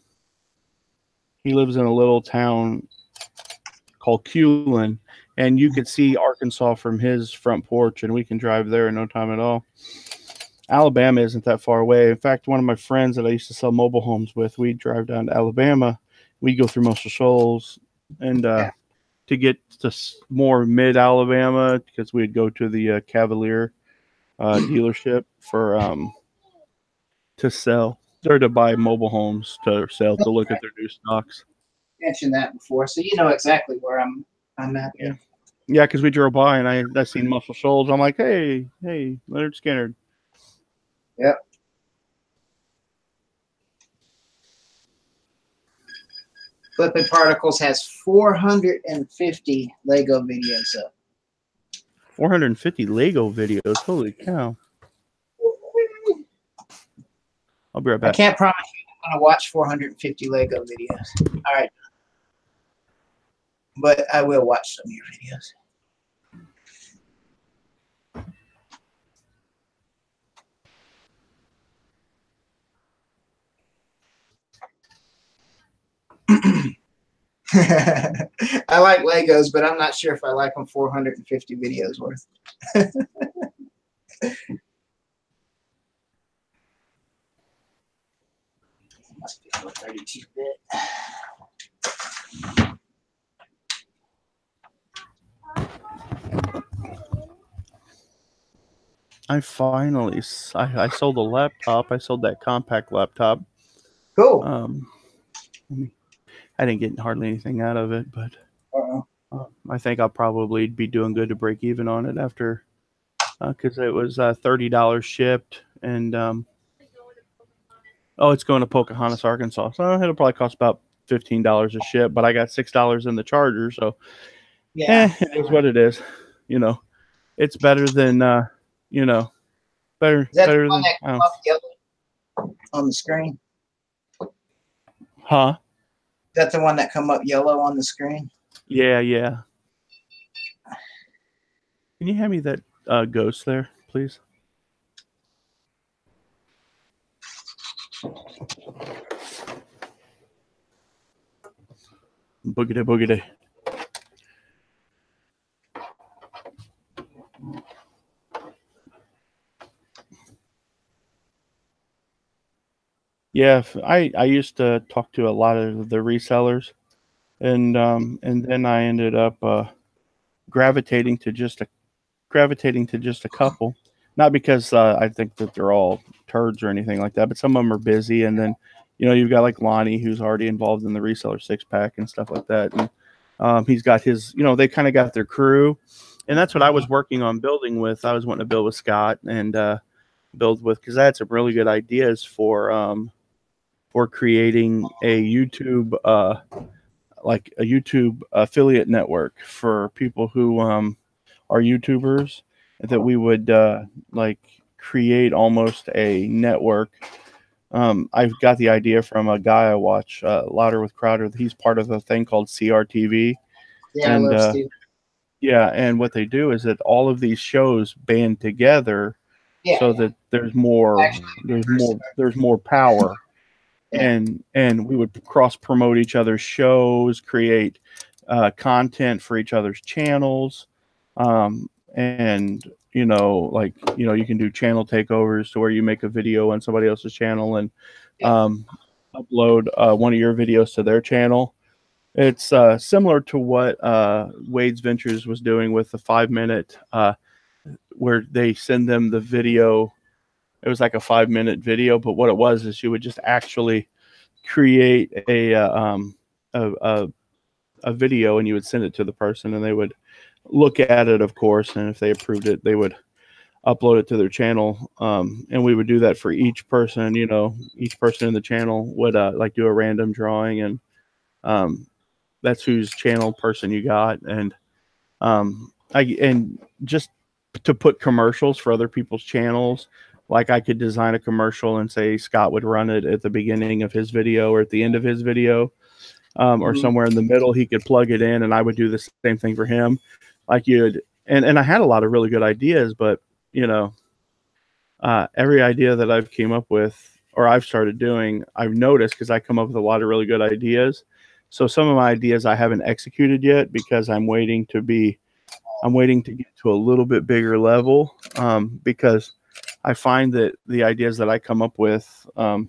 he lives in a little town called Culin, and you could see Arkansas from his front porch, and we can drive there in no time at all. Alabama isn't that far away. In fact, one of my friends that I used to sell mobile homes with, we'd drive down to Alabama. We'd go through Muscle Shoals and to get to more mid Alabama because we'd go to the Cavalier dealership for to sell or to buy mobile homes to sell to look at their new stocks. Mentioned that before, so you know exactly where I'm at. Yeah, yeah, because we drove by and I seen Muscle Shoals. I'm like, hey, Leonard Skinner. Yep. Flipping Particles has 450 Lego videos up. 450 Lego videos. Holy cow. I'll be right back. I can't promise you I'm going to watch 450 Lego videos. All right. But I will watch some of your videos. I like Legos, but I'm not sure if I like them 450 videos worth. Must be a 32-bit. I finally I sold a laptop. I sold that compact laptop. Cool. I didn't get hardly anything out of it, but I think I'll probably be doing good to break even on it after because it was $30 shipped and it's going to Pocahontas, Arkansas. So it'll probably cost about $15 a ship, but I got $6 in the charger, so yeah, it is what it is. It's better than better better than yellow on the screen. Huh? Is that the one that come up yellow on the screen? Yeah. Can you hand me that ghost there, please? Boogity. Yeah, I used to talk to a lot of the resellers, and then I ended up gravitating to just a couple. Not because I think that they're all turds or anything like that, but some of them are busy, and then you've got like Lonnie who's already involved in the reseller 6-pack and stuff like that, and he's got his they kind of got their crew, and that's what I was working on building with. I was wanting to build with Scott and build with because I had some really good ideas for creating a YouTube like a YouTube affiliate network for people who are YouTubers, that we would like create almost a network. I've got the idea from a guy I watch, Louder with Crowder. He's part of a thing called CRTV. Yeah, and I love Steve. yeah, and what they do is that all of these shows band together Yeah. so that there's more power. Yeah. And we would cross promote each other's shows, create content for each other's channels, and you can do channel takeovers to where you make a video on somebody else's channel and upload one of your videos to their channel. It's similar to what Wade's Ventures was doing with the 5-minute, where they send them the video. It was like a 5-minute video, but what it was is you would just actually create a video and you would send it to the person and they would look at it, of course, and if they approved it, they would upload it to their channel. And we would do that for each person. Each person in the channel would like do a random drawing, and that's whose channel person you got. And and just to put commercials for other people's channels. Like I could design a commercial and say Scott would run it at the beginning of his video or at the end of his video, or somewhere in the middle. He could plug it in, and I would do the same thing for him. Like and I had a lot of really good ideas, but every idea that I've came up with or I've started doing, I've noticed, because I come up with a lot of really good ideas. So some of my ideas I haven't executed yet because I'm waiting to get to a little bit bigger level, because I find that the ideas that I come up with, there's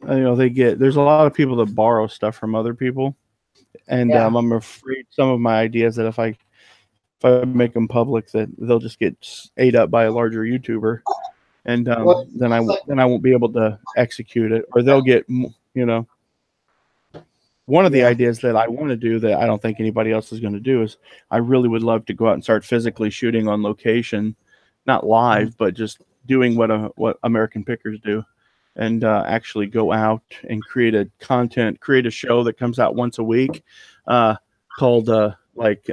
a lot of people that borrow stuff from other people. And I'm afraid some of my ideas that if I make them public, that they'll just get ate up by a larger YouTuber. And then I won't be able to execute it, or they'll get, one of the ideas that I want to do that I don't think anybody else is going to do is I really would love to go out and start physically shooting on location, not live, but just doing what American Pickers do, and actually go out and create a show that comes out once a week, called like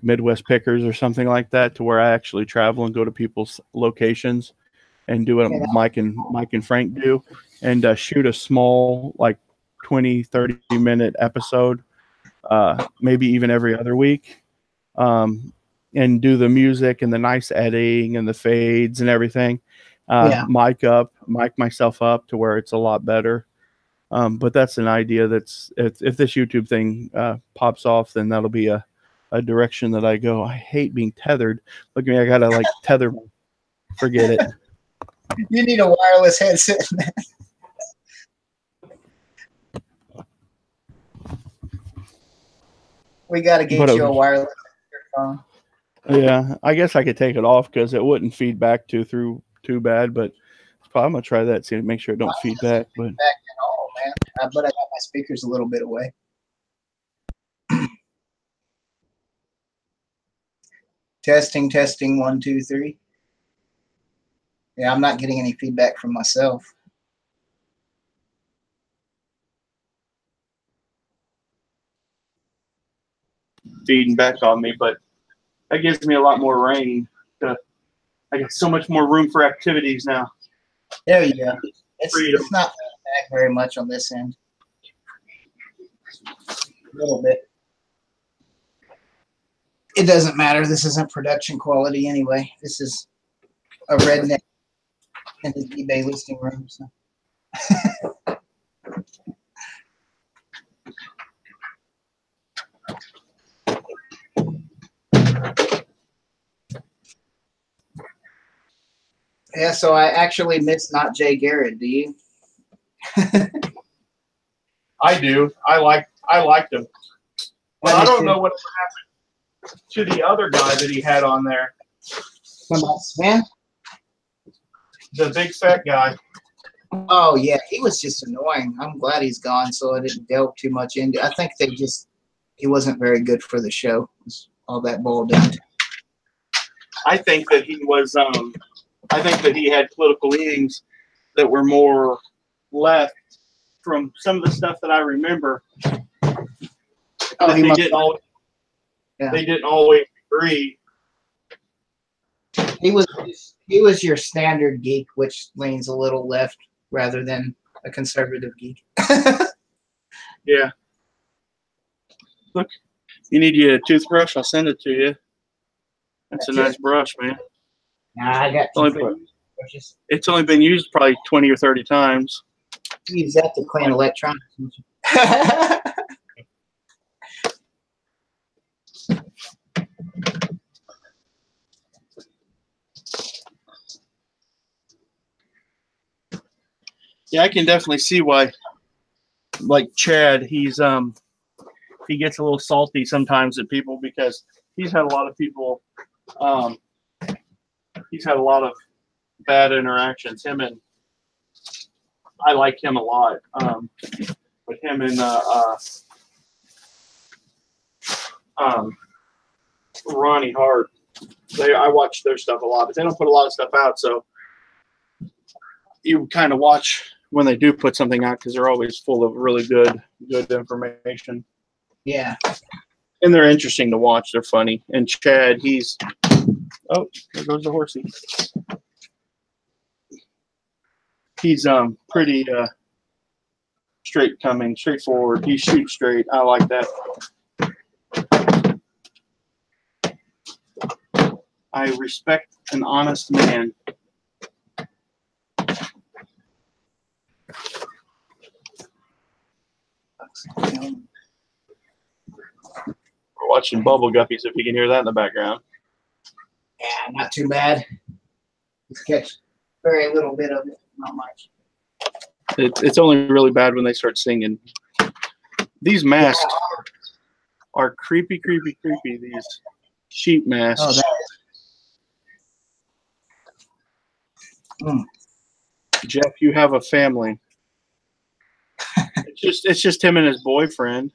Midwest Pickers or something like that, to where I actually travel and go to people's locations and do what Mike and Frank do, and shoot a small, like 20-30 minute episode, maybe even every other week, and do the music and the nice editing and the fades and everything. Mic myself up to where it's a lot better. But that's an idea that's, if this YouTube thing pops off, then that'll be a direction that I go. I hate being tethered. Look at me, I gotta like tether. Forget it. You need a wireless headset. We got to get you a wireless phone. Yeah, I guess I could take it off because it wouldn't feed back too bad. But I'm gonna try that, see, to make sure it don't feed back. But back at all, man. But I got my speakers a little bit away. Testing 1 2 3. Yeah, I'm not getting any feedback from myself. Feeding back on me, but that gives me a lot more rain. I got so much more room for activities now. There you go. It's not back very much on this end. A little bit. It doesn't matter. This isn't production quality anyway. This is a redneck in his eBay listing room. So. Yeah, so I actually miss not Jay Garrett. Do you? I do. I liked him. Well, I don't know what happened to the other guy that he had on there. Sven? The big fat guy. Oh yeah, he was just annoying. I'm glad he's gone, so I didn't delve too much into. I think he wasn't very good for the show. Was all that boiled down to. I think that he was. I think that he had political leanings that were more left from some of the stuff that I remember. Oh, they didn't always agree. He was your standard geek, which leans a little left rather than a conservative geek. Yeah. Look, you need your toothbrush? I'll send it to you. That's a nice brush, man. Nah, I got Only two been, brushes. it's only been used probably 20 or 30 times. You use that to clean electronics. Yeah, I can definitely see why, like Chad, he gets a little salty sometimes at people because he's had a lot of people, he's had a lot of bad interactions. I like him a lot. But him and Ronnie Hart, I watch their stuff a lot, but they don't put a lot of stuff out, so you kind of watch when they do put something out because they're always full of really good information. Yeah. And they're interesting to watch. They're funny. And Chad, oh, there goes the horsey. He's pretty straightforward. He shoots straight. I like that. I respect an honest man. We're watching Bubble Guppies, if you can hear that in the background. Yeah, not too bad. Just catch very little bit of it, not much. It's only really bad when they start singing. These masks are creepy, creepy, creepy. These sheep masks. Oh, Jeff, you have a family. It's just him and his boyfriend.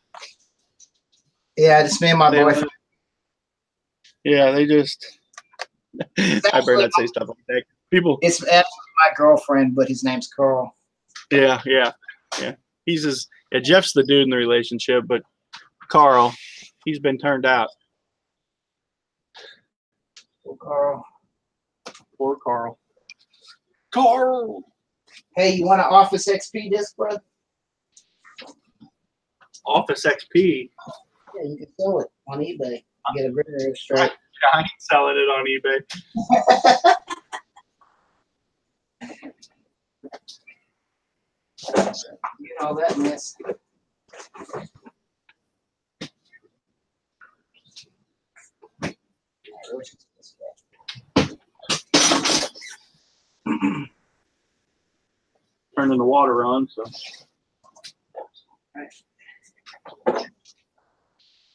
yeah, just me and my boyfriend. Yeah, they just. I better not say stuff like that. People. It's actually my girlfriend, but his name's Carl. Yeah. Jeff's the dude in the relationship, but Carl, he's been turned out. Oh, Carl. Poor Carl. Carl. Hey, you want an Office XP disc, bro? Office XP. Yeah, you can sell it on eBay. Get a very straight. I ain't selling it on eBay. You know that mess. Turning the water on, so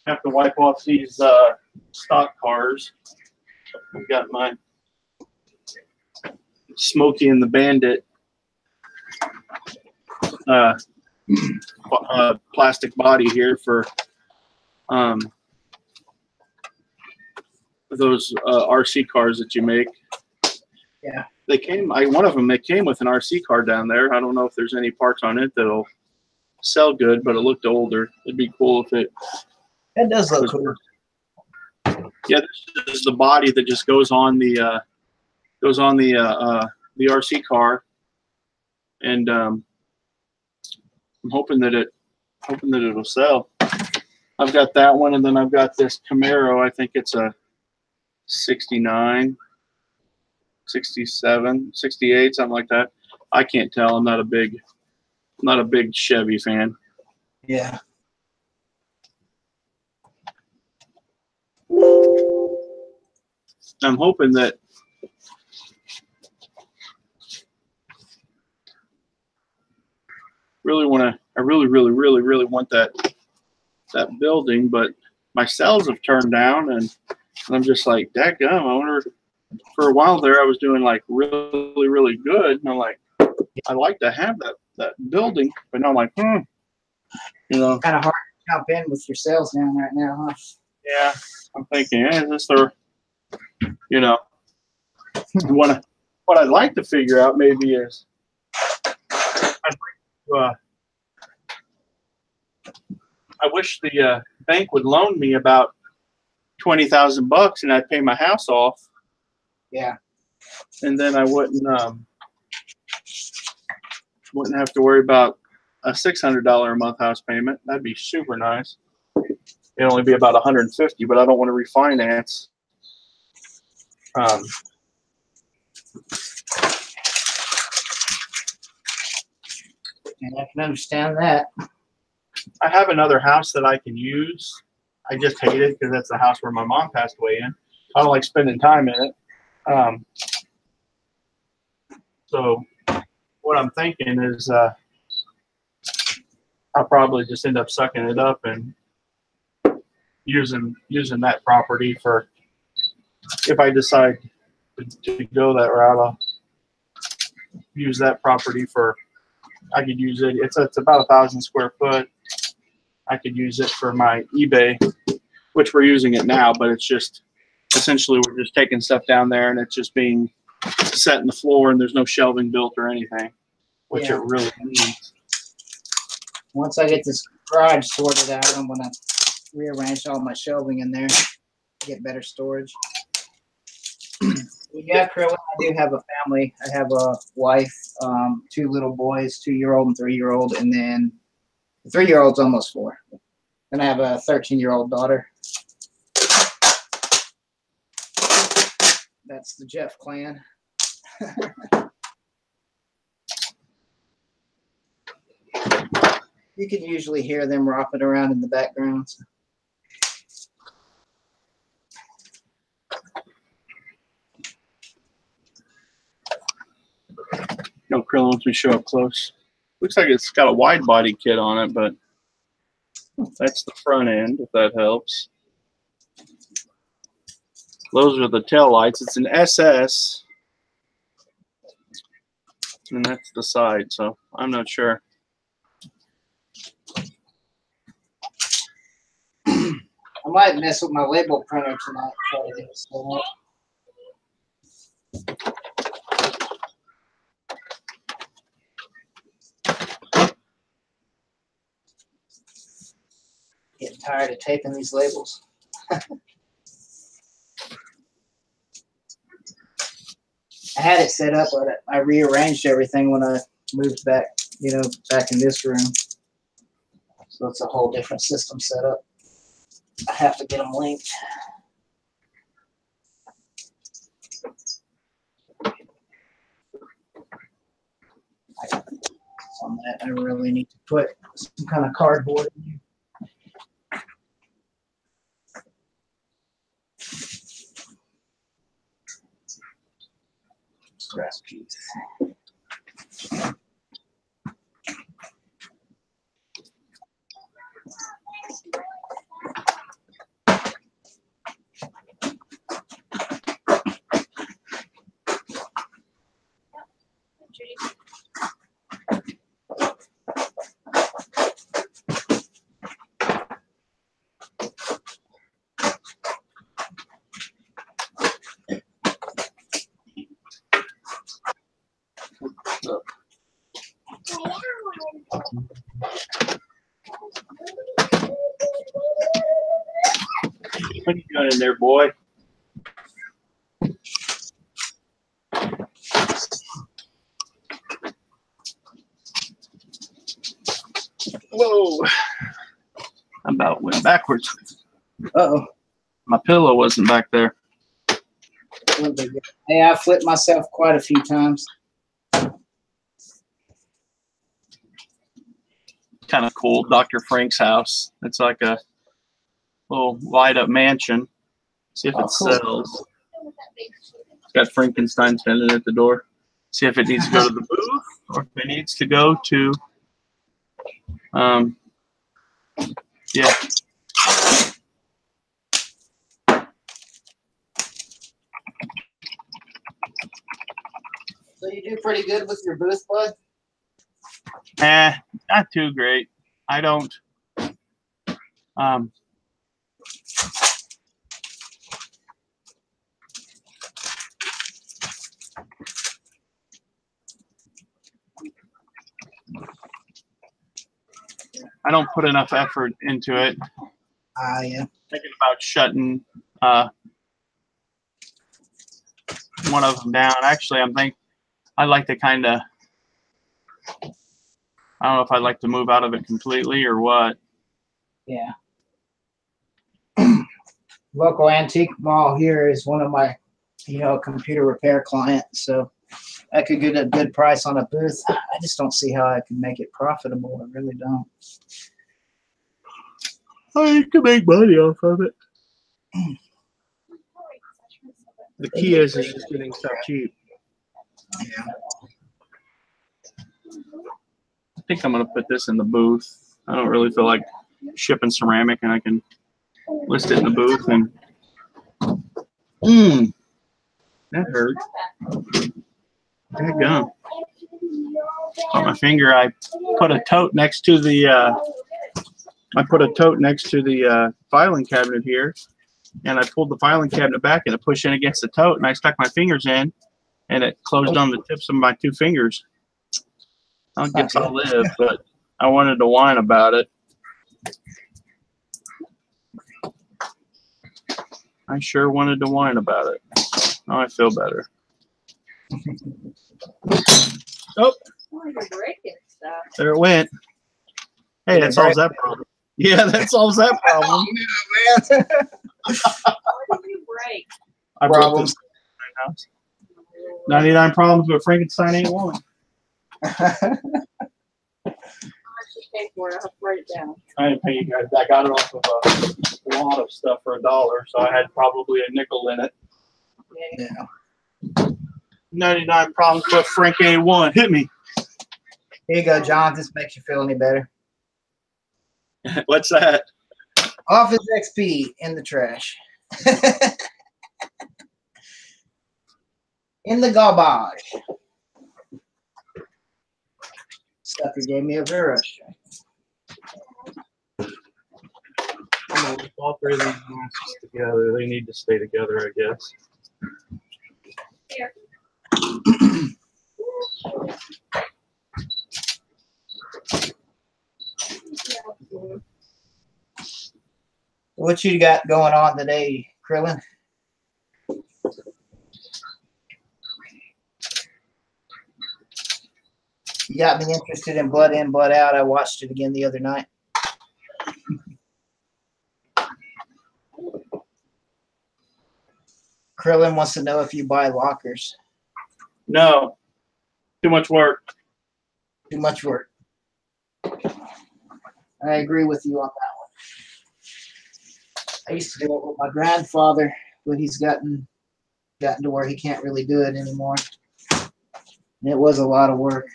have to wipe off these stock cars. I've got my Smokey and the Bandit plastic body here for those RC cars that you make. Yeah. They came. One of them. They came with an RC car down there. I don't know if there's any parts on it that'll sell good, but it looked older. It'd be cool if it. That does look cool. Yeah, this is the body that just goes on the RC car, and I'm hoping that it'll sell. I've got that one, and then I've got this Camaro. I think it's a 69, 67, 68, something like that. I can't tell. I'm not a big Chevy fan. Yeah. I'm hoping that I really want that building, but my cells have turned down, and I'm just like, dadgum, I wonder. For a while there, I was doing like really, really good, and I'm like, I'd like to have that building, but now I'm like, you know, kind of hard to jump in with your sales down right now, huh? Yeah, I'm thinking, is this their, what I'd like to figure out maybe is, I wish the bank would loan me about $20,000 and I'd pay my house off. Yeah. And then I wouldn't have to worry about a $600 a month house payment. That'd be super nice. It'd only be about $150, but I don't want to refinance. Um, And I can understand that. I have another house that I can use. I just hate it because that's the house where my mom passed away in. I don't like spending time in it. So what I'm thinking is I'll probably just end up sucking it up and using that property for, if I decide to go that route, I'll use that property for, I could use it. It's about 1,000 square foot. I could use it for my eBay, which we're using it now, but it's just essentially we're just taking stuff down there and it's just being set in the floor and there's no shelving built or anything, which Yeah. it really needs. Once I get this garage sorted out, I'm gonna rearrange all my shelving in there, get better storage. Yeah, Carolyn, I do have a family. I have a wife, 2 little boys, 2-year-old and 3-year-old, and then the 3-year-old's almost 4. Then I have a 13-year-old daughter. That's the Jeff clan. You can usually hear them rocking around in the background. So. No, Krillin wants me to show up close. Looks like it's got a wide body kit on it, but that's the front end, if that helps. Those are the tail lights. It's an SS. And that's the side, so I'm not sure. I might mess with my label printer tonight. Try to get it set up. Getting tired of taping these labels. I had it set up, but I rearranged everything when I moved back, back in this room. So it's a whole different system set up. I have to get them linked. On that, I really need to put some kind of cardboard in here. Grass piece. What are you doing in there, boy? Whoa. I about went backwards. Uh-oh. My pillow wasn't back there. Hey, I flipped myself quite a few times. Kind of cool. Dr. Frank's house. It's like a little light up mansion. See if it sells. It's got Frankenstein standing at the door. See if it needs to go to the booth or if it needs to go to yeah. So you do pretty good with your booth, bud? Not too great. I don't put enough effort into it. Yeah. Thinking about shutting one of them down. Actually, I'd like to kind of, I don't know if I'd like to move out of it completely or what. Yeah. Local antique mall here is one of my a computer repair client, so I could get a good price on a booth. I just don't see how I can make it profitable. I really don't. You can make money off of it. The key is just getting stuff cheap. Yeah. I think I'm gonna put this in the booth. I don't really feel like shipping ceramic, and I can list it in the booth. And that hurt. Dadgum. On my finger, I put a tote next to the. Filing cabinet here, and I pulled the filing cabinet back and it pushed in against the tote, and I stuck my fingers in, and it closed on the tips of my 2 fingers. I guess I'll live, but I wanted to whine about it. I sure wanted to whine about it. Now I feel better. Oh, You're breaking stuff. there it went. Hey, that solves that problem. Yeah, that solves that problem. What did you break? I broke this 99 problems, but Frankenstein ain't one. How much you pay for it? I'll write it down. I didn't pay you guys. I got it off of a lot of stuff for $1, so I had probably a nickel in it. Yeah. 99 problems, but Frank ain't one. Hit me. Here you go, John. If this makes you feel any better. What's that? Office XP in the trash. In the garbage. Sucker gave me a Vera strike. All 3 of these masks together. They need to stay together, I guess. Here. What you got going on today, Krillin? You got me interested in Blood In, Blood Out. I watched it again the other night. Krillin wants to know if you buy lockers. No. Too much work. Too much work. I agree with you on that one. I used to do it with my grandfather, but he's gotten to where he can't really do it anymore. And it was a lot of work.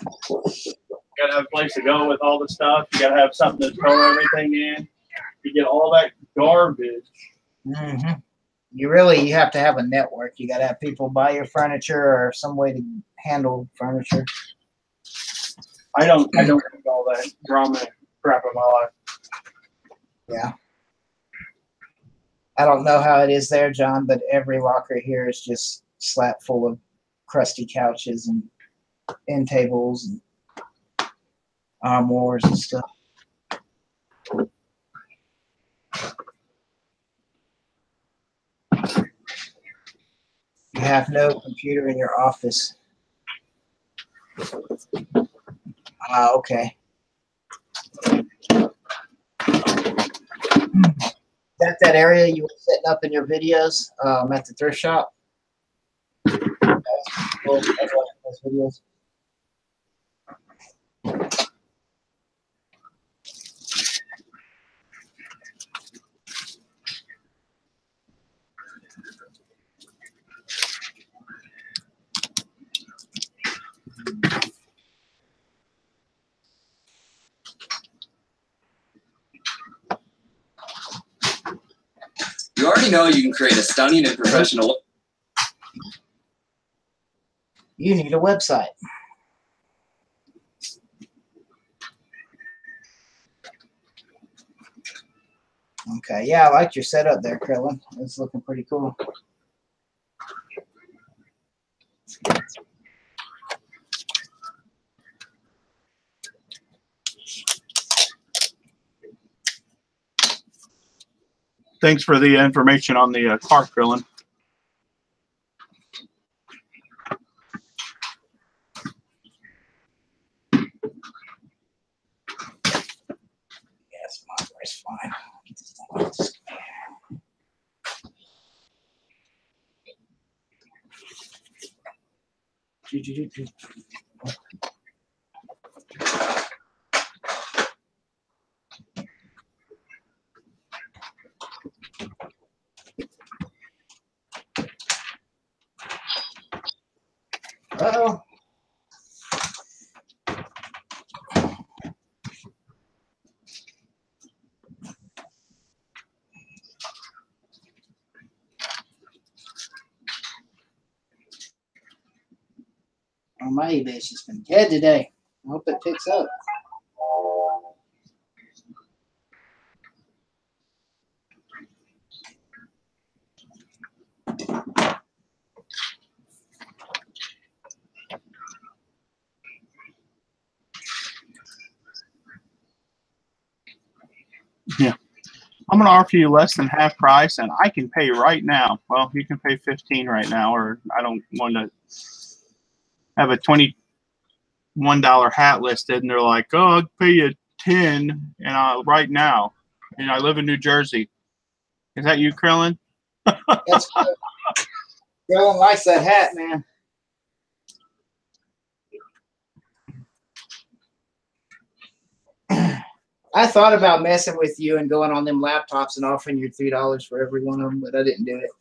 You gotta have a place to go with all the stuff. You gotta have something to throw everything in. You get all that garbage. Mm-hmm. You have to have a network. You got to have people buy your furniture or some way to handle furniture. I don't need all that drama and crap in my life. Yeah. I don't know how it is there, John, but every locker here is just slap full of crusty couches and end tables and armoires and stuff. You have no computer in your office. Ah, okay. That area you were setting up in your videos at the thrift shop? Okay. Well, I was watching those videos. You already know you can create a stunning and professional. You need a website. Okay, yeah, I liked your setup there, Krillin. It's looking pretty cool. Thanks for the information on the car, Krillin. Yes, monitor is fine. Get this thing off the screen. Uh-oh. Oh, my eBay's just been dead today. I hope it picks up. I'm going to offer you less than half price, and I can pay right now. Well, you can pay 15 right now, or I don't want to have a $21 hat listed, and they're like, "Oh, I'll pay you 10, and right now." And I live in New Jersey. Is that you, Krillin? That's good. Krillin likes that hat, man. I thought about messing with you and going on them laptops and offering you $3 for every one of them, but I didn't do it.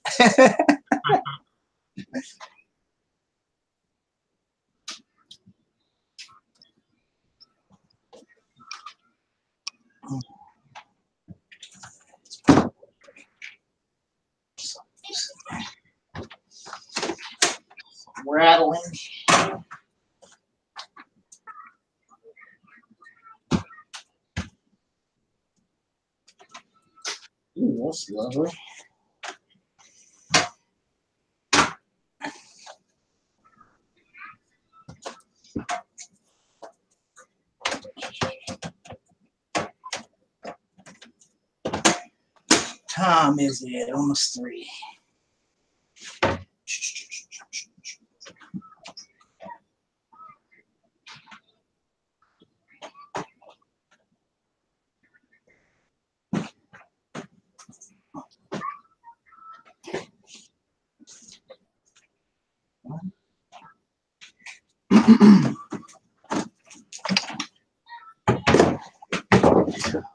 Rattling. Ooh, that's lovely. Time is it? Almost 3.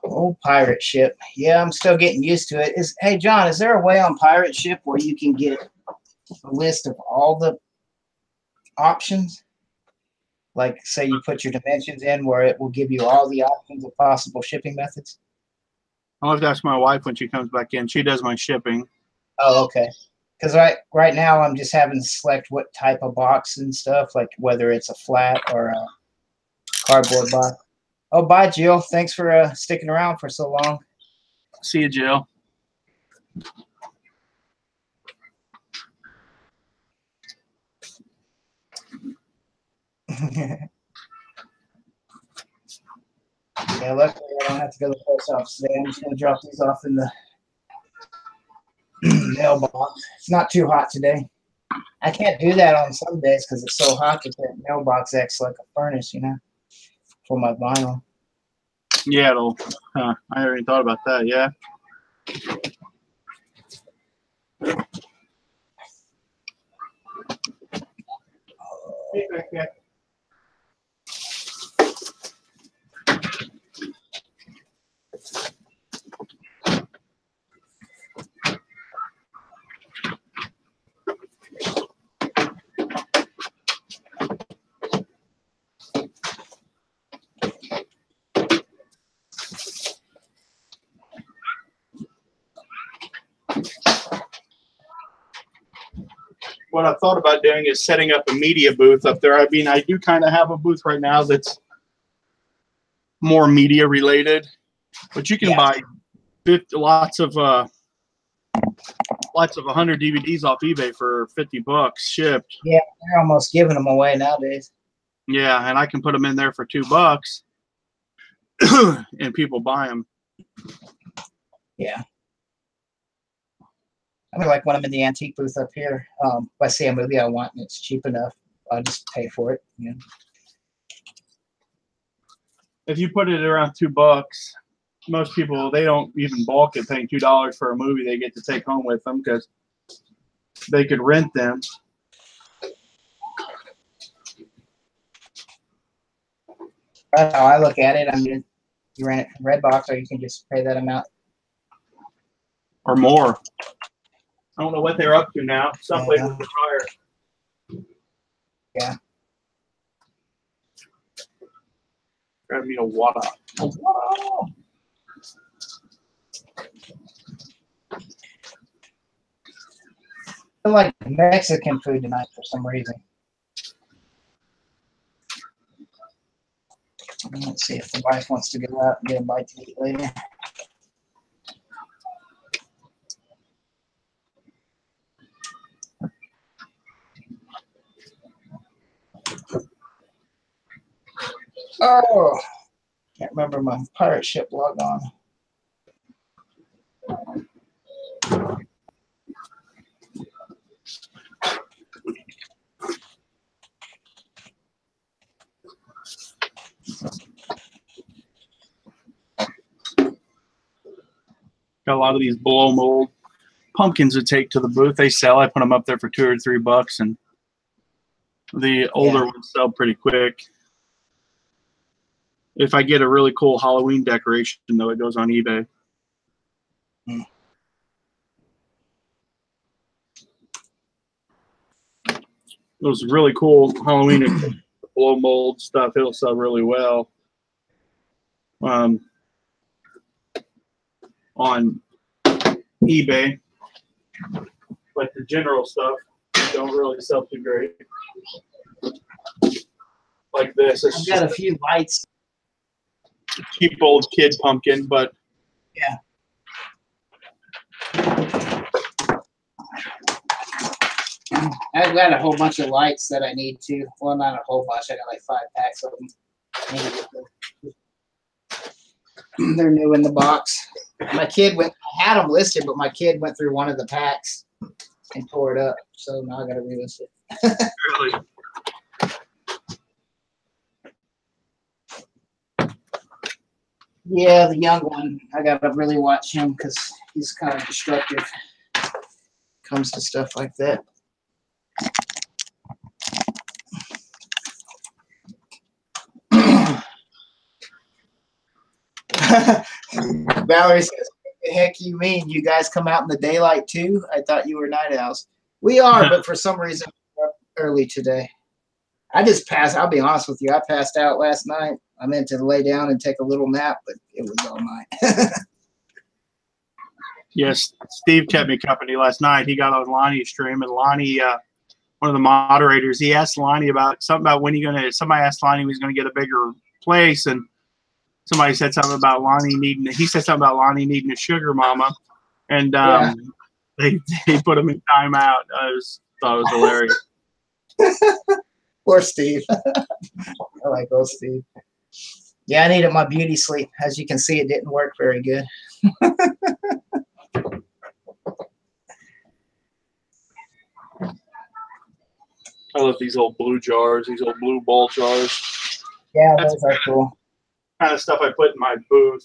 Old pirate ship. Yeah, I'm still getting used to it. Hey John, is there a way on pirate ship where you can get a list of all the options? Like, say you put your dimensions in, where it will give you all the options of possible shipping methods. I'll have to ask my wife when she comes back in. She does my shipping. Oh, okay. Because right now I'm just having to select what type of box and stuff, like whether it's a flat or a cardboard box. Oh, bye, Jill. Thanks for sticking around for so long. See you, Jill. Yeah, luckily I don't have to go to the post office today. I'm just going to drop these off in the mailbox. It's not too hot today. I can't do that on some days because it's so hot that the mailbox acts like a furnace, you know, for my vinyl. Yeah, it'll. I never even thought about that. Yeah. Hey, Becca. What I've thought about doing is setting up a media booth up there. I mean, I do kind of have a booth right now that's more media related, but you can buy lots of 100 DVDs off eBay for $50 shipped. Yeah, they're almost giving them away nowadays. Yeah, and I can put them in there for $2, and people buy them. Yeah. I mean, like when I'm in the antique booth up here, if I see a movie I want and it's cheap enough, I'll just pay for it. You know? If you put it around $2, most people, they don't even balk at paying $2 for a movie they get to take home with them because they could rent them. That's how I look at it. I mean, you rent it from Redbox, or you can just pay that amount. Or more. I don't know what they're up to now. Some places Yeah. are higher. Yeah. Grab me a water. I like Mexican food tonight for some reason. Let's see if the wife wants to go out and get a bite to eat later. Oh, can't remember my pirate ship log on. Got a lot of these blow mold pumpkins to take to the booth. They sell. I put them up there for $2 or $3, and the older ones sell pretty quick. If I get a really cool Halloween decoration, though, it goes on eBay. Those really cool Halloween blow mold stuff, it'll sell really well. On eBay, but the general stuff don't really sell too great. Like this, it's I've got a few lights. cheap old kid pumpkin, but Yeah. I've got a whole bunch of lights that I need to. Well, not a whole bunch. I got like 5 packs of them. They're new in the box. My kid I had them listed, but my kid went through one of the packs and tore it up. So now I got to relist it. really, Yeah, the young one. I got to really watch him because he's kind of destructive. Comes to stuff like that. Valerie says, "What the heck you mean? You guys come out in the daylight too? I thought you were night owls." We are, but for some reason we're up early today. I just passed. I'll be honest with you. I passed out last night. I meant to lay down and take a little nap, but it was all night. yes, Steve kept me company last night. He got on Lonnie's stream, and Lonnie, one of the moderators, he asked Lonnie about something about when somebody asked Lonnie when he was going to get a bigger place, and somebody said something about he said something about Lonnie needing a sugar mama, and they put him in timeout. I thought it was hilarious. Poor Steve. I like old Steve. Yeah, I needed my beauty sleep. As you can see, it didn't work very good. I love these old blue jars, these old blue ball jars. Yeah, those are cool. Kind of stuff I put in my booth.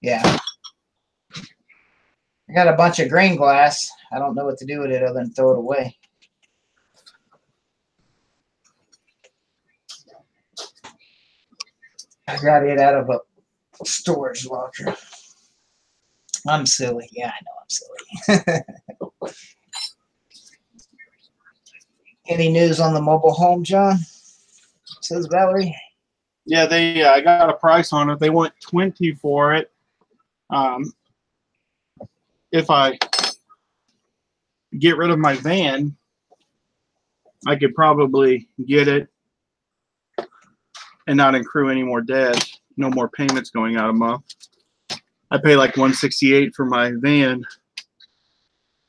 Yeah. I got a bunch of green glass. I don't know what to do with it other than throw it away. I got it out of a storage locker. I'm silly. Yeah, I know I'm silly. Any news on the mobile home, John? Says Valerie. Yeah, I got a price on it. They want $20 for it. If I get rid of my van, I could probably get it and not accrue any more debt. No more payments going out a month. I pay like $168 for my van,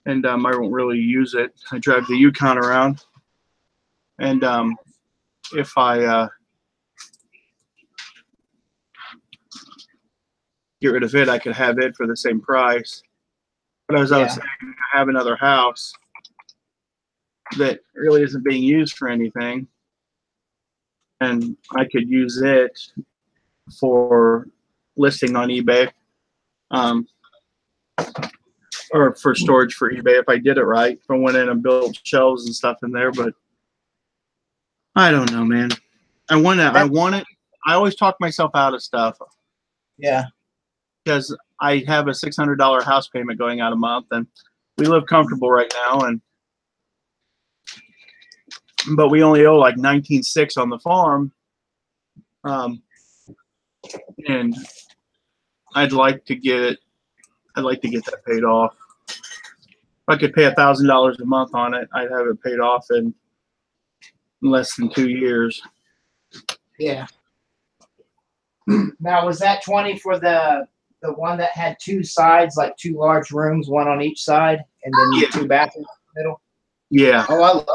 and I won't really use it. I drive the Yukon around, and if I get rid of it, I could have it for the same price. But as I was saying, I have another house that really isn't being used for anything, and I could use it for listing on eBay, or for storage for eBay if I did it right. If I went in and built shelves and stuff in there, but I don't know, man. I want it. I always talk myself out of stuff Yeah. because I have a $600 house payment going out a month, and we live comfortable right now, but we only owe like 19.6 on the farm, and I'd like to get that paid off. If I could pay $1,000 a month on it, I'd have it paid off in less than 2 years. Yeah. Now, was that 20 for the one that had two sides, like two large rooms, one on each side, and then Yeah. two bathrooms in the middle? Yeah. Oh, I love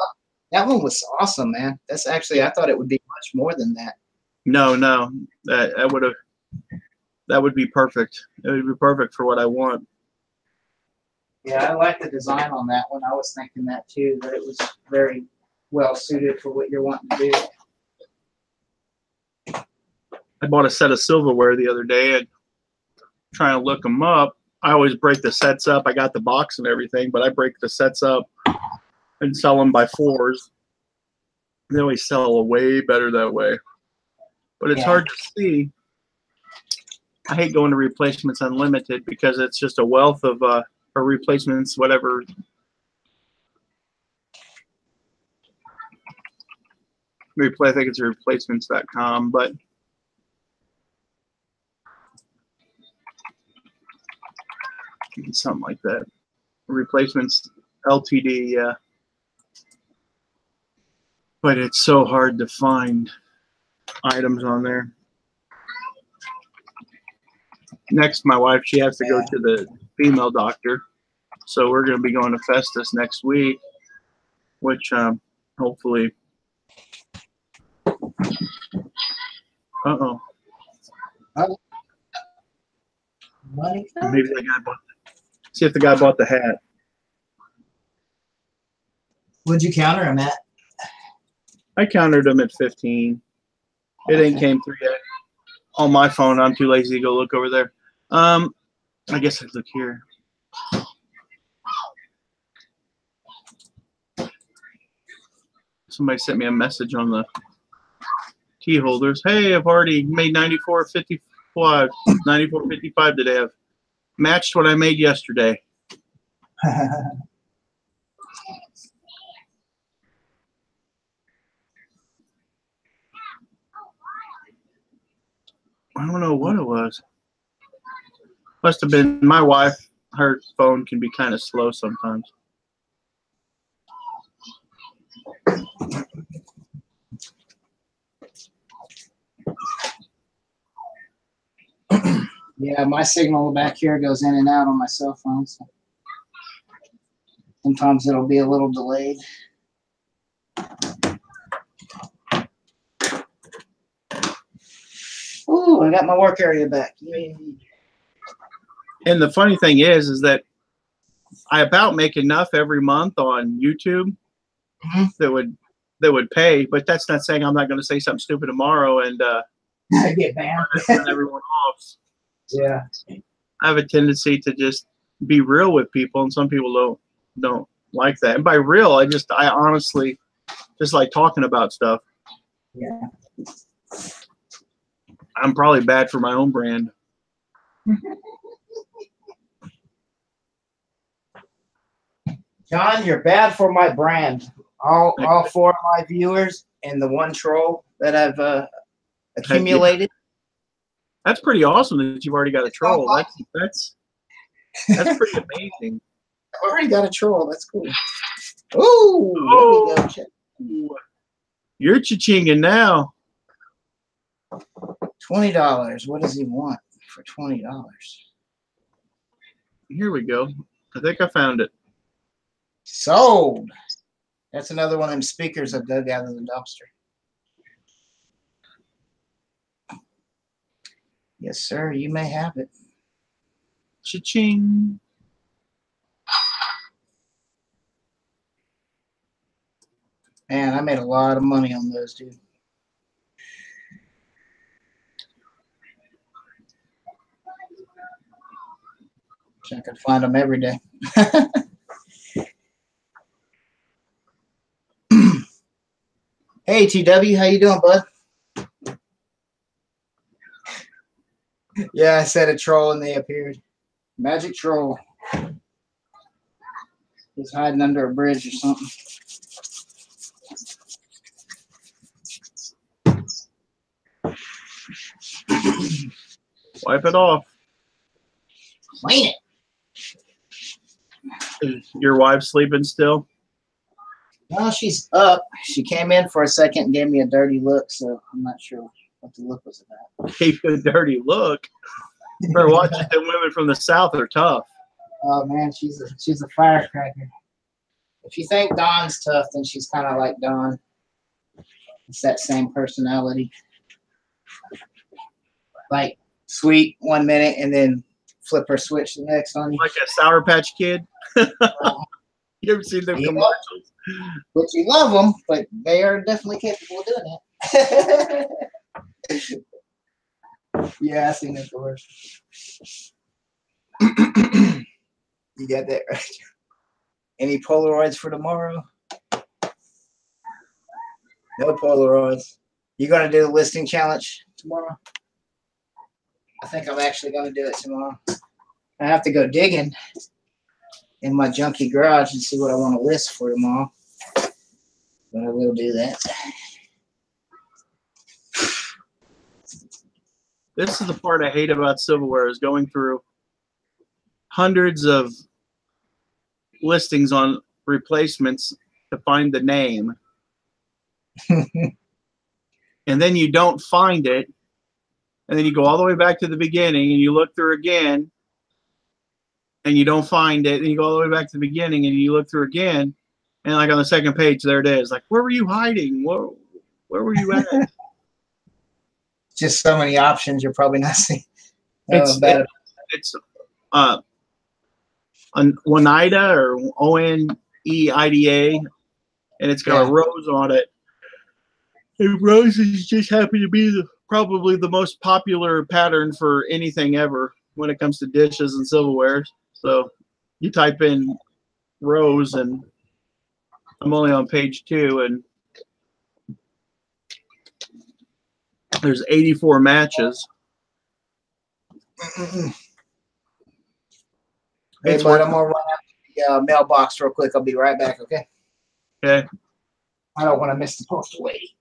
that one. Was awesome, man. That's actually, I thought it would be much more than that. No, that would be perfect. It would be perfect for what I want. Yeah, I like the design on that one. I was thinking that too, that it was very well suited for what you're wanting to do. I bought a set of silverware the other day and trying to look them up. I always break the sets up. I got the box and everything, but I break the sets up and sell them by fours. They always sell way better that way. But it's hard to see. I hate going to Replacements Unlimited because it's just a wealth of or replacements, whatever. I think it's replacements.com, but something like that. Replacements Ltd, yeah. But it's so hard to find items on there. Next, my wife, she has to go to the female doctor. So we're going to be going to Festus next week, which hopefully. Uh-oh. Money? Maybe the guy bought. See if the guy bought the hat. What'd you counter him at? I countered him at 15. It ain't came through yet. On my phone, I'm too lazy to go look over there. I guess I'd look here. Somebody sent me a message on the key holders. Hey, I've already made 94.55. 94.55 today. I've matched what I made yesterday. I don't know what it was. Must have been my wife. Her phone can be kind of slow sometimes. Yeah, my signal back here goes in and out on my cell phone. So sometimes it'll be a little delayed. Ooh, I got my work area back. Yay. And the funny thing is that I about make enough every month on YouTube that would pay, but that's not saying I'm not going to say something stupid tomorrow and I get banned. turn everyone off. Yeah. I have a tendency to just be real with people, and some people don't like that. And by real, I honestly just like talking about stuff. Yeah. I'm probably bad for my own brand. John, you're bad for my brand. All four of my viewers and the one troll that I've accumulated. That's pretty awesome that you've already got a troll. That's pretty amazing. I already got a troll. That's cool. Ooh, Oh. there we go. Check. You're cha-chinging now. $20. What does he want for $20? Here we go. I think I found it. Sold. That's another one of them speakers I dug out of the dumpster. Yes, sir. You may have it. Cha-ching. Man, I made a lot of money on those, dude. Wish I could find them every day. Hey, TW, how you doing, bud? Yeah, I said a troll and they appeared. Magic troll. He's hiding under a bridge or something. Wipe it off. Clean it. Is your wife sleeping still? No, she's up. She came in for a second and gave me a dirty look, so I'm not sure what the look was about. Gave you a dirty look. Better watch it. Them women from the South are tough. Oh man, she's a firecracker. If you think Dawn's tough, then she's kind of like Dawn. It's that same personality. Like sweet 1 minute and then flip her switch the next on you. Like a Sour Patch Kid. You ever seen them Yeah. commercials? But you love them, but they are definitely capable of doing it. Yeah, I seen that commercial. You got that right. Any Polaroids for tomorrow? No Polaroids. You gonna do the listing challenge tomorrow? I think I'm actually gonna do it tomorrow. I have to go digging in my junky garage and see what I want to list for tomorrow. But I will do that. This is the part I hate about silverware, is going through hundreds of listings on replacements to find the name. And then you don't find it. And then you go all the way back to the beginning and you look through again and you don't find it. And you go all the way back to the beginning and you look through again. And like on the second page, there it is. Like, where were you hiding? Where were you at? Just so many options you're probably not seeing. It's Oneida or Oneida, and it's got a rose on it. And roses just happen to be probably the most popular pattern for anything ever when it comes to dishes and silverware. So you type in rose, and I'm only on page 2, and there's 84 matches. Hey, It's bud, worth I'm gonna run out to the mailbox real quick. I'll be right back, okay? Okay. I don't want to miss the postal lady.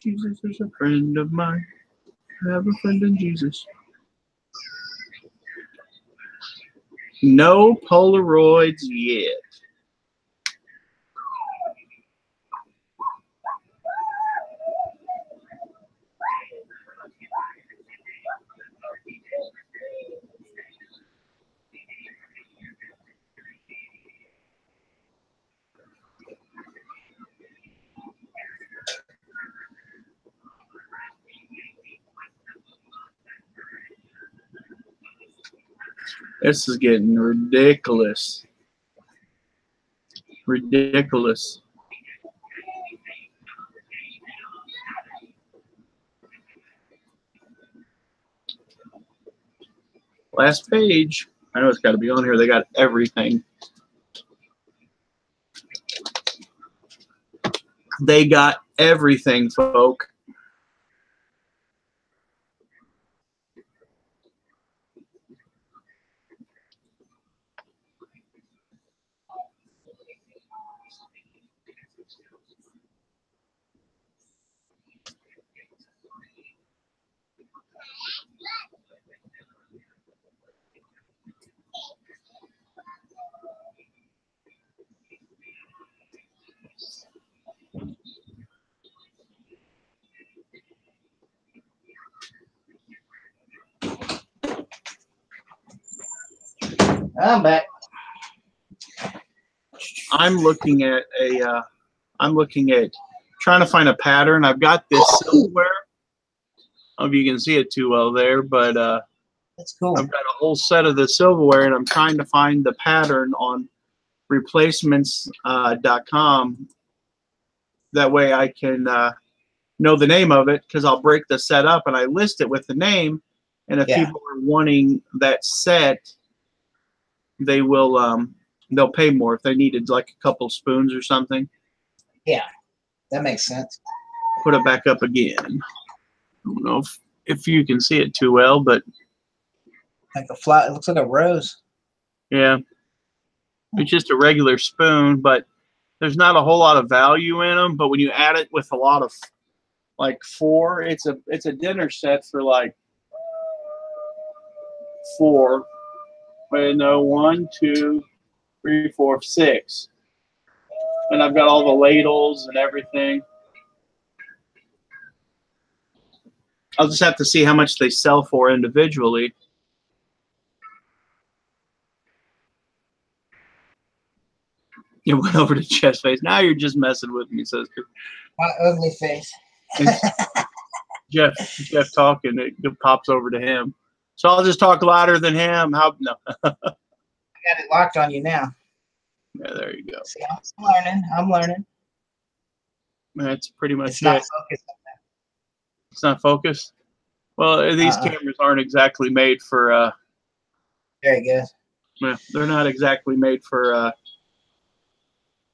Jesus is a friend of mine. I have a friend in Jesus. No Polaroids yet. This is getting ridiculous. Ridiculous. Last page. I know it's got to be on here. They got everything. They got everything, folk. I'm back. I'm looking at trying to find a pattern. I've got this silverware. I don't know if you can see it too well there, but That's cool. I've got a whole set of the silverware, and I'm trying to find the pattern on replacements.com. That way I can know the name of it, because I'll break the set up and I list it with the name. And if people are wanting that set, they will they'll pay more if they needed like a couple spoons or something. That makes sense. Put it back up again. I don't know if you can see it too well, but Like a flat. It looks like a rose. yeah, it's just a regular spoon, but there's not a whole lot of value in them. But when you add it with a lot of like 4, it's a dinner set for like 4. Wait, no, 1, 2, 3, 4, 6. And I've got all the ladles and everything. I'll just have to see how much they sell for individually. You went over to Jeff's face. Now you're just messing with me, sister. My ugly face. Jeff talking, it pops over to him. So I'll just talk louder than him. How? No. I got it locked on you now. Yeah, there you go. See, I'm learning. I'm learning. That's pretty much It's not it. focused. It's not focused. Well, these cameras aren't exactly made for. There you go. Yeah, they're not exactly made for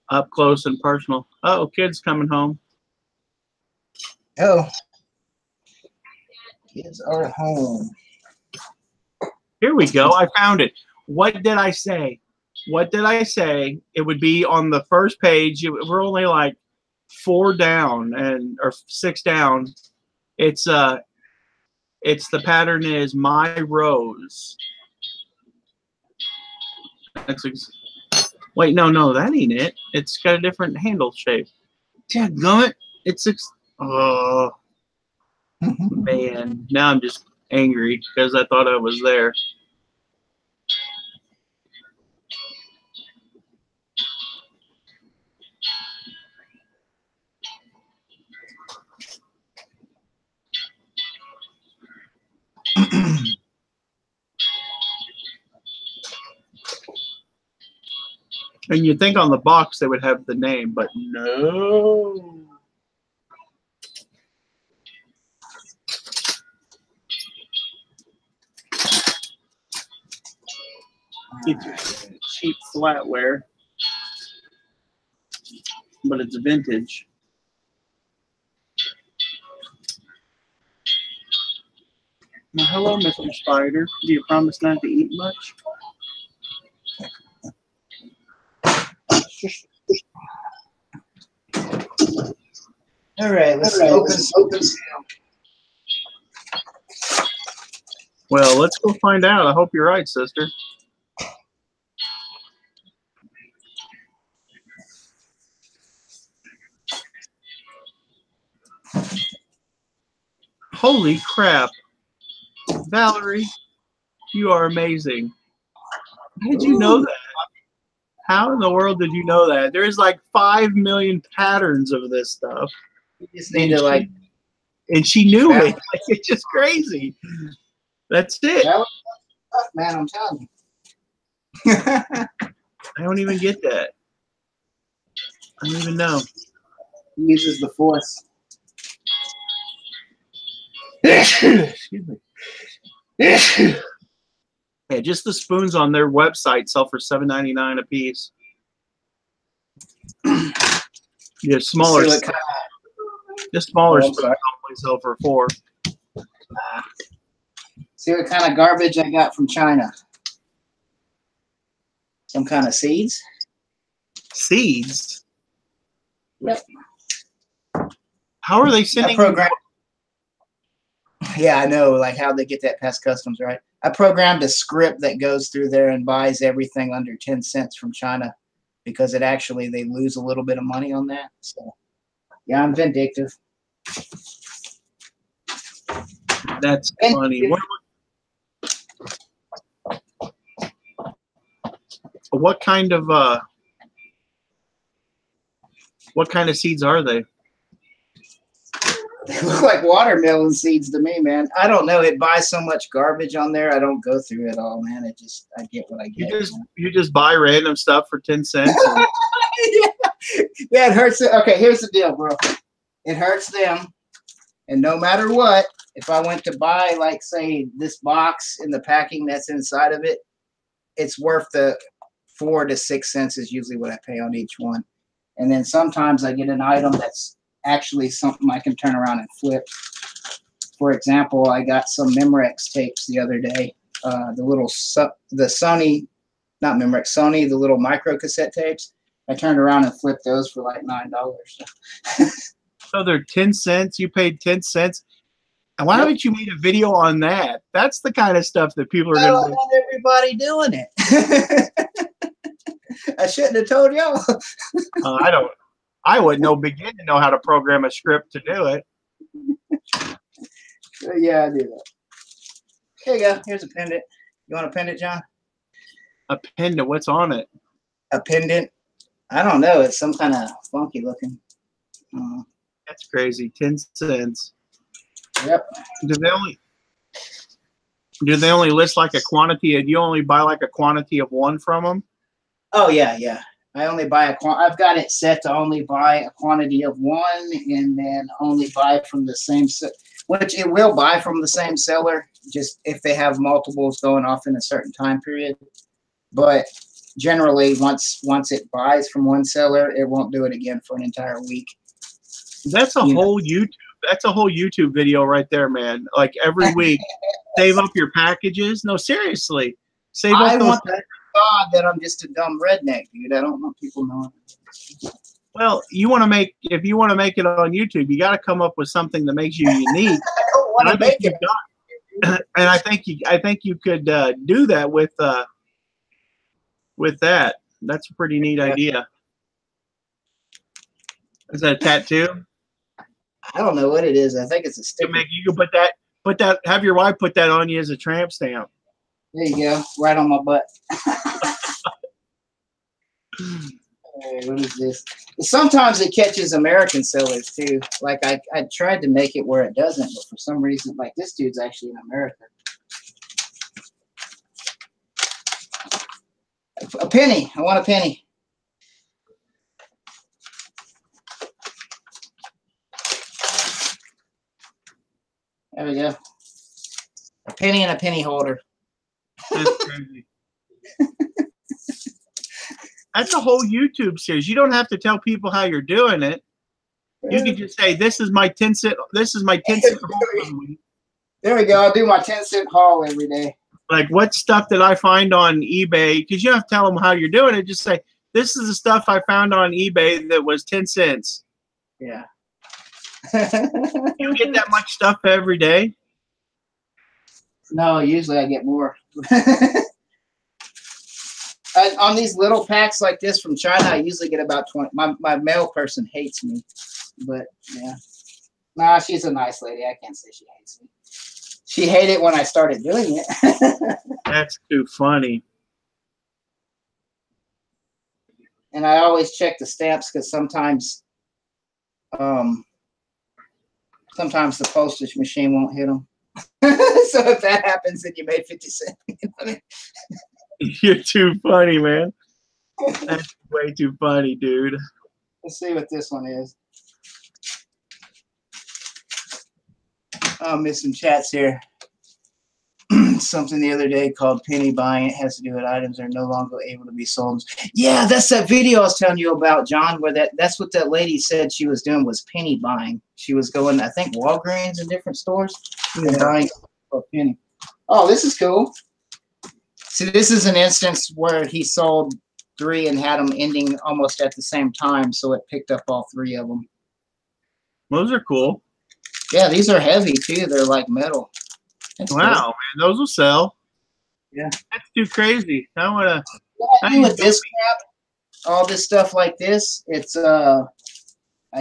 up close and personal. Oh, kids coming home. Oh, kids are home. Here we go. I found it. What did I say? What did I say? It would be on the first page. We're only like 4 down or 6 down. It's the pattern is My Rose. Wait, no, that ain't it. It's got a different handle shape. Dadgummit. It's oh man. Now I'm just angry because I thought I was there. And you'd think on the box they would have the name, but no. It's cheap flatware, but it's vintage. Well, hello, Mr. Spider. Do you promise not to eat much? All right, let's open. Well, let's go find out. I hope you're right, sister. Holy crap. Valerie, you are amazing. How did you know that? How in the world did you know that? There's like 5 million patterns of this stuff. You just need to like. And she knew it. Like, it's just crazy. That's it. That was tough, man. I'm telling you. I don't even get that. I don't even know. He uses the force. Excuse me. Yeah, just the spoons on their website sell for $7.99 a piece. Yeah, smaller. The smaller spoons probably sell for $4. See what kind of garbage I got from China? Some kind of seeds? Seeds? Yep. How are they sending? Yeah, I know. Like how they get that past customs, right? I programmed a script that goes through there and buys everything under 10 cents from China because they lose a little bit of money on that. So, yeah, I'm vindictive. That's funny. What kind of seeds are they? They look like watermelon seeds to me, man. I don't know. It buys so much garbage on there. I don't go through it all, man. I get what I get. You just buy random stuff for 10 cents. Yeah, it hurts. Okay, here's the deal, bro. It hurts them. And no matter what, if I went to buy, like, say, this box in the packing that's inside of it, it's worth the 4 to 6 cents is usually what I pay on each one. And then sometimes I get an item that's actually something I can turn around and flip. For example, I got some Memorex tapes the other day. The Sony, not Memorex, Sony, the little micro cassette tapes. I turned around and flipped those for like $9. So they're 10 cents. You paid 10 cents. And why haven't you made a video on that? That's the kind of stuff that people are I going don't want everybody doing it. I shouldn't have told y'all. I wouldn't know begin to know how to program a script to do it. Yeah, I do that. Here you go. Here's a pendant. You want a pendant, John? A pendant. What's on it? A pendant? I don't know. It's some kind of funky looking. That's crazy. 10 cents. Yep. Do they only list like a quantity? Do you only buy like a quantity of one from them? Oh yeah, yeah. I only buy I've got it set to only buy a quantity of one, and then only buy from the same. Which it will buy from the same seller, just if they have multiples going off in a certain time period. But generally, once it buys from one seller, it won't do it again for an entire week. That's a whole YouTube. That's a whole YouTube video right there, man. Like every week, save up your packages. No, seriously, save up those. God, that I'm just a dumb redneck, dude. I don't want people knowing. Well, if you want to make it on YouTube, you got to come up with something that makes you unique. I don't want to make it. And I think you could do that with that. That's a pretty neat idea. Is that a tattoo? I don't know what it is. I think it's a sticker. You can put that. Have your wife put that on you as a tramp stamp. There you go, right on my butt. What is this? Sometimes it catches American sellers too. Like I tried to make it where it doesn't, but for some reason, like this dude's actually in America. A penny. I want a penny. There we go. A penny and a penny holder. That's crazy. That's a whole YouTube series. You don't have to tell people how you're doing it. You can just say, "This is my 10 cent. This is my 10 cent haul." There we go. I'll do my 10-cent haul every day. Like what stuff that I find on eBay? Because you don't have to tell them how you're doing it. Just say, "This is the stuff I found on eBay that was 10 cents." Yeah. You get that much stuff every day? No, usually I get more. On these little packs like this from China, I usually get about 20. My mail person hates me, but yeah. Nah, she's a nice lady. I can't say she hates me. She hated it when I started doing it. That's too funny. And I always check the stamps because sometimes the postage machine won't hit them. So if that happens, then you made 50 cents. You know what I mean? You're too funny, man. That's way too funny, dude. Let's see what this one is. I'm missing chats here. Something the other day called penny buying. It has to do with items that are no longer able to be sold. Yeah, that's that video I was telling you about, John, where that's what that lady said she was doing, was penny buying. She was going, I think, Walgreens and different stores and buying for a penny. Oh, this is cool. See, this is an instance where he sold 3 and had them ending almost at the same time, so it picked up all 3 of them. Those are cool. Yeah, these are heavy too. They're like metal. That's wow, cool. man, those will sell. Yeah, that's too crazy. I want to. What I do with this crap, all this stuff like this, it's I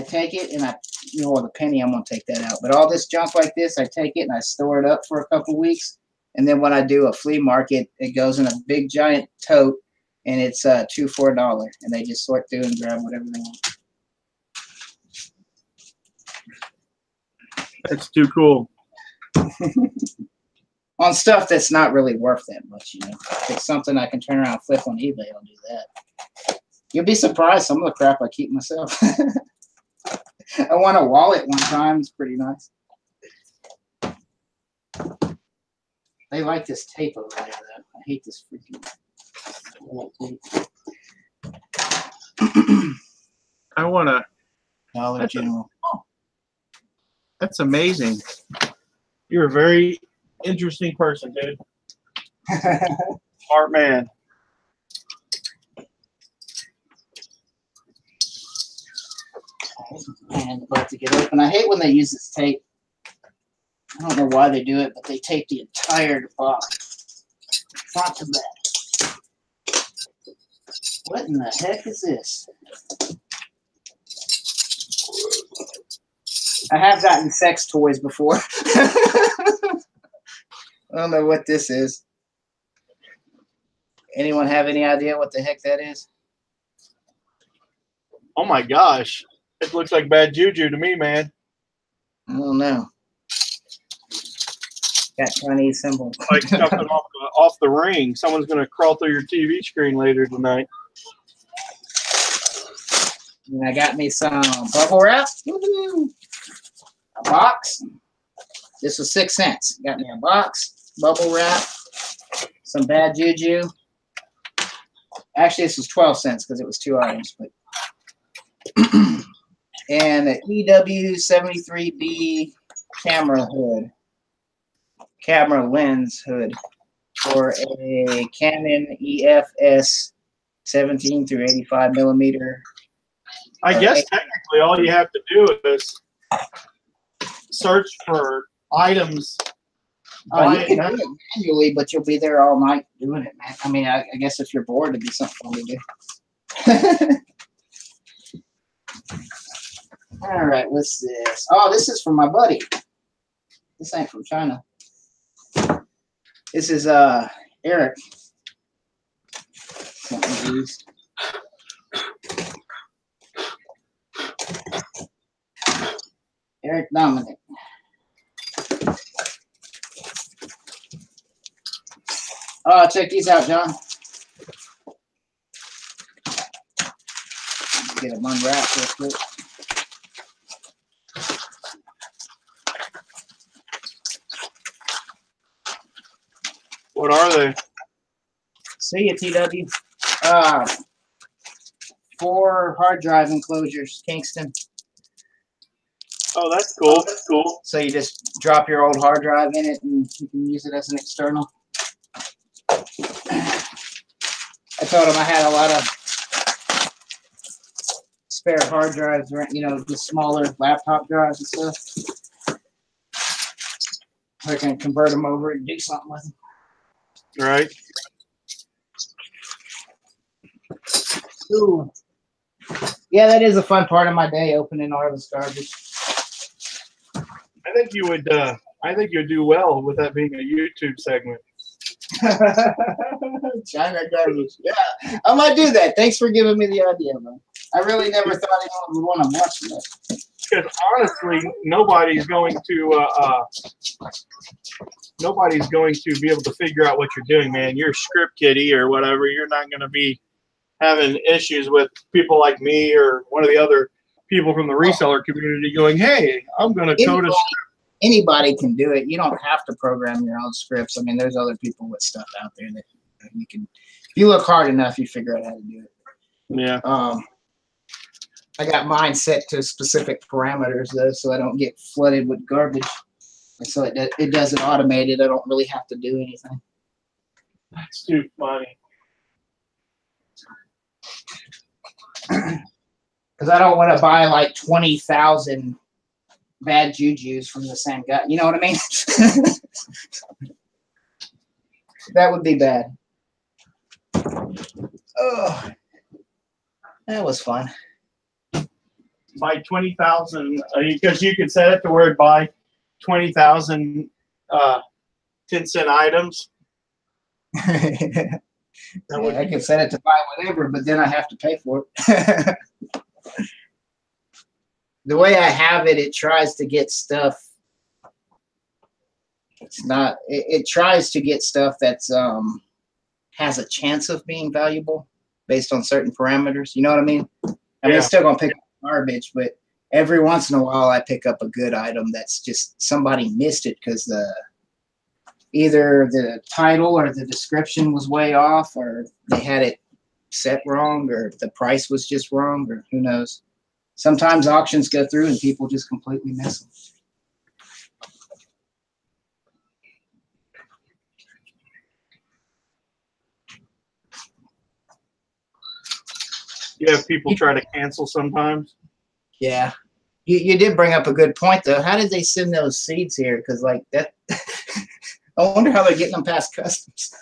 take it and the penny, I'm gonna take that out. But all this junk like this, I take it and I store it up for a couple weeks. And then when I do a flea market, it goes in a big giant tote, and it's $2 for $1, and they just sort through and grab whatever they want. That's too cool. On stuff that's not really worth that much, you know. If it's something I can turn around and flip on eBay, I'll do that. You'll be surprised some of the crap I keep myself. I won a wallet one time. It's pretty nice. They like this tape over there, though. I hate this freaking. I want to. Dollar That's General. That's amazing. You're a very interesting person, dude. Smart man. And about to get open. I hate when they use this tape. I don't know why they do it, but they tape the entire box, front to back. What in the heck is this? I have gotten sex toys before. I don't know what this is. Anyone have any idea what the heck that is? Oh my gosh. It looks like bad juju to me, man. I don't know. Got Chinese symbol. Like something off the ring. Someone's going to crawl through your TV screen later tonight. And I got me some bubble wrap. Woo-hoo. A box. This was 6 cents. Got me a box, bubble wrap, some bad juju. Actually, this was 12 cents because it was 2 items. But and an EW73B camera hood, camera lens hood for a Canon EFS 17 through 85 millimeter. I guess technically all you have to do is search for items. You can do it manually, but you'll be there all night doing it, man. I mean, I guess if you're bored, it'd be something fun to do. All right, what's this? Oh, this is from my buddy. This ain't from China. This is Eric. Something of these. Eric Dominic. Oh, check these out, John. Get them unwrapped real quick. What are they? See you, TW. 4 hard drive enclosures, Kingston. Oh, that's cool. That's cool. So you just drop your old hard drive in it and you can use it as an external. I told him I had a lot of spare hard drives, you know, the smaller laptop drives and stuff. I can convert them over and do something with them. Right. Ooh. Yeah, that is a fun part of my day, opening all this garbage. I think you would. I think you'd do well with that being a YouTube segment. China garbage. Yeah, I might do that. Thanks for giving me the idea, man. I really never thought anyone would want to watch that. Because honestly, nobody's going to be able to figure out what you're doing, man. You're a script kiddie or whatever. You're not going to be having issues with people like me or one of the other people from the reseller community going, "Hey, I'm going to code a script." Anybody can do it. You don't have to program your own scripts. I mean, there's other people with stuff out there that you can. If you look hard enough, you figure out how to do it. Yeah. I got mine set to specific parameters though, so I don't get flooded with garbage. And so it does it automated. I don't really have to do anything. That's too funny. Because I don't want to buy like 20,000 bad jujus from the same guy. You know what I mean? That would be bad. Oh, that was fun. Buy 20,000 because you can set it to where it buy 20,000 10-cent items. I can set it to buy whatever, but then I have to pay for it. The way I have it, it tries to get stuff. It's not. It tries to get stuff that's has a chance of being valuable based on certain parameters. You know what I mean? I mean, it's still gonna pick up garbage, but every once in a while, I pick up a good item that's just somebody missed it because either the title or the description was way off, or they had it set wrong, or the price was just wrong, or who knows. Sometimes auctions go through and people just completely miss them. You have people try to cancel sometimes. Yeah. You did bring up a good point, though. How did they send those seeds here? Because, like, that, I wonder how they're getting them past customs.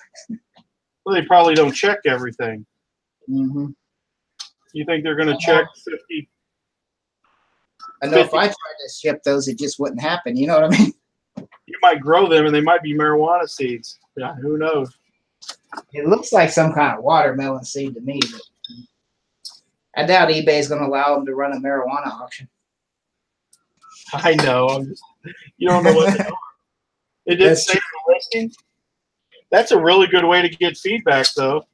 Well, they probably don't check everything. Mm-hmm. You think they're going to check 50? I know if I tried to ship those, it just wouldn't happen. You know what I mean? You might grow them, and they might be marijuana seeds. Yeah, who knows? It looks like some kind of watermelon seed to me, but I doubt eBay is going to allow them to run a marijuana auction. I know. You don't know what they are. It didn't say the listing. That's a really good way to get feedback, though.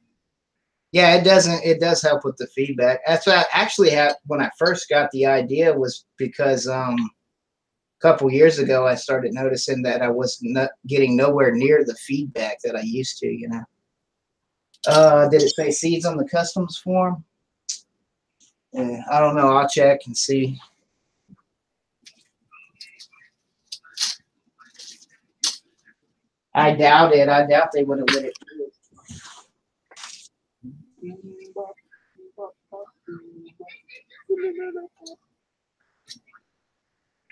Yeah, it doesn't. It does help with the feedback. That's what I actually had when I first got the idea, was because a couple years ago I started noticing that I was not getting nowhere near the feedback that I used to. You know. Did it say seeds on the customs form? I don't know. I'll check and see. I doubt it. I doubt they would have let it through.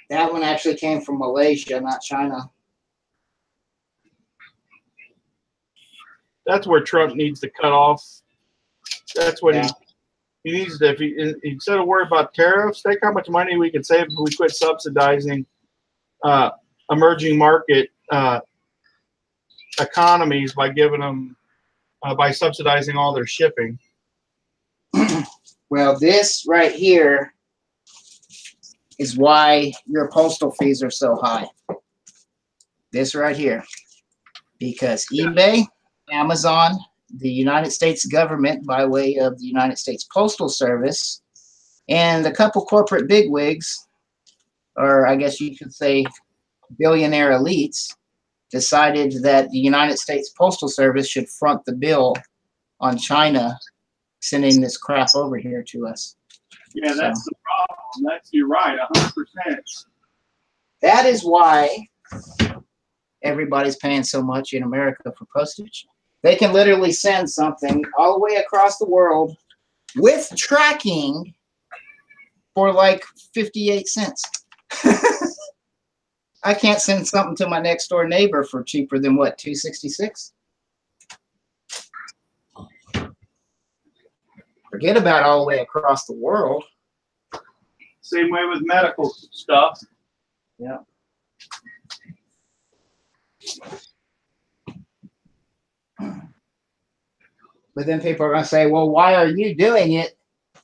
That one actually came from Malaysia, not China. That's where Trump needs to cut off. That's what he needs to. If he, instead of worry about tariffs, think how much money we could save if we quit subsidizing emerging market economies by giving them by subsidizing all their shipping. Well, this right here is why your postal fees are so high. This right here. Because eBay, Amazon, the United States government by way of the United States Postal Service, and a couple corporate bigwigs, or I guess you could say billionaire elites, decided that the United States Postal Service should front the bill on China sending this crap over here to us. Yeah, that's the problem. You're right, 100%. That is why everybody's paying so much in America for postage. They can literally send something all the way across the world with tracking for like 58 cents. I can't send something to my next door neighbor for cheaper than what, $2.66? Forget about all the way across the world. Same way with medical stuff. Yeah. But then people are going to say, well, why are you doing it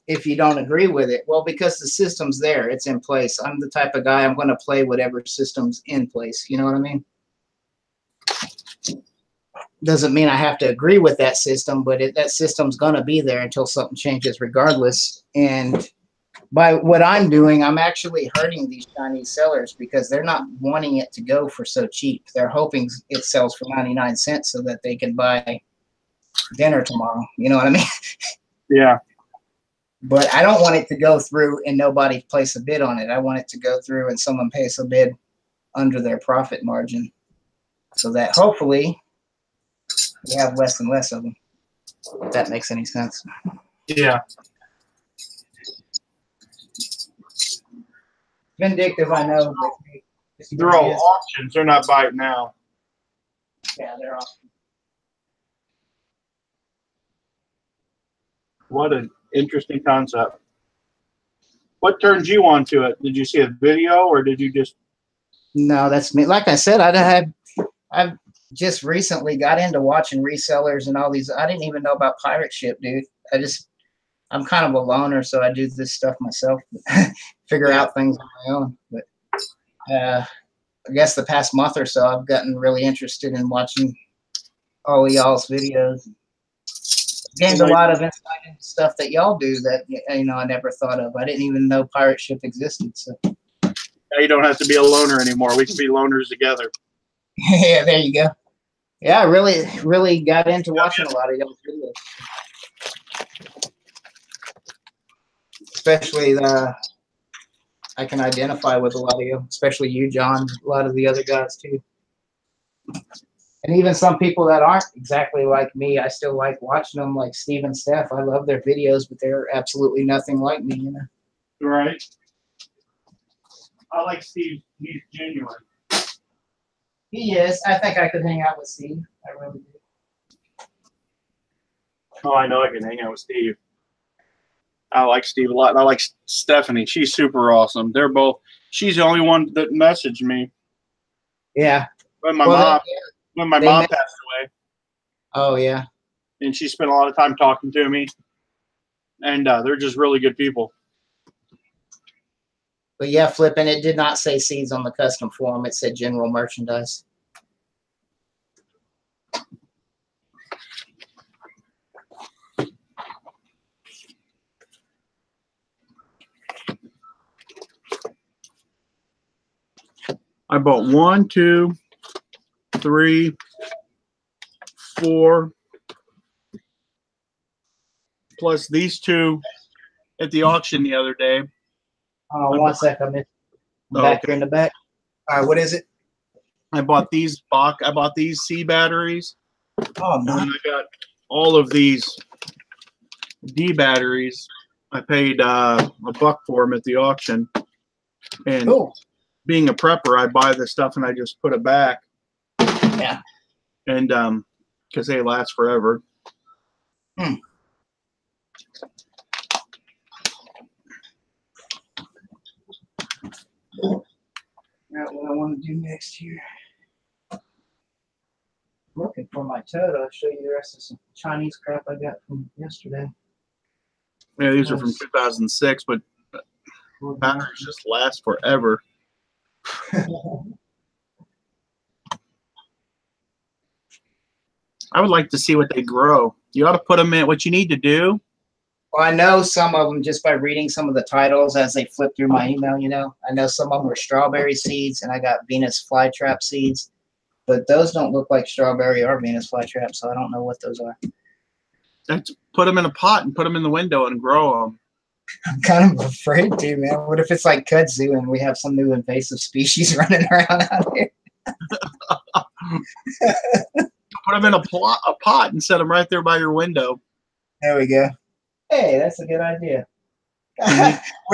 if you don't agree with it? Well, because the system's there. It's in place. I'm the type of guy, I'm going to play whatever system's in place. You know what I mean? Doesn't mean I have to agree with that system, but that system's going to be there until something changes regardless. And by what I'm doing, I'm actually hurting these Chinese sellers because they're not wanting it to go for so cheap. They're hoping it sells for 99 cents so that they can buy dinner tomorrow. You know what I mean? Yeah. But I don't want it to go through and nobody place a bid on it. I want it to go through and someone pays a bid under their profit margin so that hopefully we have less and less of them, if that makes any sense. Yeah. Vindictive, I know. But They're all auctions. They're not biting now. Yeah, they're all. What an interesting concept. What turned you on to it? Did you see a video or did you just? No, that's me. Like I said, I've just recently got into watching resellers and all these. I didn't even know about Pirate Ship, dude. I'm kind of a loner, so I do this stuff myself, figure out things on my own. But I guess the past month or so, I've gotten really interested in watching all of y'all's videos. Gained a lot of insight into stuff that y'all do that I never thought of. I didn't even know Pirate Ship existed. So you don't have to be a loner anymore. We can be loners together. Yeah, there you go. Yeah, I really got into watching a lot of y'all's videos. Especially I can identify with a lot of you, especially you, John, a lot of the other guys too. And even some people that aren't exactly like me, I still like watching them, like Steve and Steph. I love their videos, but they're absolutely nothing like me, you know. Right. I like Steve. He's genuine. He is. I think I could hang out with Steve. I really do. Oh, I know I can hang out with Steve. I like Steve a lot. And I like Stephanie. She's super awesome. They're both. She's the only one that messaged me Yeah. when my Well, mom they passed met- away, Oh yeah. and she spent a lot of time talking to me. And they're just really good people. But yeah, flipping, it did not say seeds on the custom forum. It said general merchandise. I bought 1, 2, 3, 4, plus these 2 at the auction the other day. One sec, I'm back here in the back. All right, what is it? I bought these C batteries. Oh And no. then I got all of these D batteries. I paid $1 for them at the auction. And Cool. being a prepper, I buy this stuff and I just put it back. Yeah. And because they last forever. All right, what I want to do next here. Looking for my toad. I'll show you the rest of some Chinese crap I got from yesterday. Yeah, these are from 2006, but batteries just last forever. I would like to see what they grow. You ought to put them in. What you need to do. Well, I know some of them just by reading some of the titles as they flip through my email, you know. I know some of them were strawberry seeds, and I got Venus flytrap seeds. But those don't look like strawberry or Venus flytrap, so I don't know what those are. Let's put them in a pot and put them in the window and grow them. I'm kind of afraid to, man. What if it's like kudzu and we have some new invasive species running around out here? Put them in a pot and set them right there by your window. There we go. Hey, that's a good idea. we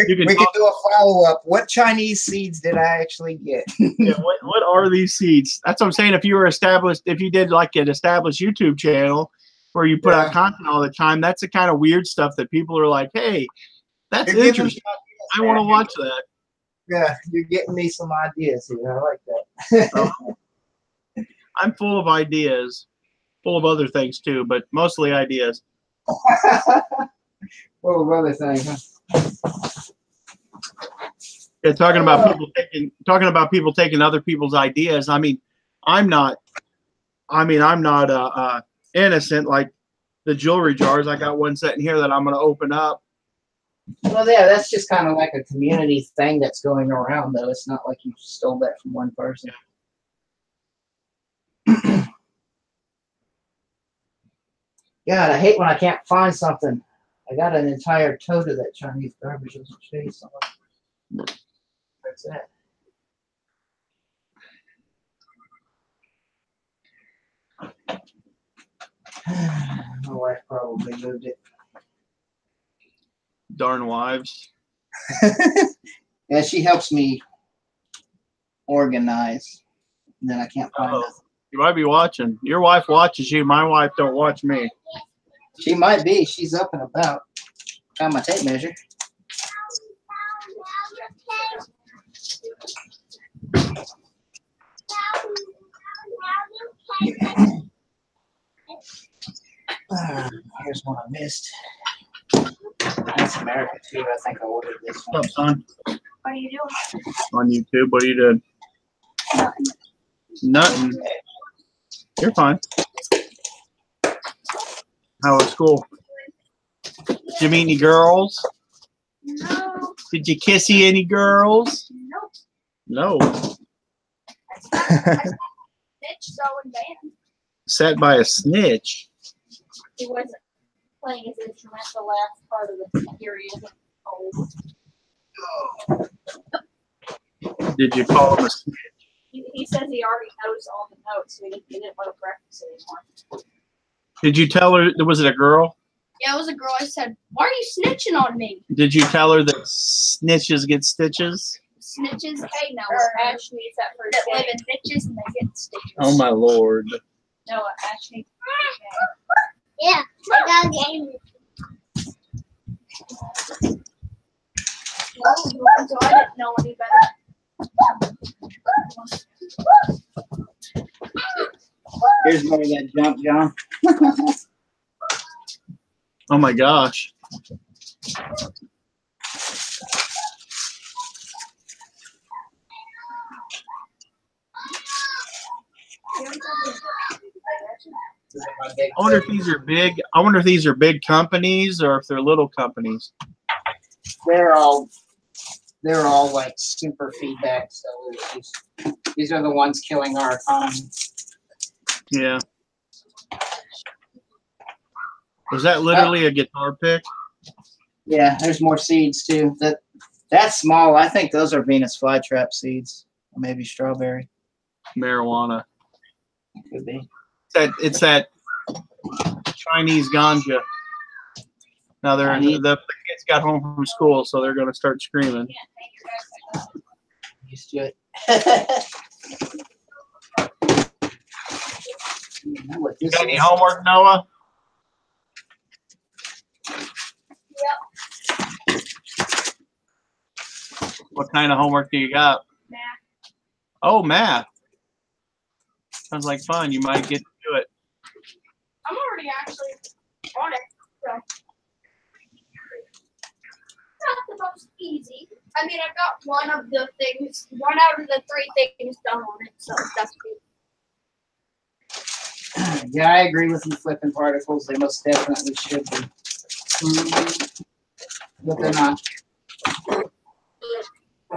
You can can do a follow-up. What Chinese seeds did I actually get? Yeah, what are these seeds? That's what I'm saying. If you did like an established YouTube channel where you put out content all the time, that's the kind of weird stuff that people are like, hey, that's You're giving me interesting. ideas, I want to man. watch that. Yeah, you're getting me some ideas here. I like that. I'm full of ideas, full of other things too, but mostly ideas. What was other thing, huh? Yeah, talking about people taking other people's ideas. I mean, I'm not innocent like the jewelry jars. I got one sitting here that I'm going to open up. Well, yeah, that's just kind of like a community thing that's going around, though. It's not like you stole that from one person. God, I hate when I can't find something. I got an entire tote of that Chinese garbage. I'll show you something. Where's that? My wife probably moved it. Darn wives. Yeah, she helps me organize. And then I can't find Oh. it. You might be watching. Your wife watches you. My wife don't watch me. She might be. She's up and about. Found my tape measure. Here's one I missed. That's America too. I think I ordered this one. What's up, son? What are you doing? On YouTube. What are you doing? Nothing. You're fine. How was school? Did you meet any girls? No. Did you kissy any girls? Nope. No. I stopped bitch so in band. Sat by a snitch. He wasn't playing his instrument the last part of the period. Oh. Did you call him a snitch? He says he already knows all the notes, so he didn't want to practice anymore. Did you tell her, was it a girl? Yeah, it was a girl. I said, "Why are you snitching on me?" Did you tell her that snitches get stitches? Snitches, hey, no, Ash needs that first that live in bitches and they get stitches. Oh my lord. No, Ash needs. Yeah, I got a game. So I didn't know any better. Here's more of that jump, John. Oh my gosh. I wonder if these are big. I wonder if these are big companies or if they're little companies. They're all like super feedback. So these are the ones killing our economy. Yeah. Was that literally a guitar pick? Yeah, there's more seeds too. That's small. I think those are Venus flytrap seeds, or maybe strawberry. Marijuana. Could be. It's that Chinese ganja. Now the kids got home from school, so they're gonna start screaming. Used to it. You got any homework, Noah? Yep. What kind of homework do you got? Math. Oh, math. Sounds like fun. You might get to do it. I'm already actually on it, so. Not the most easy. I mean, I've got one out of the 3 things done on it, so that's good. Yeah, I agree with you flipping particles. They most definitely should be. But they're not. I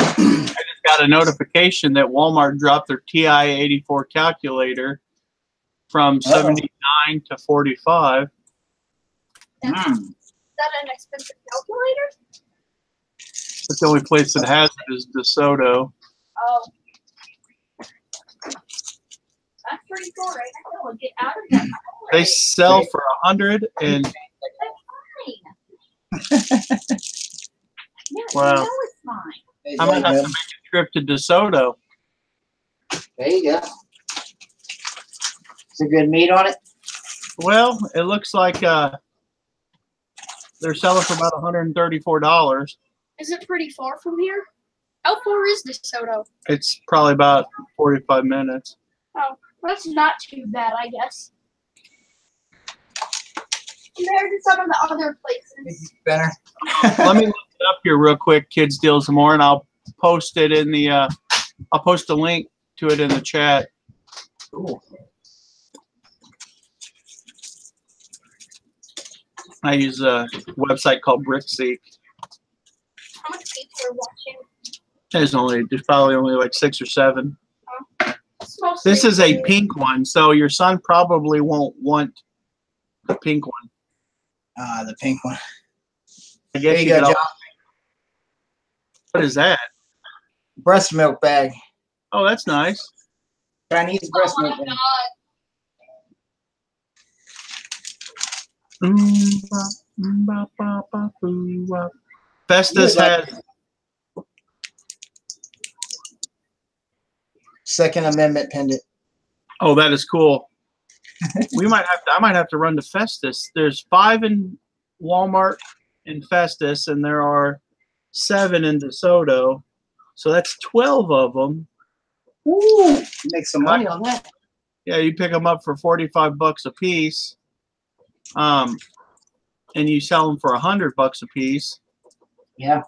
just got a notification that Walmart dropped their TI-84 calculator from 79 to 45. Is that an expensive calculator? That's the only place that has it is DeSoto. Oh. That's pretty cool, right? I know. Get out of that. They sell for $100 and That's fine. Yeah, Wow. you know it's fine. I might have to make a trip to DeSoto. There you go. Is there good meat on it? Well, it looks like they're selling for about $134. Is it pretty far from here? How far is DeSoto? It's probably about 45 minutes. Oh, that's not too bad, I guess. Compared to some of the other places. Better. Let me look it up here real quick, Kids Deals More, and I'll post it in the I'll post a link to it in the chat. Cool. I use a website called BrickSeek. How much people are watching? There's probably only like 6 or 7. It's mostly This is a pink one, so your son probably won't want the pink one. The pink one. I There guess you go, John. What is that? Breast milk bag. Oh, that's nice. Chinese breast Oh my milk bag. Festus has Second Amendment pendant. Oh, that is cool. I might have to run to Festus. There's 5 in Walmart in Festus, and there are 7 in DeSoto. So that's 12 of them. Ooh, make some money on that. Yeah, you pick them up for $45 a piece, and you sell them for $100 a piece. Yeah.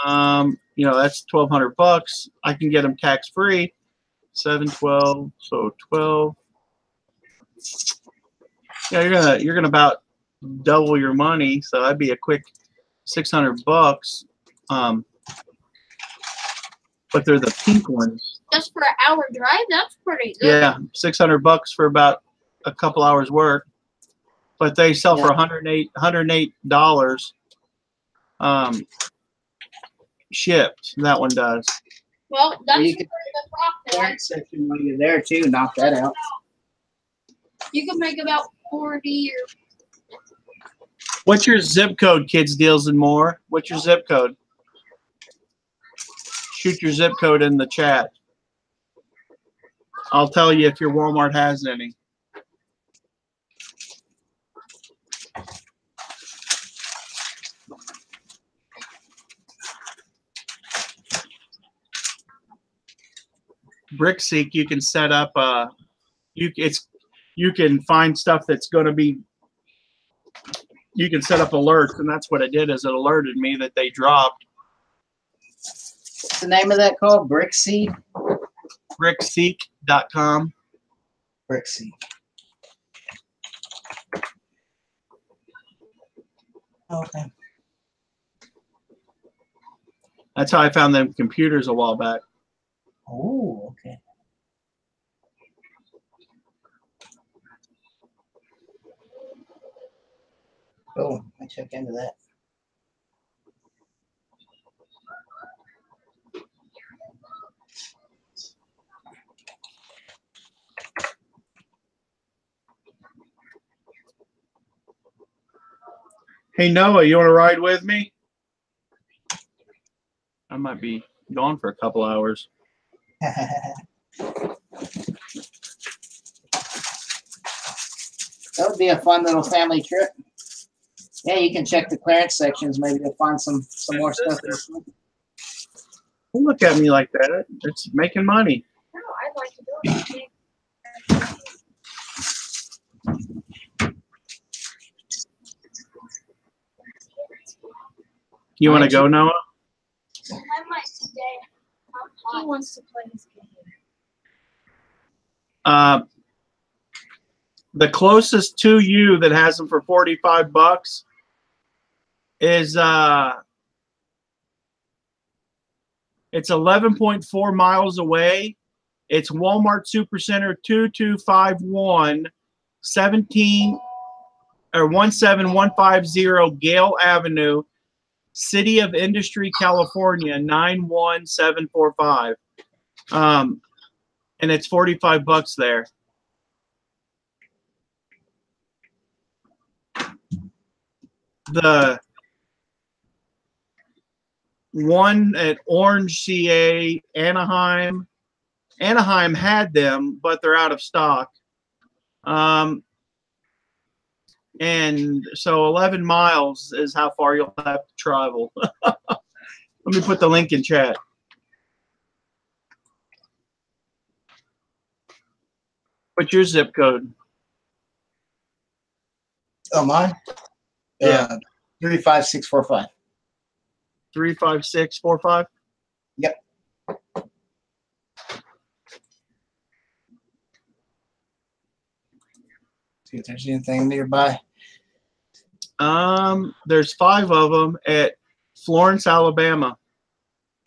That's $1,200. I can get them tax free. 7, 12, so 12. Yeah, you're gonna about double your money, so that'd be a quick $600. But they're the pink ones. Just for an hour drive, that's pretty good. Yeah, $600 for about a couple hours work, but they sell for $108 shipped. That one does. Well, that's you a could- pretty good profit. Clearance section while you're there too. Knock that out. You can make about 40 or What's your zip code, Kids Deals and More? What's your zip code? Shoot your zip code in the chat. I'll tell you if your Walmart has any. BrickSeek, you can set up you can find stuff that's going to be, you can set up alerts, and that's what it did, is it alerted me that they dropped. What's the name of that called? Brickseed? BrickSeek.com. Brickseed. Okay. That's how I found them computers a while back. Oh, okay. Oh, I check into that. Hey, Noah, you want to ride with me? I might be gone for a couple hours. That would be a fun little family trip. Yeah, you can check the clearance sections. Maybe you'll find some more stuff. Don't look at me like that. It's making money. no, I'd like to do it. You want to go, Noah? I might stay. He wants to play his game. The closest to you that has them for $45 is it's 11.4 miles away. It's Walmart Supercenter 2251 17150 Gale Avenue, City of Industry, California 91745. And it's $45 there. The one at Orange, CA, Anaheim had them, but they're out of stock. And so 11 miles is how far you'll have to travel. Let me put the link in chat. What's your zip code? Oh, mine? Yeah. 35645. 35645? Yep. See if there's anything nearby. There's 5 of them at Florence, Alabama.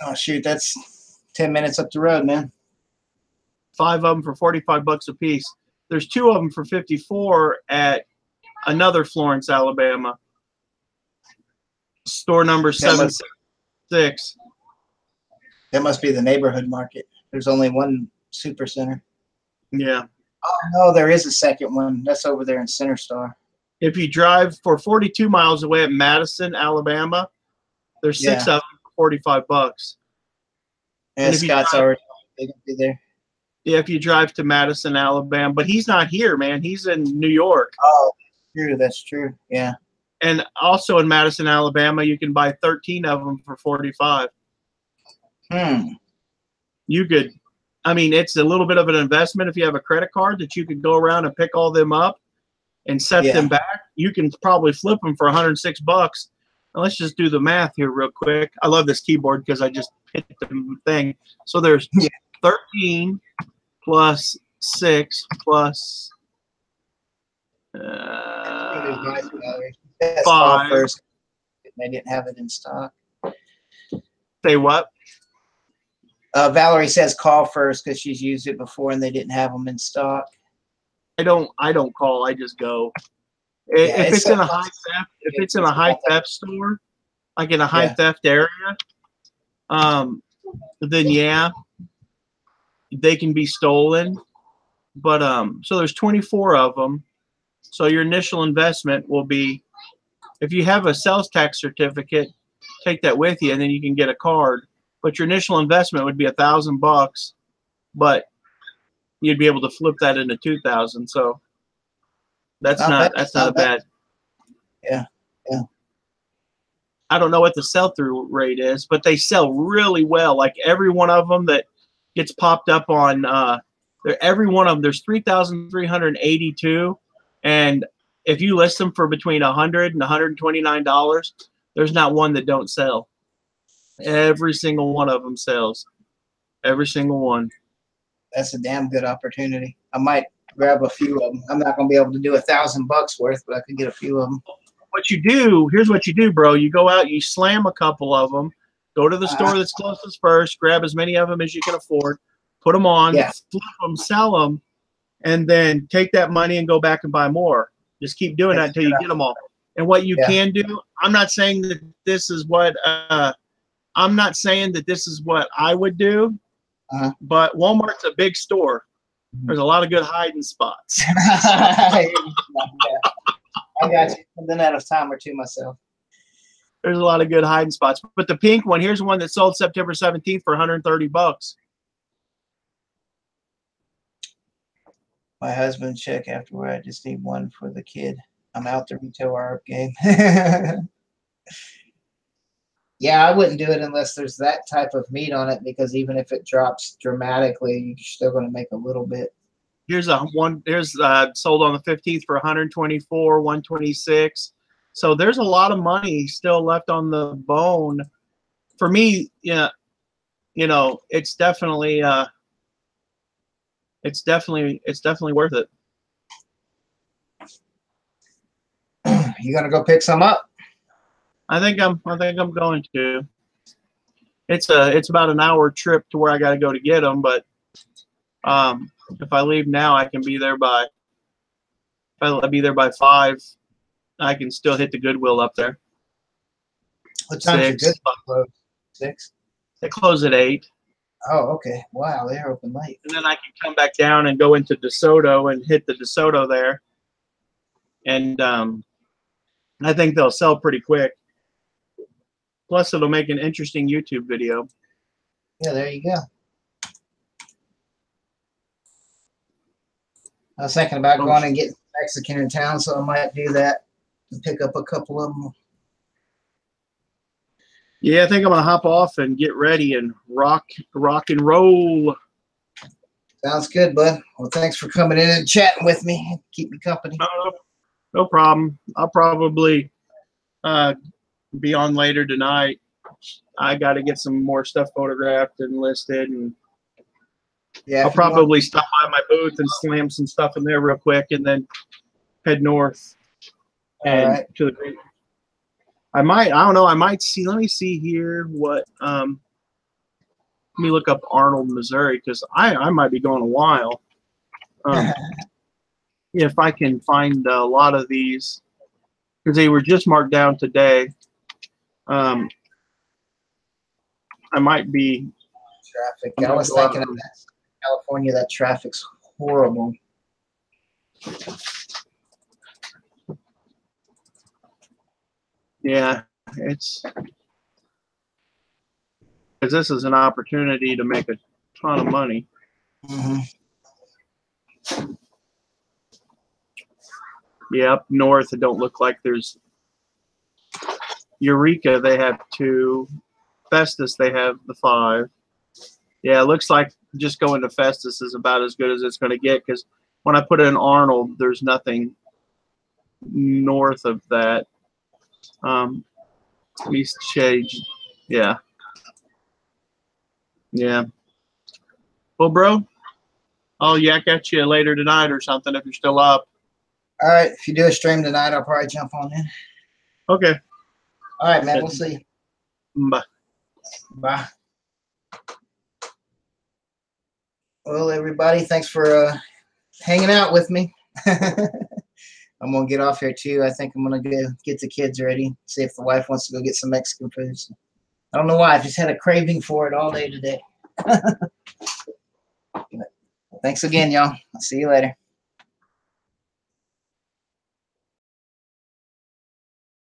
Oh, shoot. That's 10 minutes up the road, man. 5 of them for $45 a piece. There's 2 of them for $54 at another Florence, Alabama. Store number 766. That must be the neighborhood market. There's only one super center. Yeah. Oh, no, there is a second one. That's over there in Center Star. If you drive for 42 miles away at Madison, Alabama, there's 6 of them for $45. Yeah, Scott's already going to be there. Yeah, if you drive to Madison, Alabama. But he's not here, man. He's in New York. Oh, true. That's true. Yeah. And also in Madison, Alabama, you can buy 13 of them for $45. You could, I mean, it's a little bit of an investment if you have a credit card that you could go around and pick all them up and set them back. You can probably flip them for $106. Now, let's just do the math here real quick. I love this keyboard because I just hit the thing. So there's 13 plus 6 plus That's 5. first. They didn't have it in stock. Say what? Valerie says call first because she's used it before and they didn't have them in stock. I don't call. I just go. Yeah, If it's it's so in a fun. high theft, if it's in a high theft store, like in a high Yeah. theft area, then yeah, they can be stolen. But so there's 24 of them. So your initial investment will be, if you have a sales tax certificate, take that with you, and then you can get a card. But your initial investment would be $1,000, but you'd be able to flip that into 2,000. So that's not a bad. Yeah. I don't know what the sell-through rate is, but they sell really well. Like every one of them that gets popped up on, every one of them, there's 3,382, and if you list them for between $100 and $129, there's not one that don't sell. Every single one of them sells. Every single one. That's a damn good opportunity. I might grab a few of them. I'm not going to be able to do $1,000 worth, but I could get a few of them. What you do, here's what you do, bro. You go out, you slam a couple of them, go to the store that's closest first, grab as many of them as you can afford, put them on, flip them, sell them, and then take that money and go back and buy more. Just keep doing that until you get them all. And what you can do, I'm not saying that this is what I would do, but Walmart's a big store. There's a lot of good hiding spots. I got you. I've done that a time or two myself. There's a lot of good hiding spots. But the pink one, here's one that sold September 17th for $130. My husband check afterward. I just need one for the kid. I'm out the retail ARP game. Yeah, I wouldn't do it unless there's that type of meat on it, because even if it drops dramatically, you're still going to make a little bit. Here's sold on the 15th for 124, 126. So there's a lot of money still left on the bone. For me, yeah, it's definitely worth it. You gonna go pick some up? I think I'm going to. It's about an hour trip to where I got to go to get them, but if I leave now, I can be there by. If I'll be there by 5, I can still hit the Goodwill up there. What time's your Goodwill close? 6? They close at 8. Oh, okay. Wow, they're open late. And then I can come back down and go into DeSoto and hit the DeSoto there. And I think they'll sell pretty quick. Plus, it'll make an interesting YouTube video. Yeah, there you go. I was thinking about going and getting Mexican in town, so I might do that and pick up a couple of them. Yeah, I think I'm gonna hop off and get ready and rock and roll. Sounds good, bud. Well, thanks for coming in and chatting with me. Keep me company. No problem. I'll probably be on later tonight. I got to get some more stuff photographed and listed, and yeah, I'll probably stop by my booth and slam some stuff in there real quick, and then head north and to the. I don't know. I might see. Let me see here. What? Let me look up Arnold, Missouri, because I might be going a while. If I can find a lot of these, because they were just marked down today. I might be. Traffic. I was thinking of that. California, that traffic's horrible. Yeah, it's because this is an opportunity to make a ton of money. Mm-hmm. Yeah, up north, it don't look like there's Eureka. They have 2. Festus, they have the 5. Yeah, it looks like just going to Festus is about as good as it's going to get, because when I put in Arnold, there's nothing north of that. East Shade, yeah. Yeah. Well, bro, I'll yak at you later tonight or something if you're still up. All right. If you do a stream tonight, I'll probably jump on in. Okay. All right, man. We'll see you. Bye. Bye. Well, everybody, thanks for hanging out with me. I'm gonna get off here too. I think I'm gonna go get the kids ready. See if the wife wants to go get some Mexican food. So, I don't know why. I just had a craving for it all day today. Thanks again, y'all. I'll see you later.